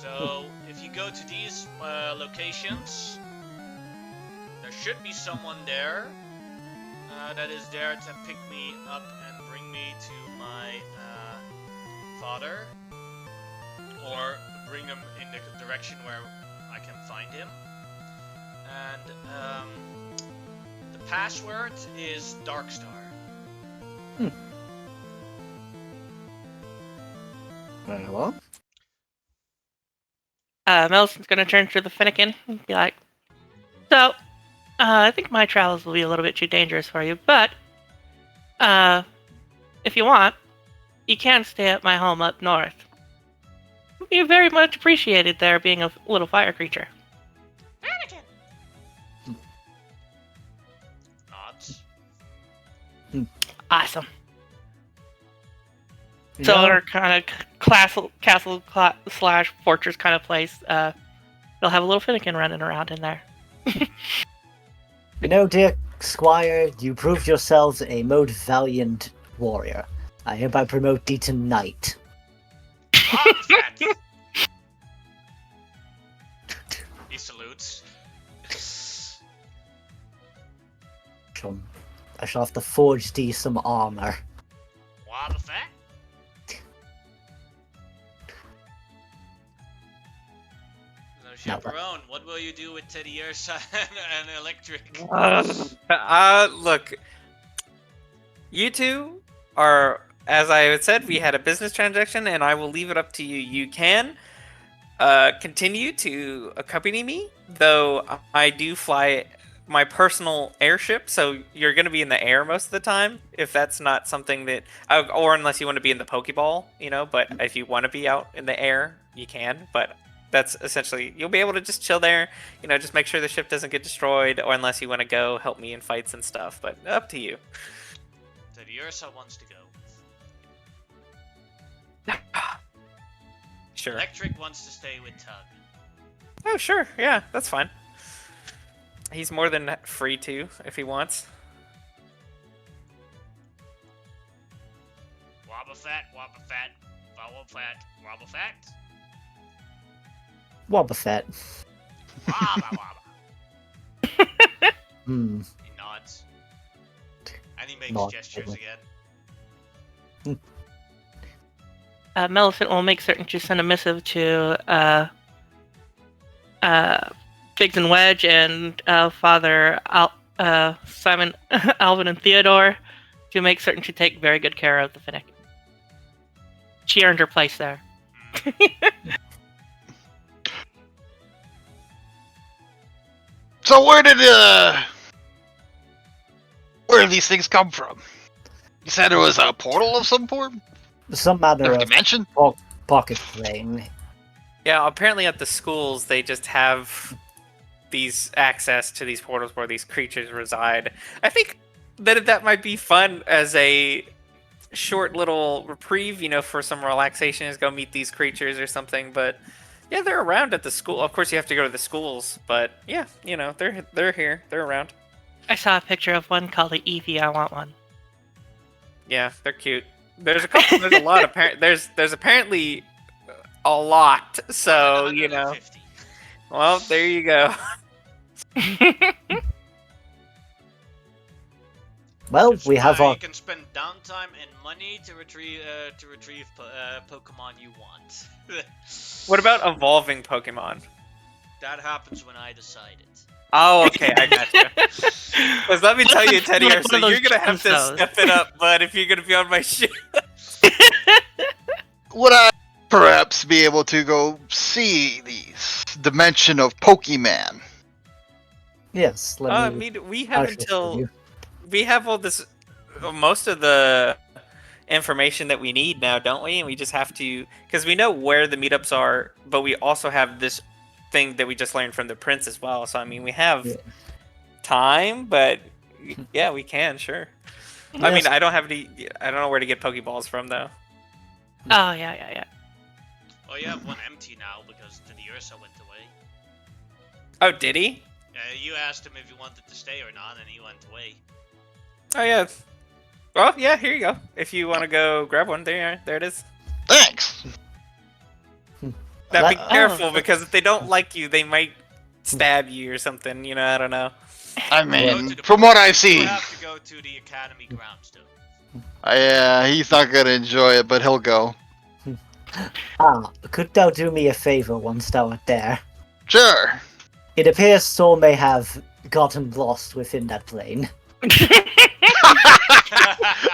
So, if you go to these locations, there should be someone there that is there to pick me up and bring me to my father. Or bring him in the direction where I can find him. And the password is Darkstar. Very well. Melison's gonna turn to the Finnegan and be like, so, I think my travels will be a little bit too dangerous for you, but, if you want, you can stay at my home up north. You're very much appreciated there, being a little fire creature. Nods. Awesome. You So know, they're kind of castle slash fortress kind of place. They'll have a little Finnegan running around in there. you know, dear Squire, you proved yourselves a most valiant warrior. I hereby promote thee to knight. Fat. He salutes. I shall have to forge thee some armor. Wobba Fat. No chaperone. What will you do with Teddy Ursa and Electric? Look, you two are, as I had said, we had a business transaction, and I will leave it up to you. You can continue to accompany me, though I do fly my personal airship, so you're going to be in the air most of the time, if that's not something that, or unless you want to be in the Pokeball, you know, but if you want to be out in the air, you can, but that's essentially, you'll be able to just chill there, you know, just make sure the ship doesn't get destroyed, or unless you want to go help me in fights and stuff, but up to you. Teddy Ursa wants to go. Sure. Electric wants to stay with Tug. Oh, sure, yeah, that's fine. He's more than free to, if he wants. Wobba Fat, Wobba Fat, Wobba Fat, Wobba Fat. Wobbuffet. Wobba Wobba. Hmm. He nods. And he makes Nod, gestures okay. again. Millicent will make certain to send a missive to Biggs and Wedge and Father Simon, Alvin, and Theodore to make certain to take very good care of the Finnick. She earned her place there. So where did these things come from? You said it was a portal of some form? Some manner Or of dimension? pocket plane. Yeah, apparently at the schools they just have these access to these portals where these creatures reside. I think that might be fun as a short little reprieve, you know, for some relaxation, is go meet these creatures or something. But yeah, they're around at the school. Of course, you have to go to the schools, but yeah, you know, they're here, they're around. I saw a picture of one called the Eevee. I want one. Yeah, they're cute. There's a couple. There's a lot of there's apparently a lot. So you know. 150. Well, there you go. Well, That's we have why our you can spend downtime and money to retrieve Pokemon you want. What about evolving Pokemon? That happens when I decide it. Oh, okay, I gotcha. Because let me tell you, Teddy, Like one so of those you're gonna have to gemstones. step it up, bud, if you're gonna be on my ship. Would I perhaps be able to go see these dimension of Pokemon? yes. Let I me. mean, we have I'll show until you. we have all this, most of the information that we need now, don't we? And we just have to, because we know where the meetups are, but we also have this thing that we just learned from the prince as well. So I mean, we have Yeah. time, but yeah, we can, sure. I mean, Yes. I don't know where to get Pokeballs from though. Oh yeah. Oh, you have one empty now because Teddy Ursa went away. Oh, did he? You asked him if he wanted to stay or not, and he went away. Oh yeah. Well, yeah. Here you go. If you want to go grab one, there it is. Thanks. Now be That- careful because if they don't like you, they might stab you or something. You know, I don't know. I Go mean, to the- from what I've You seen, have to go to the academy grounds, though. he's not gonna enjoy it, but he'll go. Could thou do me a favor once thou art there? Sure. It appears Saul may have gotten lost within that plane.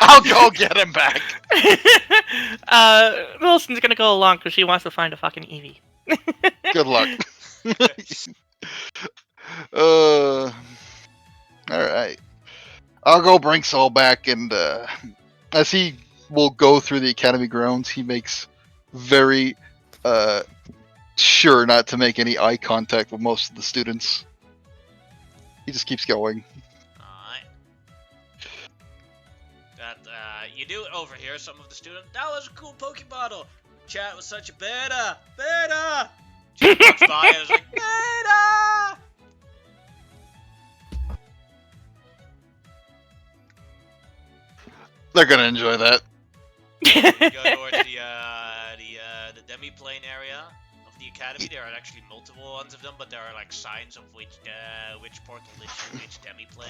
I'll go get him back. Wilson's gonna go along because she wants to find a fucking Eevee. Good luck. Alright. I'll go bring Saul back, and as he will go through the academy grounds, he makes very sure not to make any eye contact with most of the students. He just keeps going. Alright. you do overhear some of the students. That was a cool Pokebottle. Chat was such a beta. Beta. Chat walks by and is like, beta. They're gonna enjoy that. You go towards the demi-plane area of the academy. There are actually multiple ones of them, but there are like signs of which portal leads to which demi-plane.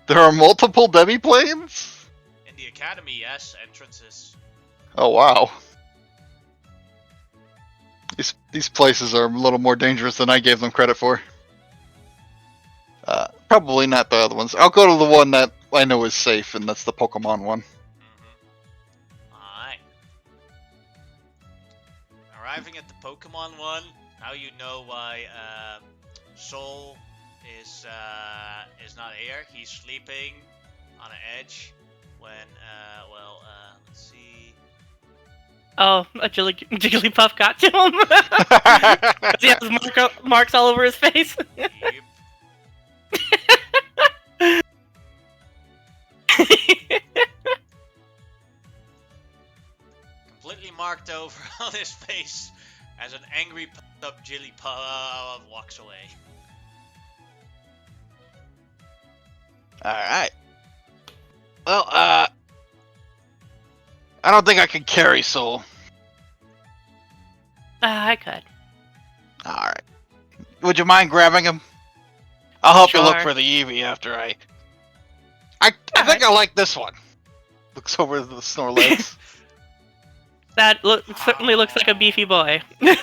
There are multiple demi-planes? In the academy, yes, entrances. Oh wow. These places are a little more dangerous than I gave them credit for. Probably not the other ones. I'll go to the one that I know is safe, and that's the Pokemon one. Alright. Arriving at the Pokemon one, now you know why Soul is not here. He's sleeping on an edge when, let's see. Oh, a Jigglypuff got to him. He has marks all over his face. Yep. Completely marked over on his face as an angry puffed up Jigglypuff walks away. Alright. Well, I don't think I can carry Soul. I could. Alright. Would you mind grabbing him? I'll help you look Sure. for the Eevee after I think I like this one. Looks over the Snorlax. That certainly looks like a beefy boy. Oh.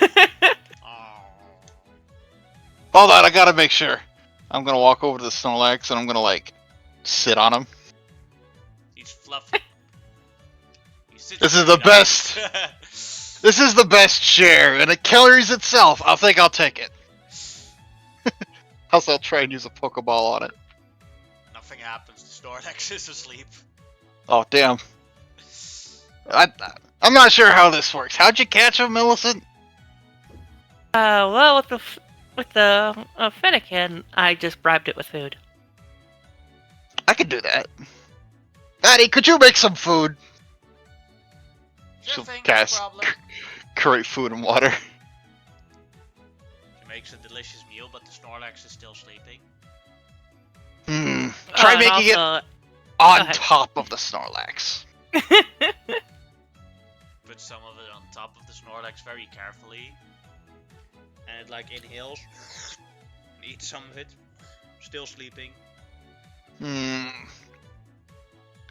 Hold on, I gotta make sure. I'm gonna walk over to the Snorlax and I'm gonna, like, sit on him. He's fluffy. He sits This is very the best. nice. This is the best share, and it carries itself. I think I'll take it. Also, I'll try and use a Pokeball on it. Nothing happens. The Snorlax is asleep. Oh, damn. I'm not sure how this works. How'd you catch him, Millicent? Well, with the Fennekin, I just bribed it with food. I could do that. Maddie, could you make some food? Sure She'll thing, no cast problem. create food and water. She makes a delicious meal, but the Snorlax is still sleeping. Try And making it also, on ahead. top of the Snorlax. Put some of it on top of the Snorlax very carefully. And it like inhales. And eats some of it. Still sleeping. I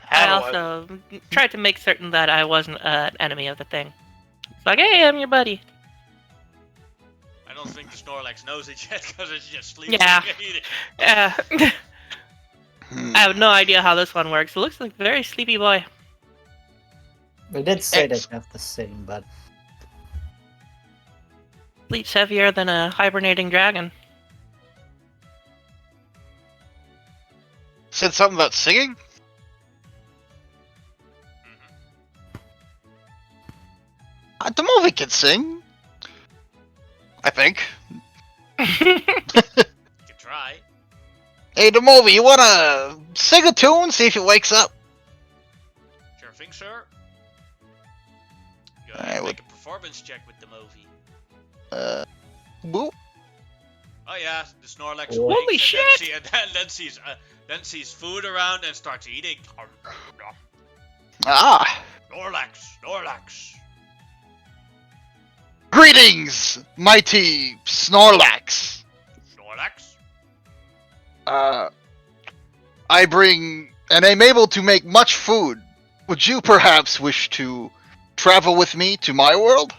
How do also tried to make certain that I wasn't an enemy of the thing. It's like, hey, I'm your buddy. I don't think the Snorlax knows it yet because it's just sleeping. Yeah. and eating. I have no idea how this one works. It looks like a very sleepy boy. We did say Ex- they have the same, but Sleeps heavier than a hibernating dragon. Said something about singing? The movie can sing. I think. You can try. Hey, the movie, you wanna sing a tune? See if it wakes up. Sure thing, sir. Go I ahead and would- make a performance check with the movie. Boop. Oh yeah, the Snorlax Holy wakes and shit! then sees food around and starts eating. Ah. Snorlax. Greetings, mighty Snorlax. I bring and am able to make much food. Would you perhaps wish to travel with me to my world?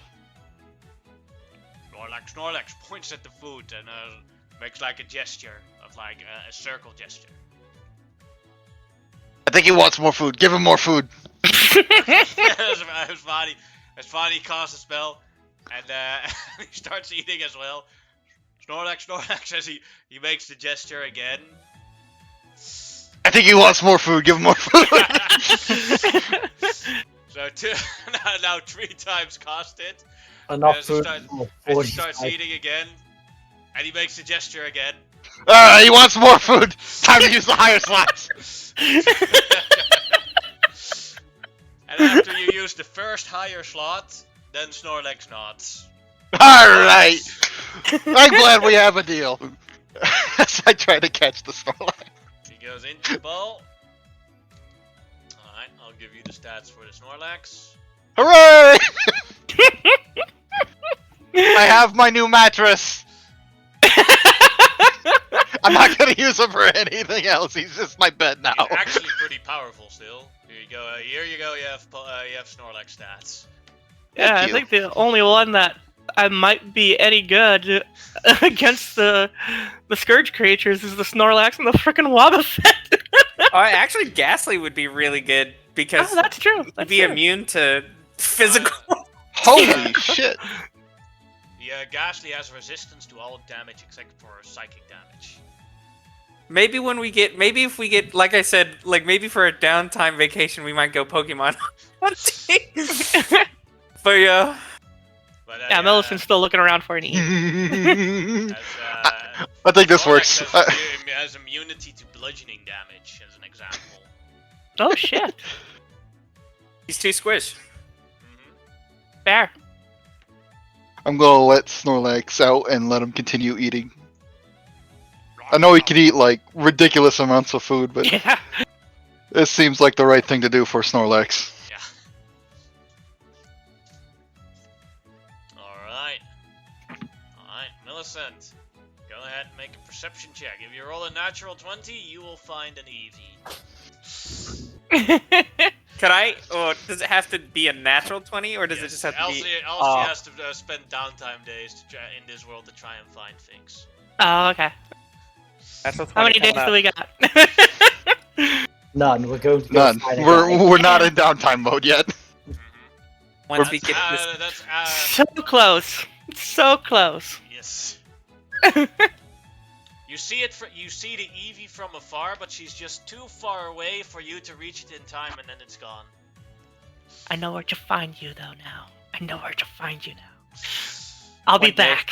Snorlax points at the food and makes like a gesture of like a circle gesture. I think he wants more food. Give him more food. As Fonny casts a spell, and he starts eating as well. Snorlax, as he makes the gesture again. I think he wants more food. Give him more food. So now 3 times casted. enough As he food. starts- for As he 45. starts eating again, and he makes the gesture again. He wants more food. Time to use the higher slots. And after you use the first higher slot, then Snorlax nods. Alright! I'm glad we have a deal. As I try to catch the Snorlax. He goes into the ball. Alright, I'll give you the stats for the Snorlax. Hooray! I have my new mattress! I'm not gonna use him for anything else, he's just my bed now. He's actually pretty powerful still. Here you go, you have Snorlax stats. Yeah, I you. think the only one that I might be any good against the Scourge creatures is the Snorlax and the frickin' Wobbuffet. Actually, Ghastly would be really good because Oh, that's true. he'd That's be true. immune to physical. Holy shit. Yeah, Ghastly has resistance to all damage except for psychic damage. Maybe if we get, like I said, like maybe for a downtime vacation, we might go Pokemon hunting. But yeah, But, Yeah, Millicent's still looking around for an E. I think this Snorlax works. has immunity to bludgeoning damage, as an example. Oh shit. he's too squish. Fair. I'm gonna let Snorlax out and let him continue eating. I know he can eat like ridiculous amounts of food, but Yeah. this seems like the right thing to do for Snorlax. Yeah. Alright. Alright, Millicent. Go ahead and make a perception check. If you roll a natural 20, you will find an Eevee. Can I? Or does it have to be a natural 20, or does it Yes, just have to Elsie, be? Elsie has to spend downtime days to try, in this world to try and find things. Oh, okay. Natural 20 How many days coming do up. we got? None. We're going to go None. find a guy. We're not in downtime mode yet. Once we get this, So close. So close. Yes. You see it. You see the Eevee from afar, but she's just too far away for you to reach it in time, and then it's gone. I know where to find you, though, now. I know where to find you now. I'll be One day. back.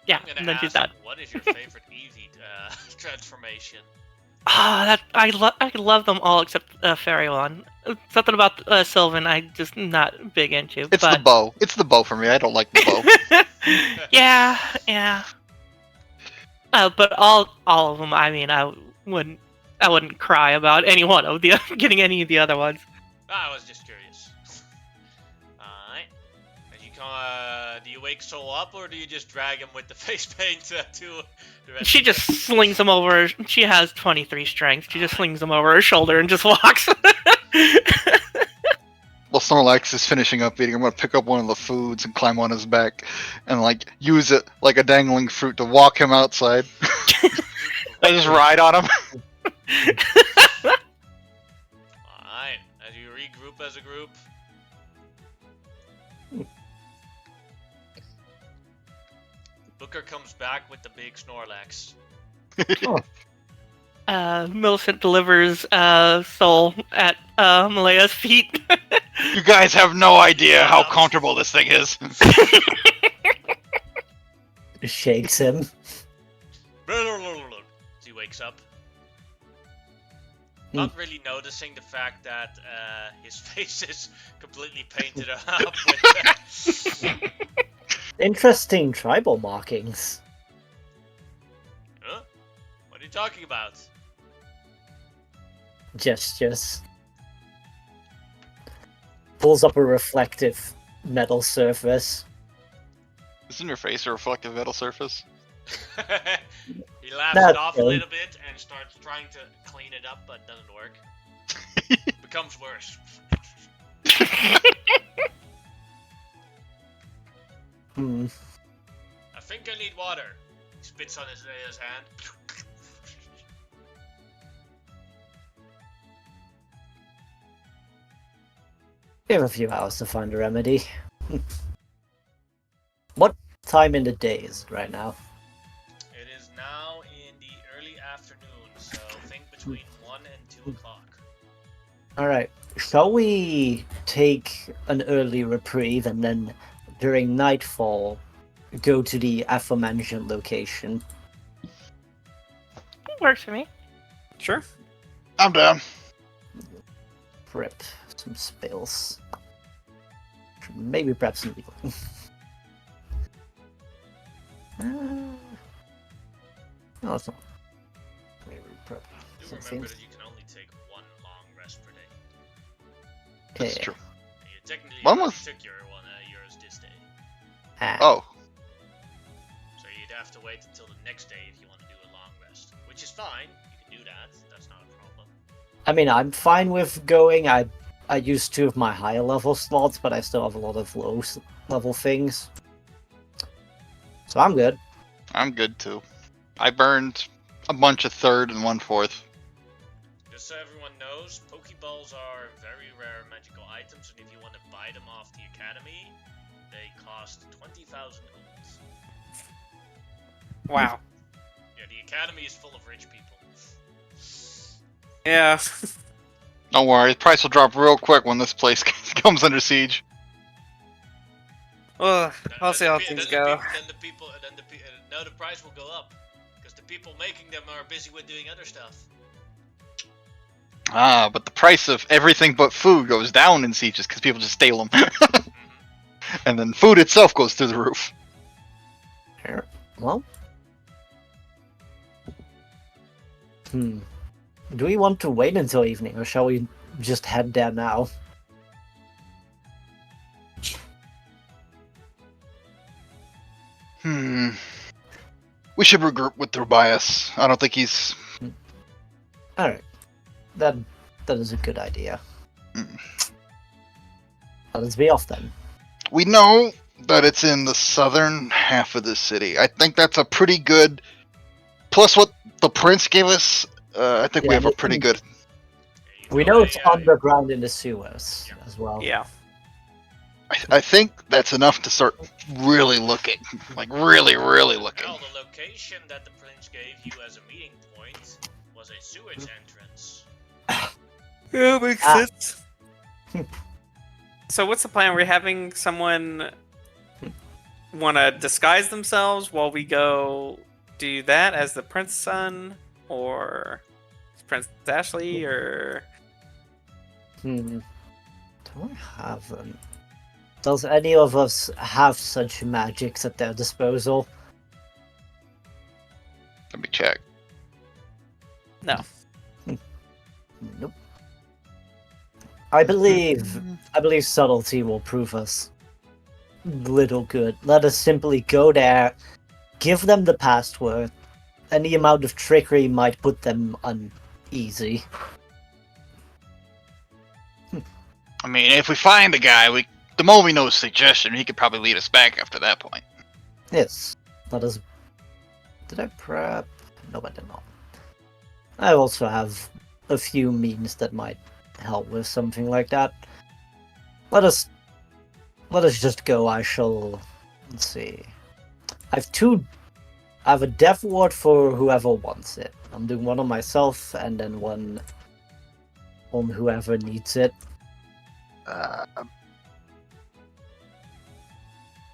Yeah, I'm and gonna then she's ask, done. what is your favorite Eevee transformation? Ah, I love them all except Fairy one. Something about Sylvan I just not big into. It's the but bow. It's the bow for me. I don't like the bow. yeah. But all of them. I mean, I wouldn't cry about any one of the getting any of the other ones. I was just curious. Alright. As you do you wake Soul up, or do you just drag him with the face paint to the rest She of the- just slings them over. She has 23 strength. She just slings them over her shoulder and just walks. While Snorlax is finishing up eating, I'm gonna pick up one of the foods and climb on his back and like use it like a dangling fruit to walk him outside. I just ride on him. Alright. As you regroup as a group. Booker comes back with the big Snorlax. Millicent delivers Soul at Malaya's feet. You guys have no idea how comfortable this thing is. Shakes him. He wakes up. Not really noticing the fact that his face is completely painted up with Interesting tribal markings. Huh? What are you talking about? Gestures. Pulls up a reflective metal surface. Isn't your face a reflective metal surface? He laughs That's it off a good. little bit and starts trying to clean it up, but doesn't work. Becomes worse. Hmm. I think I need water. He spits on his hand. We have a few hours to find a remedy. What time in the day is it right now? It is now in the early afternoon, so think between 1 and 2 o'clock. Alright. Shall we take an early reprieve and then during nightfall go to the aforementioned location? Works for me. sure. I'm down. Prep some spells. Should maybe prep some healing. No, it's not. Maybe prep Do some remember things. that you can only take one long rest per day. That's Yeah. true. And you technically One already was- took yours this day. Ah, Oh, So you'd have to wait until the next day if you want to do a long rest. Which is fine. You can do that. That's not a problem. I mean, I'm fine with going. I used 2 of my higher level slots, but I still have a lot of level things. So I'm good. I'm good too. I burned a bunch of 3rd and 1/4. Just so everyone knows, Pokeballs are very rare magical items, and if you want to buy them off the Academy, they cost 20,000 golds. Wow. Yeah, the Academy is full of rich people. Yeah. Don't worry, the price will drop real quick when this place comes under siege. Well, Then- I'll then see the how pe- things then go. now the price will go up. Because the people making them are busy with doing other stuff. Ah, but the price of everything but food goes down in sieges because people just steal them. Mhm. And then food itself goes through the roof. Here. Well. Do we want to wait until evening, or shall we just head there now? We should regroup with Tobias. I don't think he's. Alright. That is a good idea. Mm. Let us be off then. We know that it's in the southern half of the city. I think that's a pretty good. Plus, what the prince gave us, I think we Yeah, have a we pretty can- good. We Go know away, it's underground in the sewers Yeah. as well. Yeah. I think that's enough to start really looking. Like, really, really looking. Well, the location that the prince gave you as a meeting point was a sewage entrance. Yeah, makes Ah. sense. So what's the plan? We're having someone want to disguise themselves while we go do that as the prince's son, or Prince Ashley, or Do I have them? Does any of us have such magics at their disposal? Let me check. no? Nope. I believe subtlety will prove us little good. Let us simply go there, give them the password. Any amount of trickery might put them uneasy. I mean, if we find a guy, the moment we know his suggestion, he could probably lead us back after that point. Yes. Let us. Did I prep? No, I did not. I also have a few means that might help with something like that. Let us just go. I shall. Let's see. I have a death ward for whoever wants it. I'm doing one on myself and then one on whoever needs it. How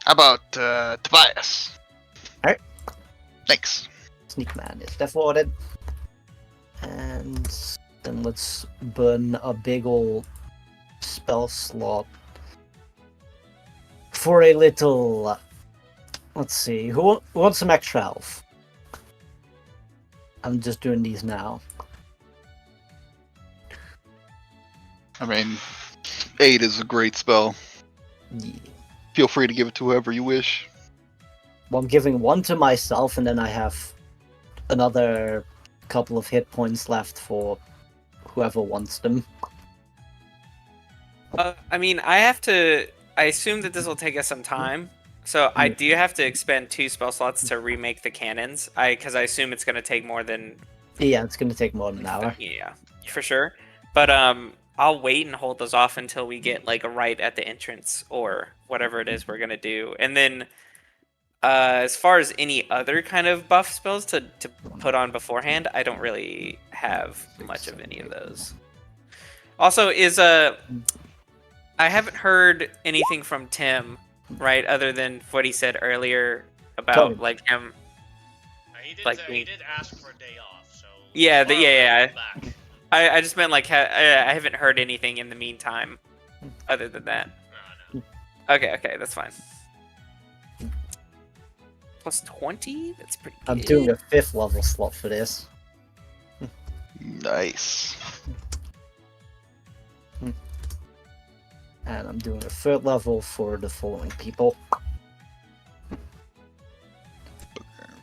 about Tobias? Alright. Thanks. Sneak man is death warded. And then let's burn a big ol' spell slot for a little. Let's see. Who wants some extra health? I'm just doing these now. I mean, 8 is a great spell. Yeah. Feel free to give it to whoever you wish. Well, I'm giving one to myself, and then I have another couple of hit points left for whoever wants them. I mean, I assume that this will take us some time. So I do have to expend 2 spell slots to remake the cannons. Because I assume it's going to take more than Yeah, it's gonna take more than an hour. Yeah, for sure. But I'll wait and hold those off until we get like a right at the entrance or whatever it is we're gonna do. And then as far as any other kind of buff spells to put on beforehand, I don't really have much of any of those. Also, I haven't heard anything from Tim, right? Other than what he said earlier about Totally. like him. He did, Like he me. did ask for a day off, so. Yeah, tomorrow yeah. he'll be back. I just meant like I haven't heard anything in the meantime, other than that. No. Okay, that's fine. Plus 20? That's pretty good. I'm doing a 5th level slot for this. Nice. And I'm doing a 3rd level for the following people.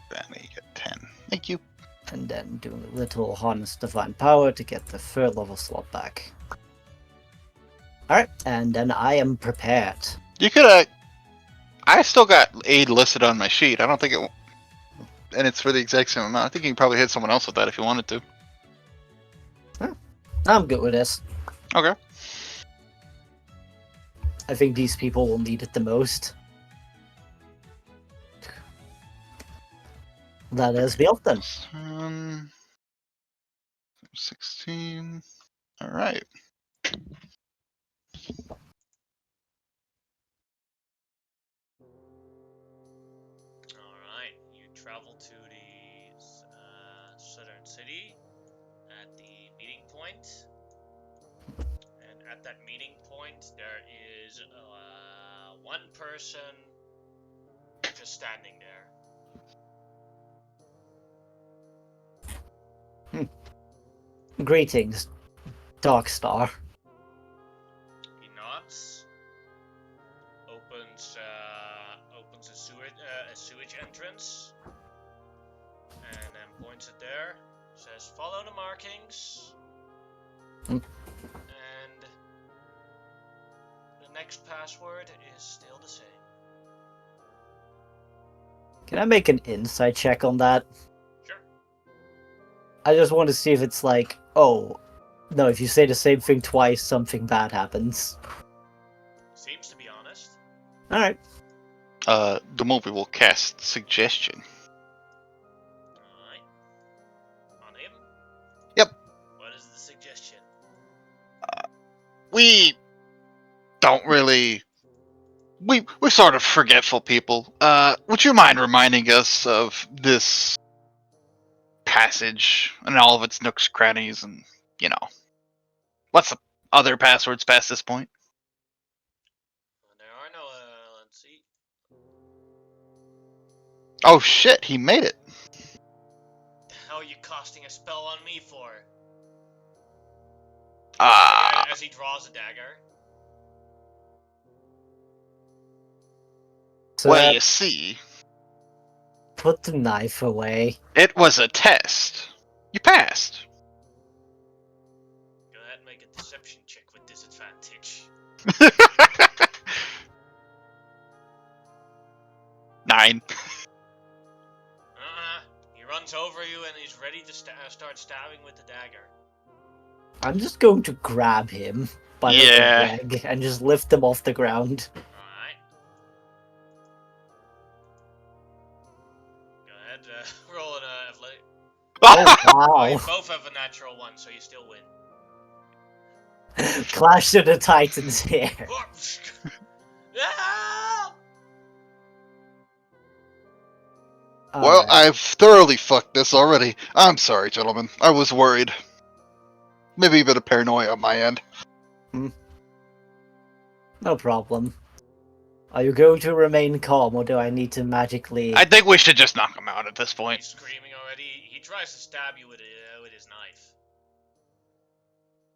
Danny, get 10. Thank you. And then doing a little Harness Divine Power to get the 3rd level slot back. Alright, and then I am prepared. You could I still got aid listed on my sheet. I don't think it... And it's for the exact same amount. I think you can probably hit someone else with that if you wanted to. I'm good with this. Okay. I think these people will need it the most. That is built then. 16. Alright. Alright, you travel to the southern city at the meeting point. And at that meeting point, there is one person just standing there. Greetings, Darkstar. He nods, opens a sewage entrance, and then points it there. Says, "Follow the markings." And the next password is still the same. Can I make an insight check on that? Sure. I just want to see if it's like, oh, no, if you say the same thing twice, something bad happens. Seems to be honest. Alright. The movie will cast suggestion. Alright. On him? Yep. What is the suggestion? We don't really... We're sort of forgetful people. Would you mind reminding us of this passage and all of its nooks, crannies, and, what's the other passwords past this point? There are no, let's see. Oh shit, he made it. The hell are you casting a spell on me for? Ah, As he draws a dagger. So well, that- you see, put the knife away. it was a test. You passed. Go ahead and make a deception check with disadvantage. 9. He runs over you and he's ready to start stabbing with the dagger. I'm just going to grab him by the leg and just lift him off the ground. Alright. Go ahead, roll an athletic. Oh, Oh, you wow. both have a natural one, so you still win. Clash of the Titans here. Ah! Well, Alright. I've thoroughly fucked this already. I'm sorry, gentlemen. I was worried. Maybe a bit of paranoia on my end. No problem. Are you going to remain calm, or do I need to magically... I think we should just knock him out at this point. He's screaming already. He tries to stab you with his knife.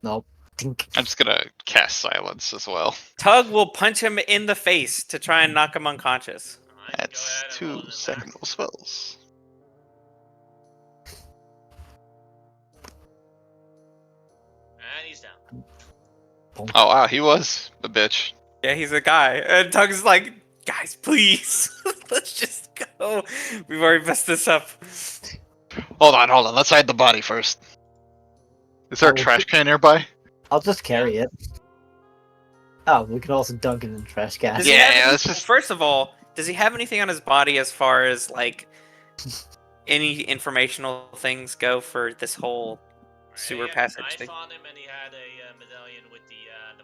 Nope. Tink. I'm just gonna cast silence as well. Tug will punch him in the face to try and knock him unconscious. Alright, That's go ahead and roll 2 an second attack. level spells. And he's down. Oh wow, he was a bitch. Yeah, he's a guy. And Tug's like, guys, please. Let's just go. We've already messed this up. Hold on. Let's hide the body first. Is there a Oh, trash can nearby? I'll just carry it. Oh, we can also dunk it in the trash can. Does he Yeah, have let's just- First of all, does he have anything on his body as far as, like, any informational things go for this whole sewer He had a passage knife thing? on him, and he had a medallion with the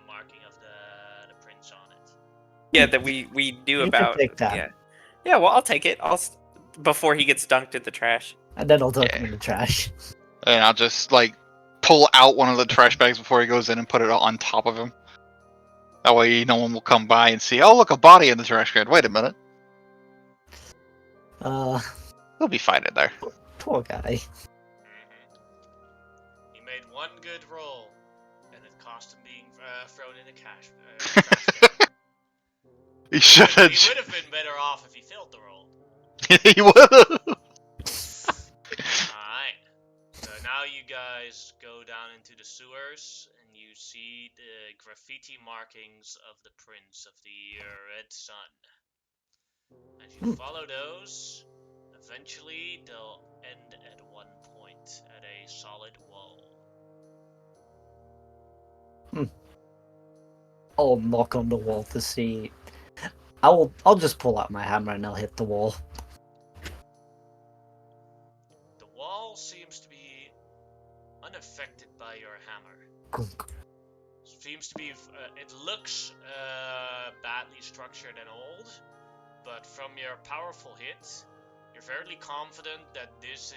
marking of the prince on it. Yeah, that we knew You can about. take that. Yeah, well, I'll take it. Before he gets dunked in the trash. And then I'll dunk Yeah. him in the trash. And I'll just pull out one of the trash bags before he goes in and put it on top of him. That way no one will come by and see, oh look, a body in the trash can. Wait a minute. He'll be fine in there. Poor guy. He made one good roll, and it cost him being thrown in a trash can. He should have. He would have been better off if he failed the roll. He would have. Alright. So now you guys go down into the sewers, and you see the graffiti markings of the Prince of the Red Sun. As you follow those, eventually they'll end at one point, at a solid wall. I'll knock on the wall to see. I'll just pull out my hammer and I'll hit the wall. The wall seems to be unaffected by your hammer. Gunk. Seems to be, it looks badly structured and old, but from your powerful hit, you're fairly confident that this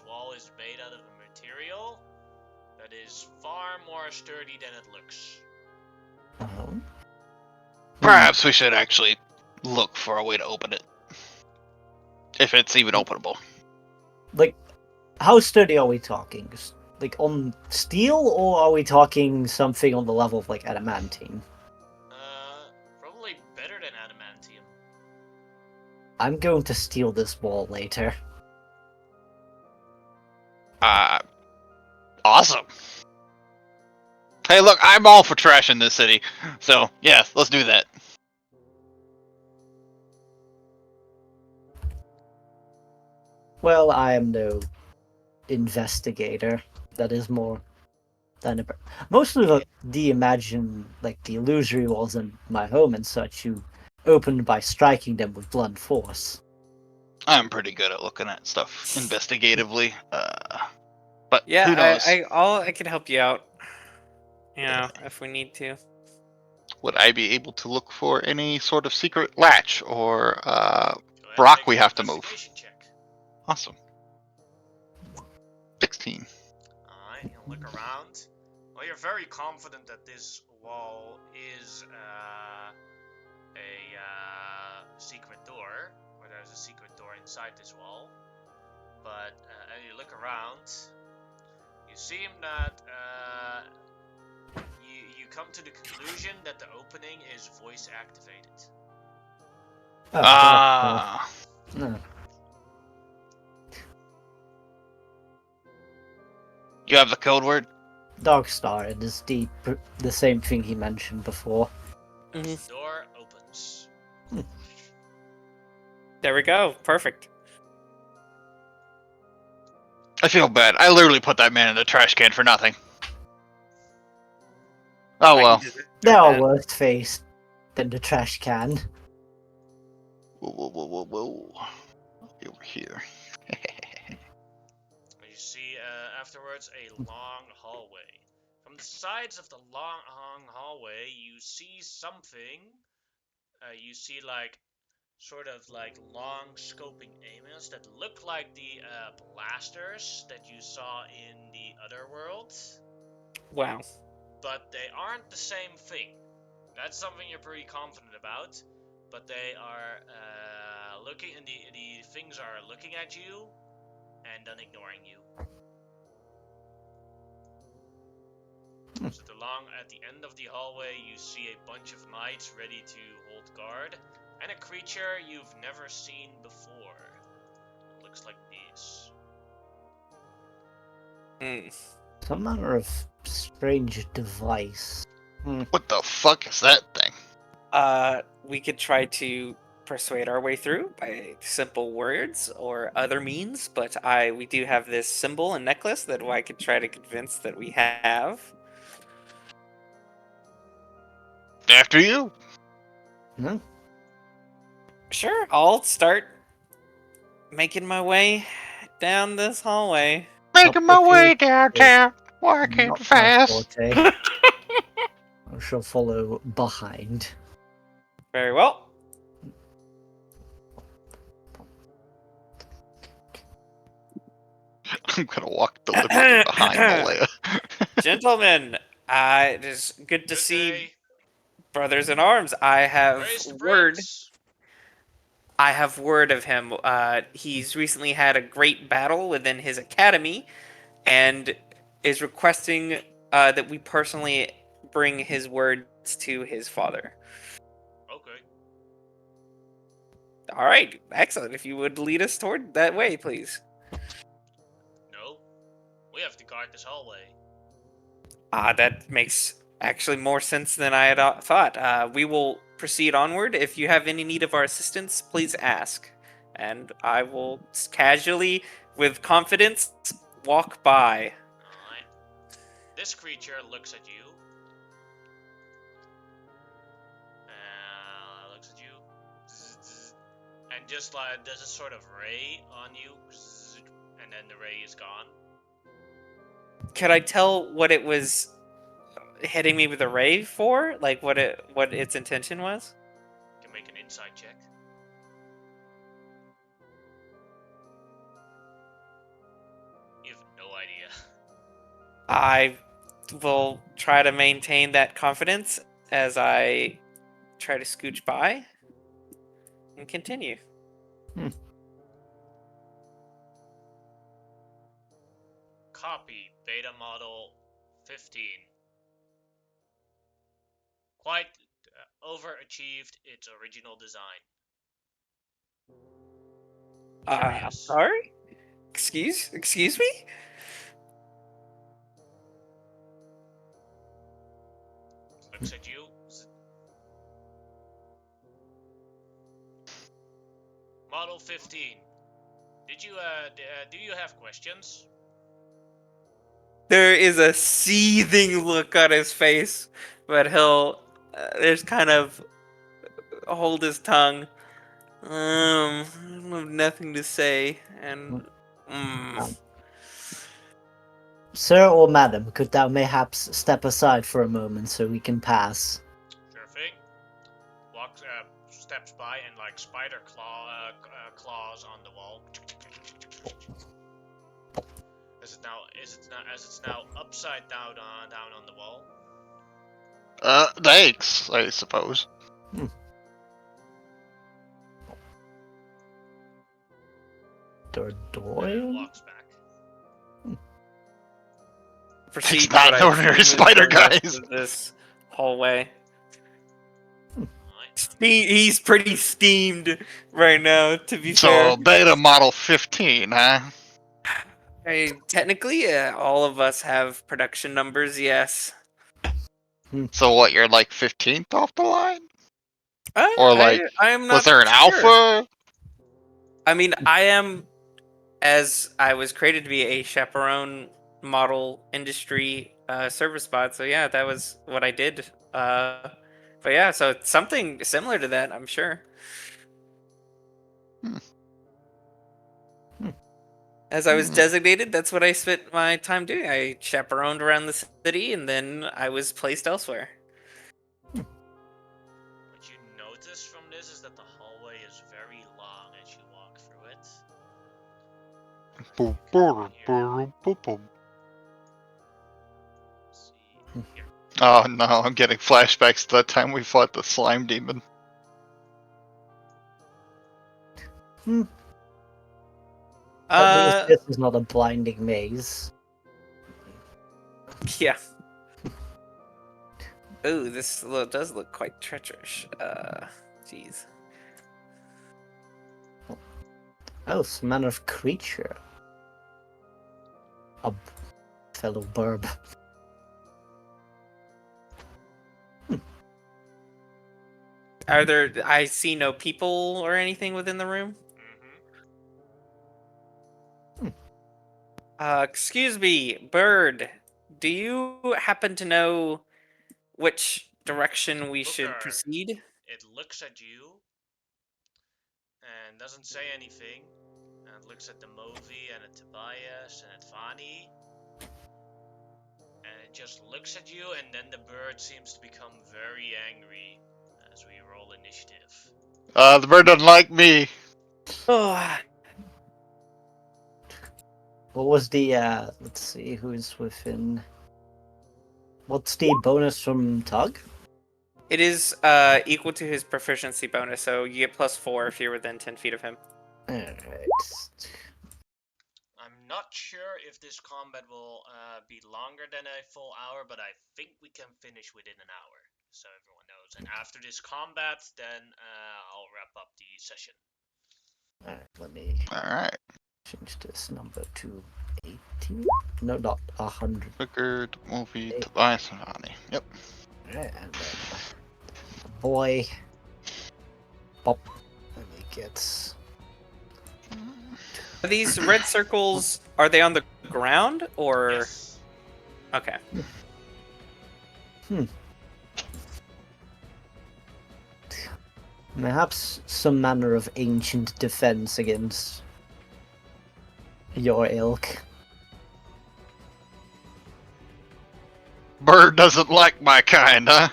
wall is made out of a material that is far more sturdy than it looks. Perhaps we should actually look for a way to open it. If it's even openable. Like, how sturdy are we talking? Like on steel, or are we talking something on the level of like adamantine? Probably better than adamantium. I'm going to steal this wall later. Awesome. Hey, look, I'm all for trash in this city. So, yeah, let's do that. Well, I am no investigator. That is more than most of the like the illusory walls in my home and such, you opened by striking them with blunt force. I'm pretty good at looking at stuff investigatively. But Yeah, who knows? I can help you out. You know, if we need to. Would I be able to look for any sort of secret latch or Go ahead and rock make we an have to move? investigation check. Awesome. 16. Alright, you'll look around. Well, you're very confident that this wall is a secret door, or there's a secret door inside this wall. But as you look around, you seem that you come to the conclusion that the opening is voice activated. Ah. No. You have the code word? Darkstar, it is the same thing he mentioned before. The door opens. There we go. Perfect. I feel bad. I literally put that man in the trash can for nothing. Oh well. There are worse face than the trash can. Whoa. Over here. You see afterwards a long hallway. From the sides of the long hallway, you see something. You see like sort of like long scoping aimers that look like the blasters that you saw in the other world, Wow. but they aren't the same thing. That's something you're pretty confident about. But they are looking, and the things are looking at you and then ignoring you. So at the end of the hallway, you see a bunch of knights ready to hold guard, and a creature you've never seen before. It looks like this. Some manner of strange device. What the fuck is that thing? We could try to persuade our way through by simple words or other means, but we do have this symbol and necklace that I could try to convince that we have. After you. No? Sure, I'll start making my way down this hallway. Making my Up with way you. downtown, walking Not my fast. forte. I shall follow behind. Very well. I'm gonna walk deliberately behind Malaya. Gentlemen, it is good to Good see day. brothers in arms. I have Praise the word. prince. I have word of him. He's recently had a great battle within his academy, and is requesting that we personally bring his words to his father. Okay. All right, excellent. If you would lead us toward that way, please. No, we have to guard this hallway. That makes actually more sense than I had thought. We will proceed onward. If you have any need of our assistance, please ask. And I will casually, with confidence, walk by. Alright. This creature looks at you. Looks at you. And just like there's a sort of ray on you. And then the ray is gone. Could I tell what it was hitting me with a ray for? Like what its intention was? You can make an insight check. You have no idea. I will try to maintain that confidence as I try to scooch by and continue. Copy beta model 15. Quite overachieved its original design. I'm Curious. sorry? Excuse me? Looks at you. Model 15. Did you do you have questions? There is a seething look on his face, but he'll there's kind of hold his tongue. I have nothing to say, and Sir or madam, could thou mayhaps step aside for a moment so we can pass? Sure thing. Walks, steps by and like spider claws on the wall. As it's now upside down on the wall. Thanks, I suppose. Door And Doyle? walks back. proceed. It's not what an I ordinary assume is spider, the rest guys. of this hallway. Alright. He's pretty steamed right now, to be fair. So, beta model 15, huh? Technically, all of us have production numbers, yes. So what, you're like 15th off the line? Uh, Or like, I'm not was there an sure. alpha? I mean, I am, as I was created to be a chaperone model industry service bot, so yeah, that was what I did. But yeah, so it's something similar to that, I'm sure. As I was designated, that's what I spent my time doing. I chaperoned around the city, and then I was placed elsewhere. What you notice from this is that the hallway is very long as you walk through it. Boom, boom, boom, boom, boom. Let's see. Here. Oh no, I'm getting flashbacks to that time we fought the slime demon. At least this is not a blinding maze. Yeah. Ooh, this does look quite treacherous. Jeez. Oh, some manner of creature. A fellow burb. Are there? I see no people or anything within the room. Excuse me, bird. Do you happen to know which direction we should Booker. proceed? It looks at you and doesn't say anything. And it looks at the Movi and at Tobias and at Vani. And it just looks at you, and then the bird seems to become very angry as we roll initiative. The bird doesn't like me. Oh, What was the let's see who's within What's the bonus from Tug? It is equal to his proficiency bonus, so you get +4 if you're within 10 feet of him. Alright. I'm not sure if this combat will be longer than a full hour, but I think we can finish within an hour, so everyone knows. And after this combat, then I'll wrap up the session. Alright, let me Alright. change this number to 80. No, not 100. Booker, the movie, Tobias, and Ani. Yep. Alright, and then the boy. Pop. Let me get. Are these red circles, are they on the ground or? Yes. Okay. Perhaps some manner of ancient defense against your ilk. Bird doesn't like my kind, huh?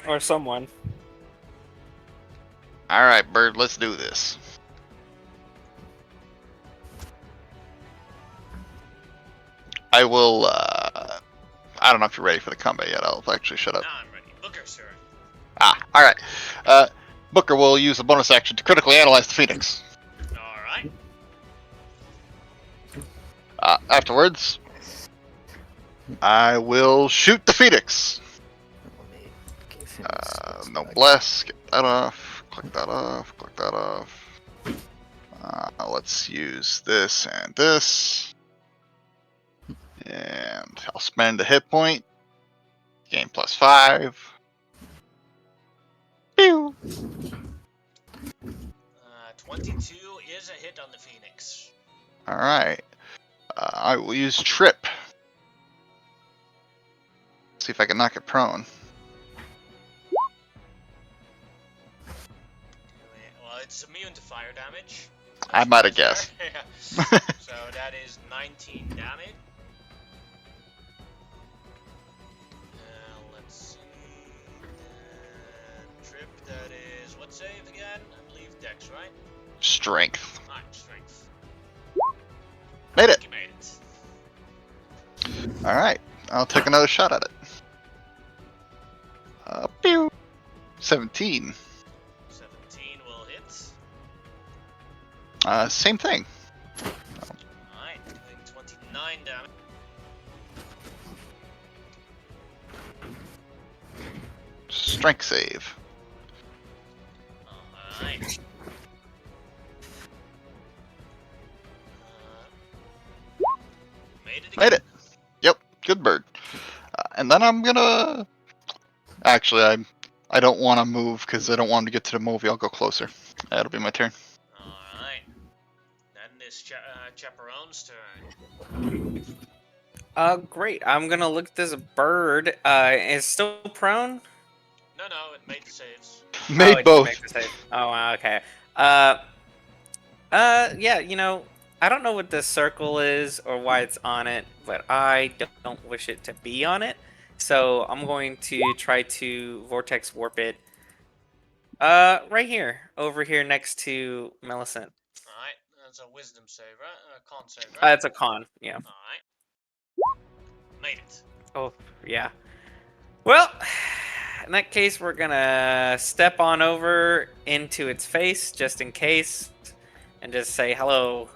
Or someone. Alright, Bird, let's do this. I will, I don't know if you're ready for the combat yet. I'll actually shut up. Now I'm ready. Booker's turn. Alright. Booker will use a bonus action to critically analyze the Phoenix. Alright. Afterwards, I will shoot the Phoenix. Let me give him his No back. bless. Get that off. Click that off. Click that off. Let's use this and this. And I'll spend a hit point. Gain +5. Pew! 22 is a hit on the Phoenix. Alright. I will use Trip. See if I can knock it prone. Well, it's immune to fire damage. I might have guessed. Yeah. So that is 19 damage. Let's see. Trip, that is what save again? I believe Dex, right? Strength. Alright, strength. Made it. You made it. Alright. I'll take another shot at it. Pew! 17. 17 will hit. Same thing. Alright, doing 29 damage. Strength save. Alright. Made it again. Made it. Yep. Good bird. And then I'm gonna. Actually, I don't want to move because I don't want him to get to the movie. I'll go closer. That'll be my turn. Alright. Then this chaperone's turn. Great. I'm gonna look at this bird. Is still prone? No, it made the saves. Made it did both. make the save. Oh, okay. Yeah, I don't know what this circle is or why it's on it, but I don't wish it to be on it. So I'm going to try to vortex warp it. Right here, over here next to Millicent. Alright, that's a wisdom save, right? A con save, right? It's a con. Yeah. Alright. Made it. Oh, yeah. Well, in that case, we're gonna step on over into its face just in case, and just say, "Hello,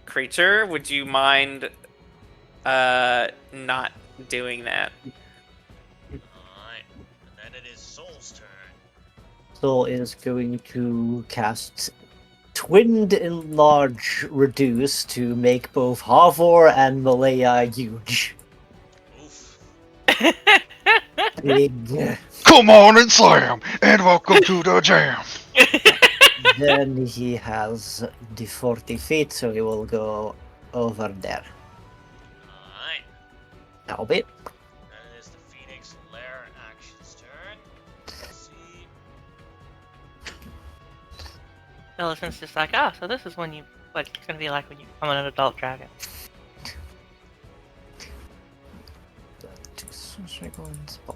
creature. Would you mind not doing that?" Alright. And then it is Soul's turn. Soul is going to cast Twinned Enlarge Reduce to make both Havor and Malaya huge. Oof. Big. Come on and slam, and welcome to the jam. Then he has the 40 feet, so he will go over there. Alright. That'll be it. Then it is the Phoenix Lair action's turn. Let's see. Millicent's just like, so this is what it's gonna be like when you become an adult dragon. Two seconds. Oh.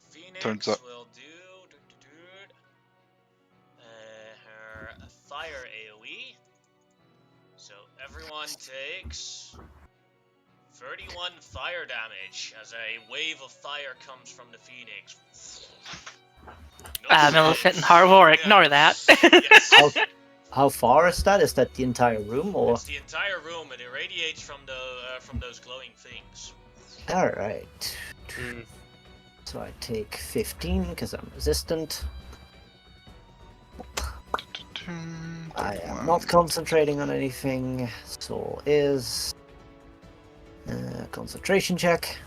Phoenix Turns up. will do. everyone takes 31 fire damage as a wave of fire comes from the phoenix. No Millicent and shit. Harvor, Yeah. ignore that. Yes. How far is that? Is that the entire room or? It's the entire room. It irradiates from those glowing things. Alright. Mm. So I take 15 because I'm resistant. I am not concentrating on anything. Soul is. Concentration check.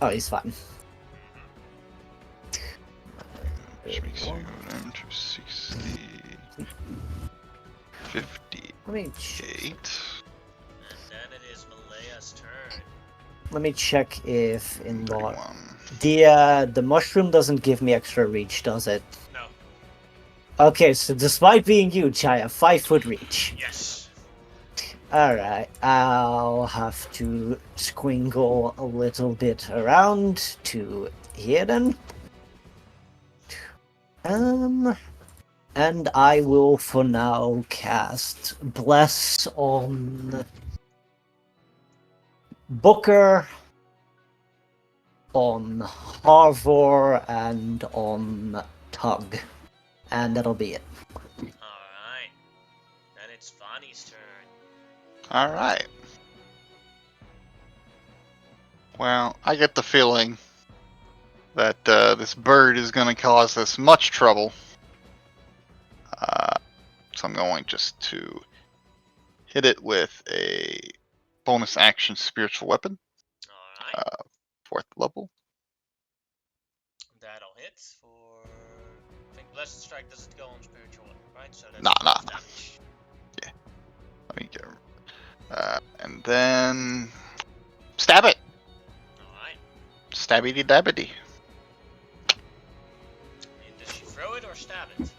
Oh, he's fine. Which makes you down to 60. 58. Let me And then it is Malaya's turn. let me check if in the 31. the mushroom doesn't give me extra reach, does it? No. Okay, so despite being huge, I have 5-foot reach. Yes. Alright, I'll have to squingle a little bit around to here then. And I will for now cast Bless on Booker, on Harvor, and on Tug. And that'll be it. Alright. Then it's Vani's turn. Alright. Well, I get the feeling that this bird is going to cause us much trouble. So I'm going just to hit it with a bonus action spiritual weapon, Alright. 4th level. That'll hit for... I think Blessed Strike doesn't go on spiritual weapon, right? So that's Nah. 12 damage. Let me get and then stab it. Alright. Stabby dabbity. And does she throw it or stab it?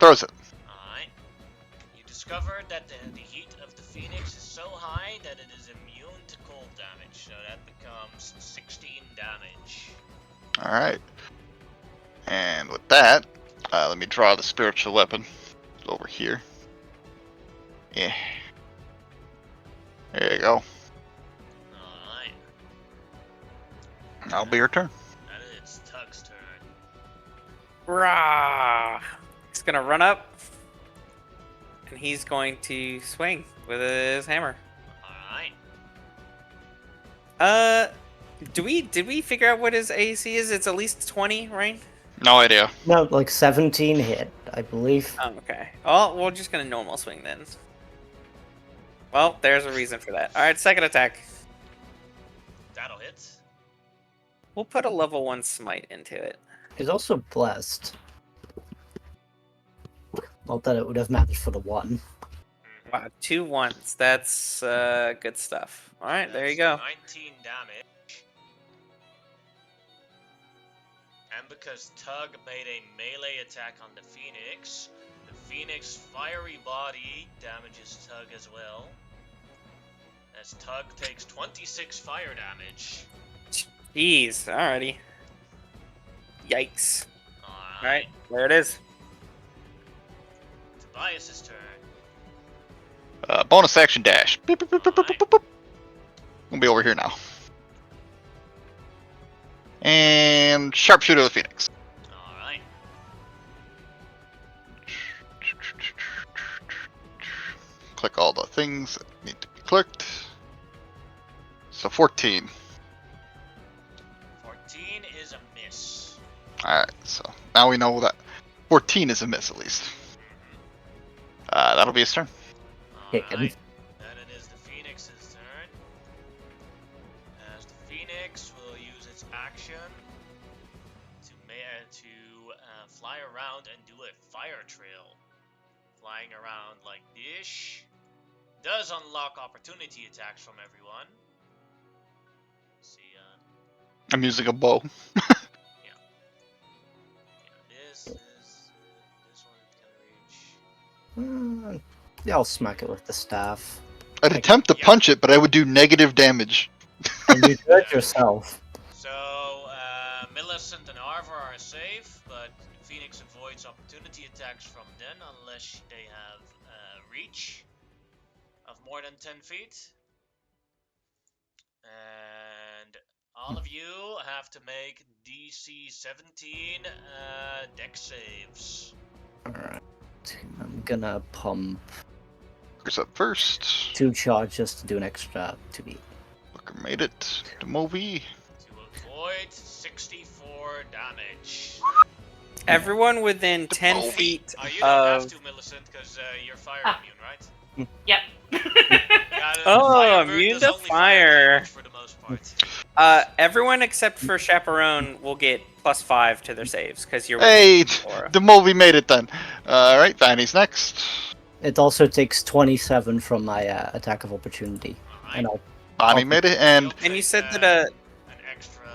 Throws it. Alright. You discovered that the heat of the phoenix is so high that it is immune to cold damage, so that becomes 16 damage. Alright. And with that, let me draw the spiritual weapon over here. Yeah. There you go. Alright. That'll be your turn. That is Tug's turn. Rah! He's gonna run up, and he's going to swing with his hammer. Alright. Did we figure out what his AC is? It's at least 20, right? No idea. No, like 17 hit, I believe. Oh, okay. Oh, we're just gonna normal swing then. Well, there's a reason for that. All right, second attack. That'll hit. We'll put a level 1 smite into it. He's also blessed. Not that it would have mattered for the one. Mhm. Wow, 2 ones. That's good stuff. All right, there you go. That's 19 damage. And because Tug made a melee attack on the Phoenix, the Phoenix fiery body damages Tug as well. As Tug takes 26 fire damage. Jeez, alrighty. Yikes. Alright. Alright, there it is. Tobias' turn. Bonus action dash. Beep, beep, beep, beep, beep, beep, beep. We'll be over here now. And sharpshooter of the Phoenix. Alright. Click all the things that need to be clicked. So 14. 14 is a miss. Alright, so now we know that 14 is a miss at least. That'll be his turn. Kicking. Alright. Then it is the Phoenix's turn. As the Phoenix will use its action to fly around and do a fire trail. Flying around like this. Does unlock opportunity attacks from everyone. Let's see, I'm using a bow. this one can reach. Yeah, I'll smack it with the staff. I'd attempt to punch it, but I would do negative damage. And you do it yourself. So, Millicent and Arvar are safe, but Phoenix avoids opportunity attacks from them unless they have reach of more than 10 feet. And all of you have to make DC 17 dex saves. Alright. I'm gonna pump Who's up first? 2 charges to do an extra 2d. Booker made it. The movie. To avoid 64 damage. Everyone within 10 movie. feet You don't have of. to, Millicent, because you're fire Ah. immune, right? Yep. Oh, Fire burn immune does to only fire. damage for the most part. Everyone except for Chaperone will get +5 to their saves because you're. Hey, Aura. the movie made it then. Alright, Vanny's next. It also takes 27 from my attack of opportunity. Alright. And I'll Bonnie made it, and You'll And you take, said that an extra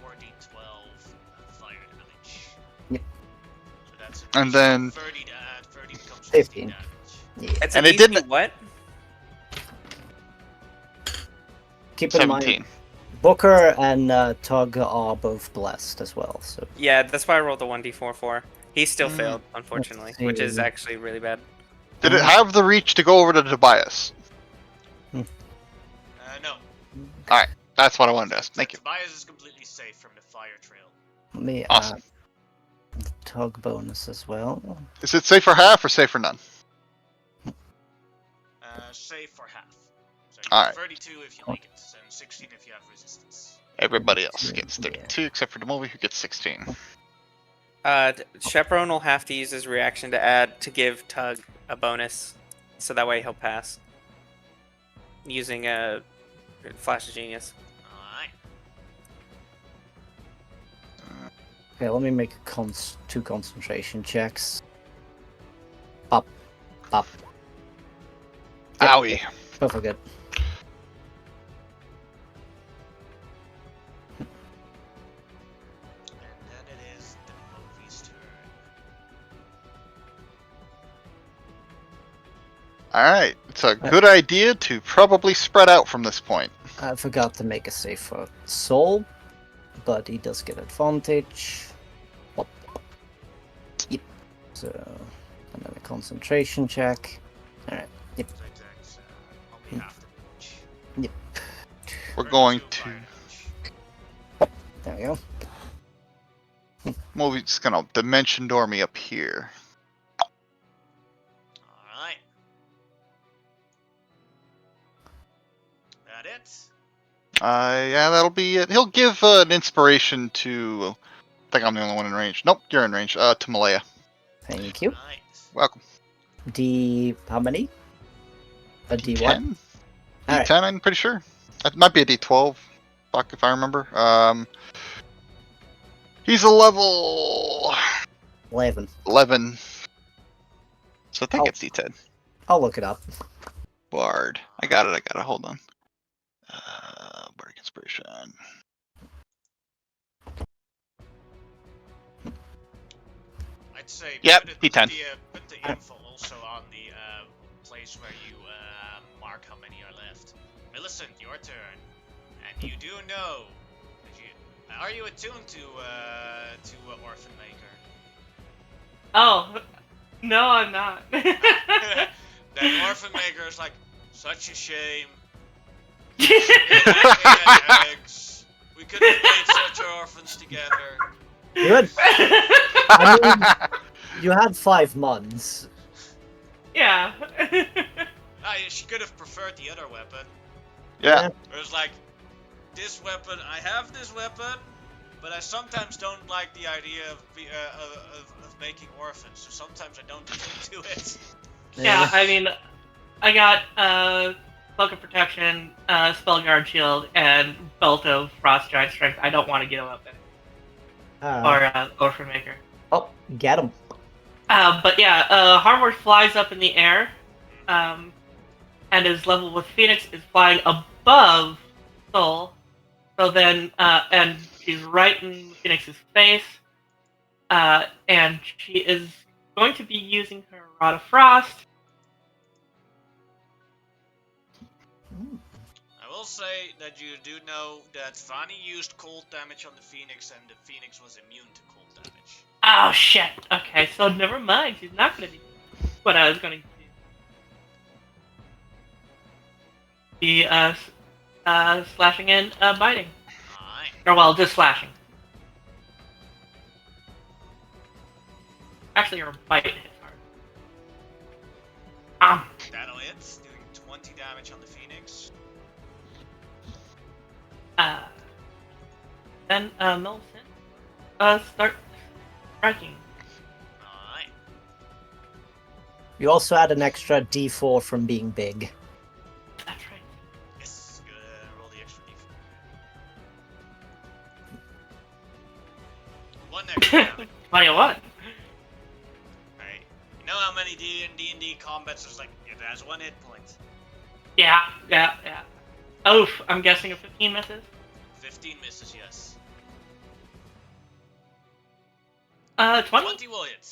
4d12 fire damage. Yep. So that's And then- 30 to add. 30 becomes 15. 15 damage. yeah. It's And an it easy didn't- what? Keep in mind, 17. Booker and Tug are both blessed as well. So Yeah, that's why I rolled a 1d4 for. He still Mm. failed, unfortunately, Let's which is see. actually really bad. Did it have the reach to go over to Tobias? No. That's what I wanted to ask. Thank you. Tobias is completely safe from the fire trail. let me Awesome. add the Tug bonus as well. Is it safe for half or safe for none? Save for half. So Alright. 32 if you make it, and 16 if you have resistance. Everybody else 32, gets yeah. 32, except for the movie who gets 16. Chaperone will have to use his reaction to add to give Tug a bonus, so that way he'll pass. Using a Flash of Genius. Alright. Okay, let me make a 2 concentration checks. Up. Yep. Owie. Both are good. And then it is the movie's turn. Alright, it's a good idea to probably spread out from this point. I forgot to make a save for Soul, but he does get advantage. Yep. So, and then a concentration check. Alright, yep. So that's only half the damage. Yep. We're going 32 to... fire damage. There we go. Movie's just gonna dimension door me up here. Alright. That it? Yeah, that'll be it. He'll give an inspiration to... I think I'm the only one in range. Nope, you're in range. To Malaya. Thank you. Alright. Welcome. D. How many? A D what? D10? Alright. D10, I'm pretty sure. It might be a D12. Fuck if I remember. He's a level 11. 11. So I think Oh. it's D10. I'll look it up. Bard. I got it. Hold on. Bardic Inspiration. I'd say Yep, put, D10. put the info also on the place where you mark how many are left. Millicent, your turn. And you do know that are you attuned to Orphan Maker? Oh, no, I'm not. That Orphan Maker is like such a shame. It had eggs. We could have made such orphans together. You had, I mean, you had 5 months. Yeah. She could have preferred the other weapon. Yeah. It was like, this weapon, I have this weapon, but I sometimes don't like the idea of making orphans, so sometimes I don't do it. Yeah, I mean, I got Cloak of Protection, Spellguard Shield, and Belt of Frost Giant Strength. I don't want to get a weapon. Or Orphan Maker. Oh, get him. But yeah, Harvard flies up in the air, and is level with Phoenix, is flying above Soul. So then, and she's right in Phoenix's face, and she is going to be using her Rod of Frost. I will will say that you do know that Fanny used cold damage on the Phoenix, and the Phoenix was immune to cold damage. Oh shit. Okay, so never mind. She's not gonna be what I was gonna do. The slashing and biting. Alright. Or well, just slashing. Actually, her bite hits hard. That'll hit, doing 20 damage on the Phoenix. Then Millicent start striking. Alright. You also add an extra D4 from being big. That's right. Yes, good. Roll the extra d4. 1 extra damage. 21. Right. You know how many D&D combats there's like, it has 1 hit point. Yeah. Oof, I'm guessing a 15 misses. 15 misses, yes. 20? 20 will hit.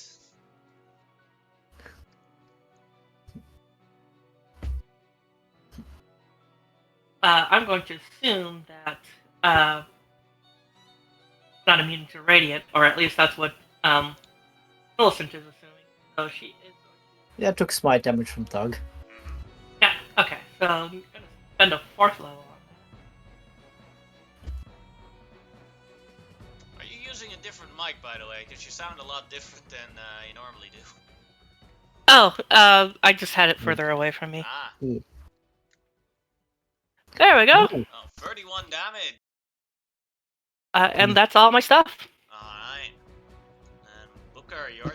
I'm going to assume that not immune to radiant, or at least that's what Millicent is assuming. So she is. Yeah, took smite damage from Thug. Yeah. Okay. So I'm gonna spend a 4th level on Are you using a different mic, by the way? Because you sound a lot different than you normally do. that. Oh, I just had it further away from me. Ah. There we go. Ooh. Oh, 31 damage. And that's all my stuff. Alright. And Booker, your turn.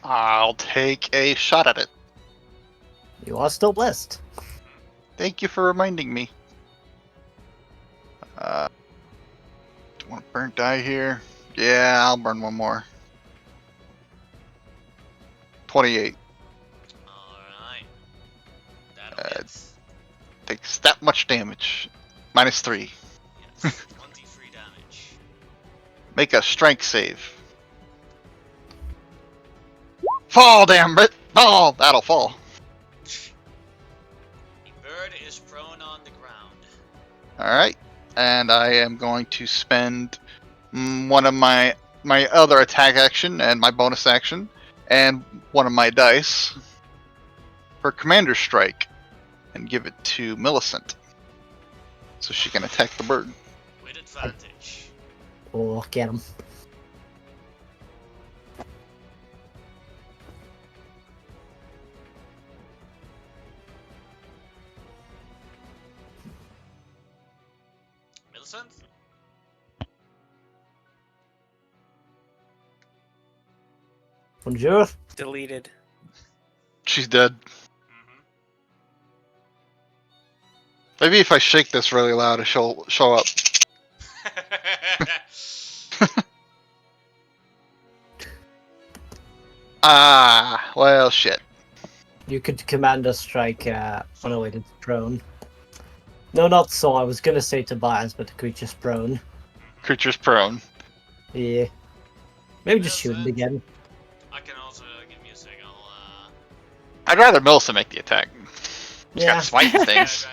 I'll take a shot at it. You are still blessed. Thank you for reminding me. Do you want to burn die here? Yeah, I'll burn one more. 28. Alright. That'll hit. Takes that much damage. -3. Yes, 23 damage. Make a strength save. Fall, damn it! Fall! That'll fall. The bird is prone on the ground. Alright. And I am going to spend one of my other attack action and my bonus action and one of my dice for Commander Strike and give it to Millicent so she can attack the bird. With advantage. Oh, get him. Millicent? Bonjour. Deleted. She's dead. Mm-hmm. Maybe if I shake this really loud, she'll show up. Ah, well, shit. You could command a strike. Oh no, wait, it's prone. No, not so. I was gonna say Tobias, but the creature's prone. Creature's prone. Yeah. Maybe just shoot it again. I can also give me a second. I'll I'd rather Millicent make the attack. She's Yeah. got smite and dragon. things.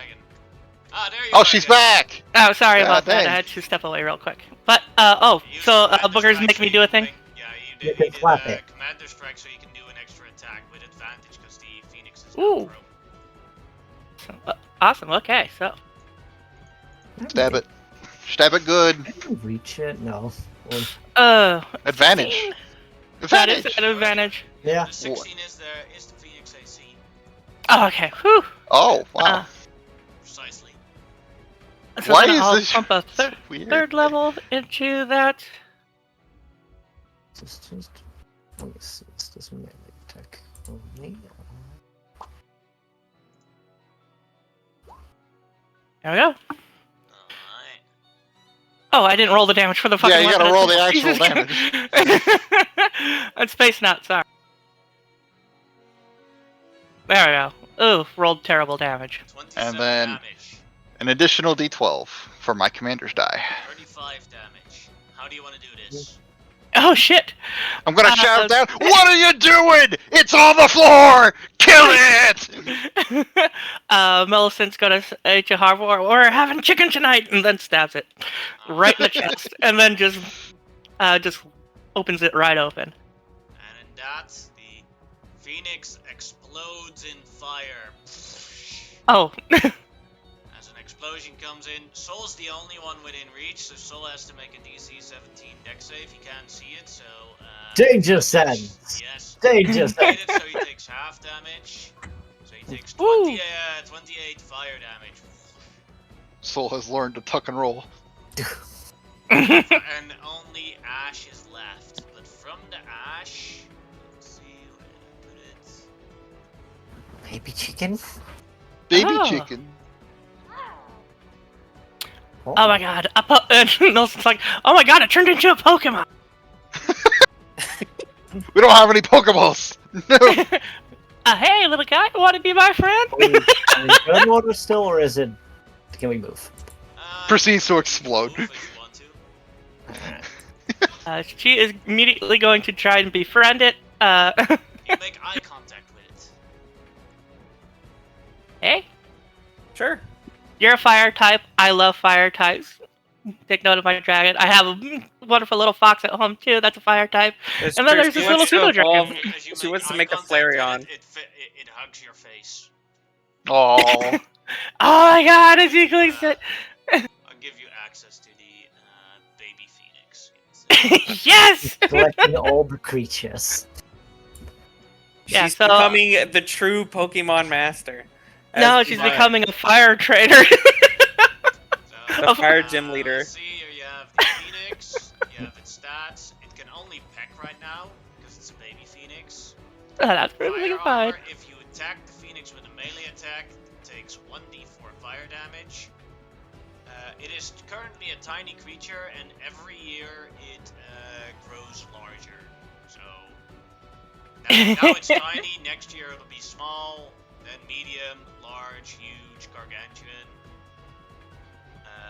Ah, there you Oh, are she's again. back! Oh, sorry God about that. dang. I had to step away real quick. But so Commander Booger's Strike, making so me you do a can thing. Yeah, You you can did slap it. Commander Strike, so you can do an extra attack with advantage because the Phoenix is Ooh. now prone. Awesome. Okay, so Stab it. Stab it good. Can you reach it? No. Or, Advantage. 16. That is Advantage. an advantage. yeah. The 16 is the Phoenix AC. Oh, okay. Whew. Oh, wow. Precisely. So Why then is I'll this bump a weird? third level into that. Just let me see. Is this melee attack only? There we go. Alright. Oh, I didn't roll the damage for the fucking Yeah, you gotta weapon. roll the actual Jesus damage. I'm Space Nut, sorry. There we go. Ooh, rolled terrible damage. 27 And then- damage. An additional d12 for my commander's die. 35 damage. How do you want to do this? Oh shit! I'm gonna shout down, what are you doing? It's on the floor! Kill it! Millicent's gonna say to Harvor, "We're having chicken tonight," and then stabs it right in the chest, and then just opens it right open. And in that, the phoenix explodes in fire. Oh. As an explosion comes in, Soul's the only one within reach, so Soul has to make a DC 17 dex save. He can't see it, so... Danger sense! Yes. Danger He sense! made it, so he takes half damage. So he takes Woo. 28 fire damage. Soul has learned to tuck and roll. And only ash is left. But from the ash... Let's see, where did I put it? Baby chicken? Baby Oh. chicken. Oh my god! Nelson's like, "Oh my god! It turned into a Pokemon." We don't have any Pokeballs! No! Hey, little guy, want to be my friend? Are we good order still, or is it... Can we move? Proceeds to explode. Move if you want to. She is immediately going to try and befriend it. You make eye contact with it. Hey, Sure. you're a fire type. I love fire types. Take note of my dragon. I have a wonderful little fox at home too. That's a fire type. It's And then true. there's She this wants little to pseudo evolve- dragon. As you She wants to eye make a contact with Flareon. it hugs your face. Oh. Oh my god! As you clicks it. I'll give you access to the baby phoenix. Yes. Collecting all the creatures. Yeah, She's so- becoming the true Pokemon master. No, As she's my- becoming a fire trader. The fire gym leader. Let's see, here you have the phoenix. You have its stats. It can only peck right now because it's a baby phoenix. That's perfectly Fire fine. armor, if you attack the phoenix with a melee attack, it takes 1d4 fire damage. It is currently a tiny creature, and every year it grows larger. So now it's tiny. Next year it'll be small, then medium, large, huge, gargantuan.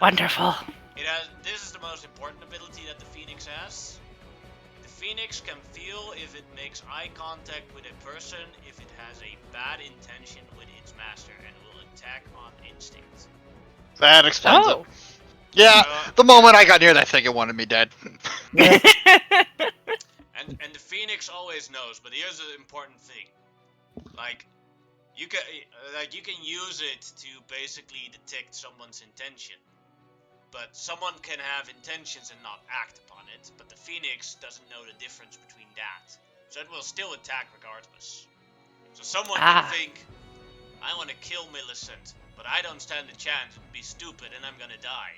Wonderful. It has. This is the most important ability that the Phoenix has. The Phoenix can feel if it makes eye contact with a person if it has a bad intention with its master, and will attack on instinct. That explains Oh. it. Yeah, So, the moment I got near that thing, it wanted me dead. and the Phoenix always knows, but here's the important thing. Like you can use it to basically detect someone's intention. But someone can have intentions and not act upon it, but the Phoenix doesn't know the difference between that. So it will still attack regardless. So someone can think, I want to kill Millicent, but I don't stand a chance, it would be stupid and I'm gonna die.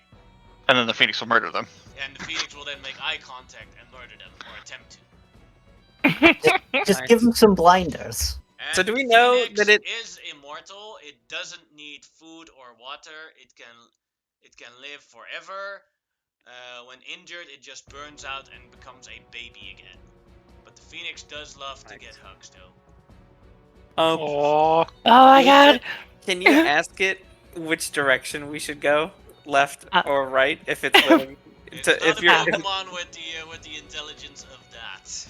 And then the Phoenix will murder them. And the Phoenix will then make eye contact and murder them, or attempt to. Just Nice. give him some blinders. And So do we the know Phoenix that it- is immortal? It doesn't need food or water. It can live forever. When injured, it just burns out and becomes a baby again. But the Phoenix does love to Nice. get hugs, though. Oh. Oh my god. Can you ask it which direction we should go? Left or right? If it's willing. It's To, not if a you're, Pokemon with the intelligence of that.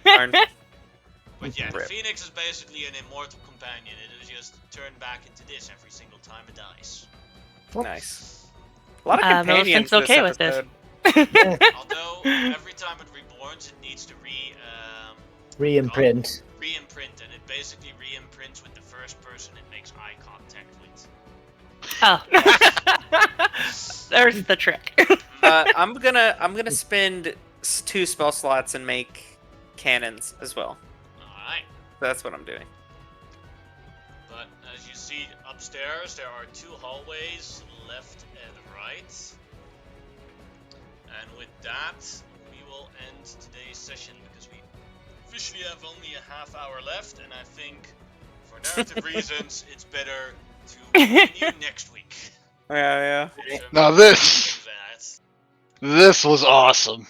Darn. But yeah, the Rip. Phoenix is basically an immortal companion. It is just turned back into this every single time it dies. Nice. A lot of companions. Millicent's okay with this. episode. Although every time it reborns, it needs to Re-imprint. re-imprint, and it basically re-imprints with the first person it makes eye contact with. Oh. There's the trick. I'm gonna spend 2 spell slots and make cannons as well. Alright. That's what I'm doing. But as you see upstairs, there are 2 hallways, left and right. And with that, we will end today's session because we officially have only a half hour left, and I think for narrative reasons, it's better to continue next week. Yeah. So Now this was awesome.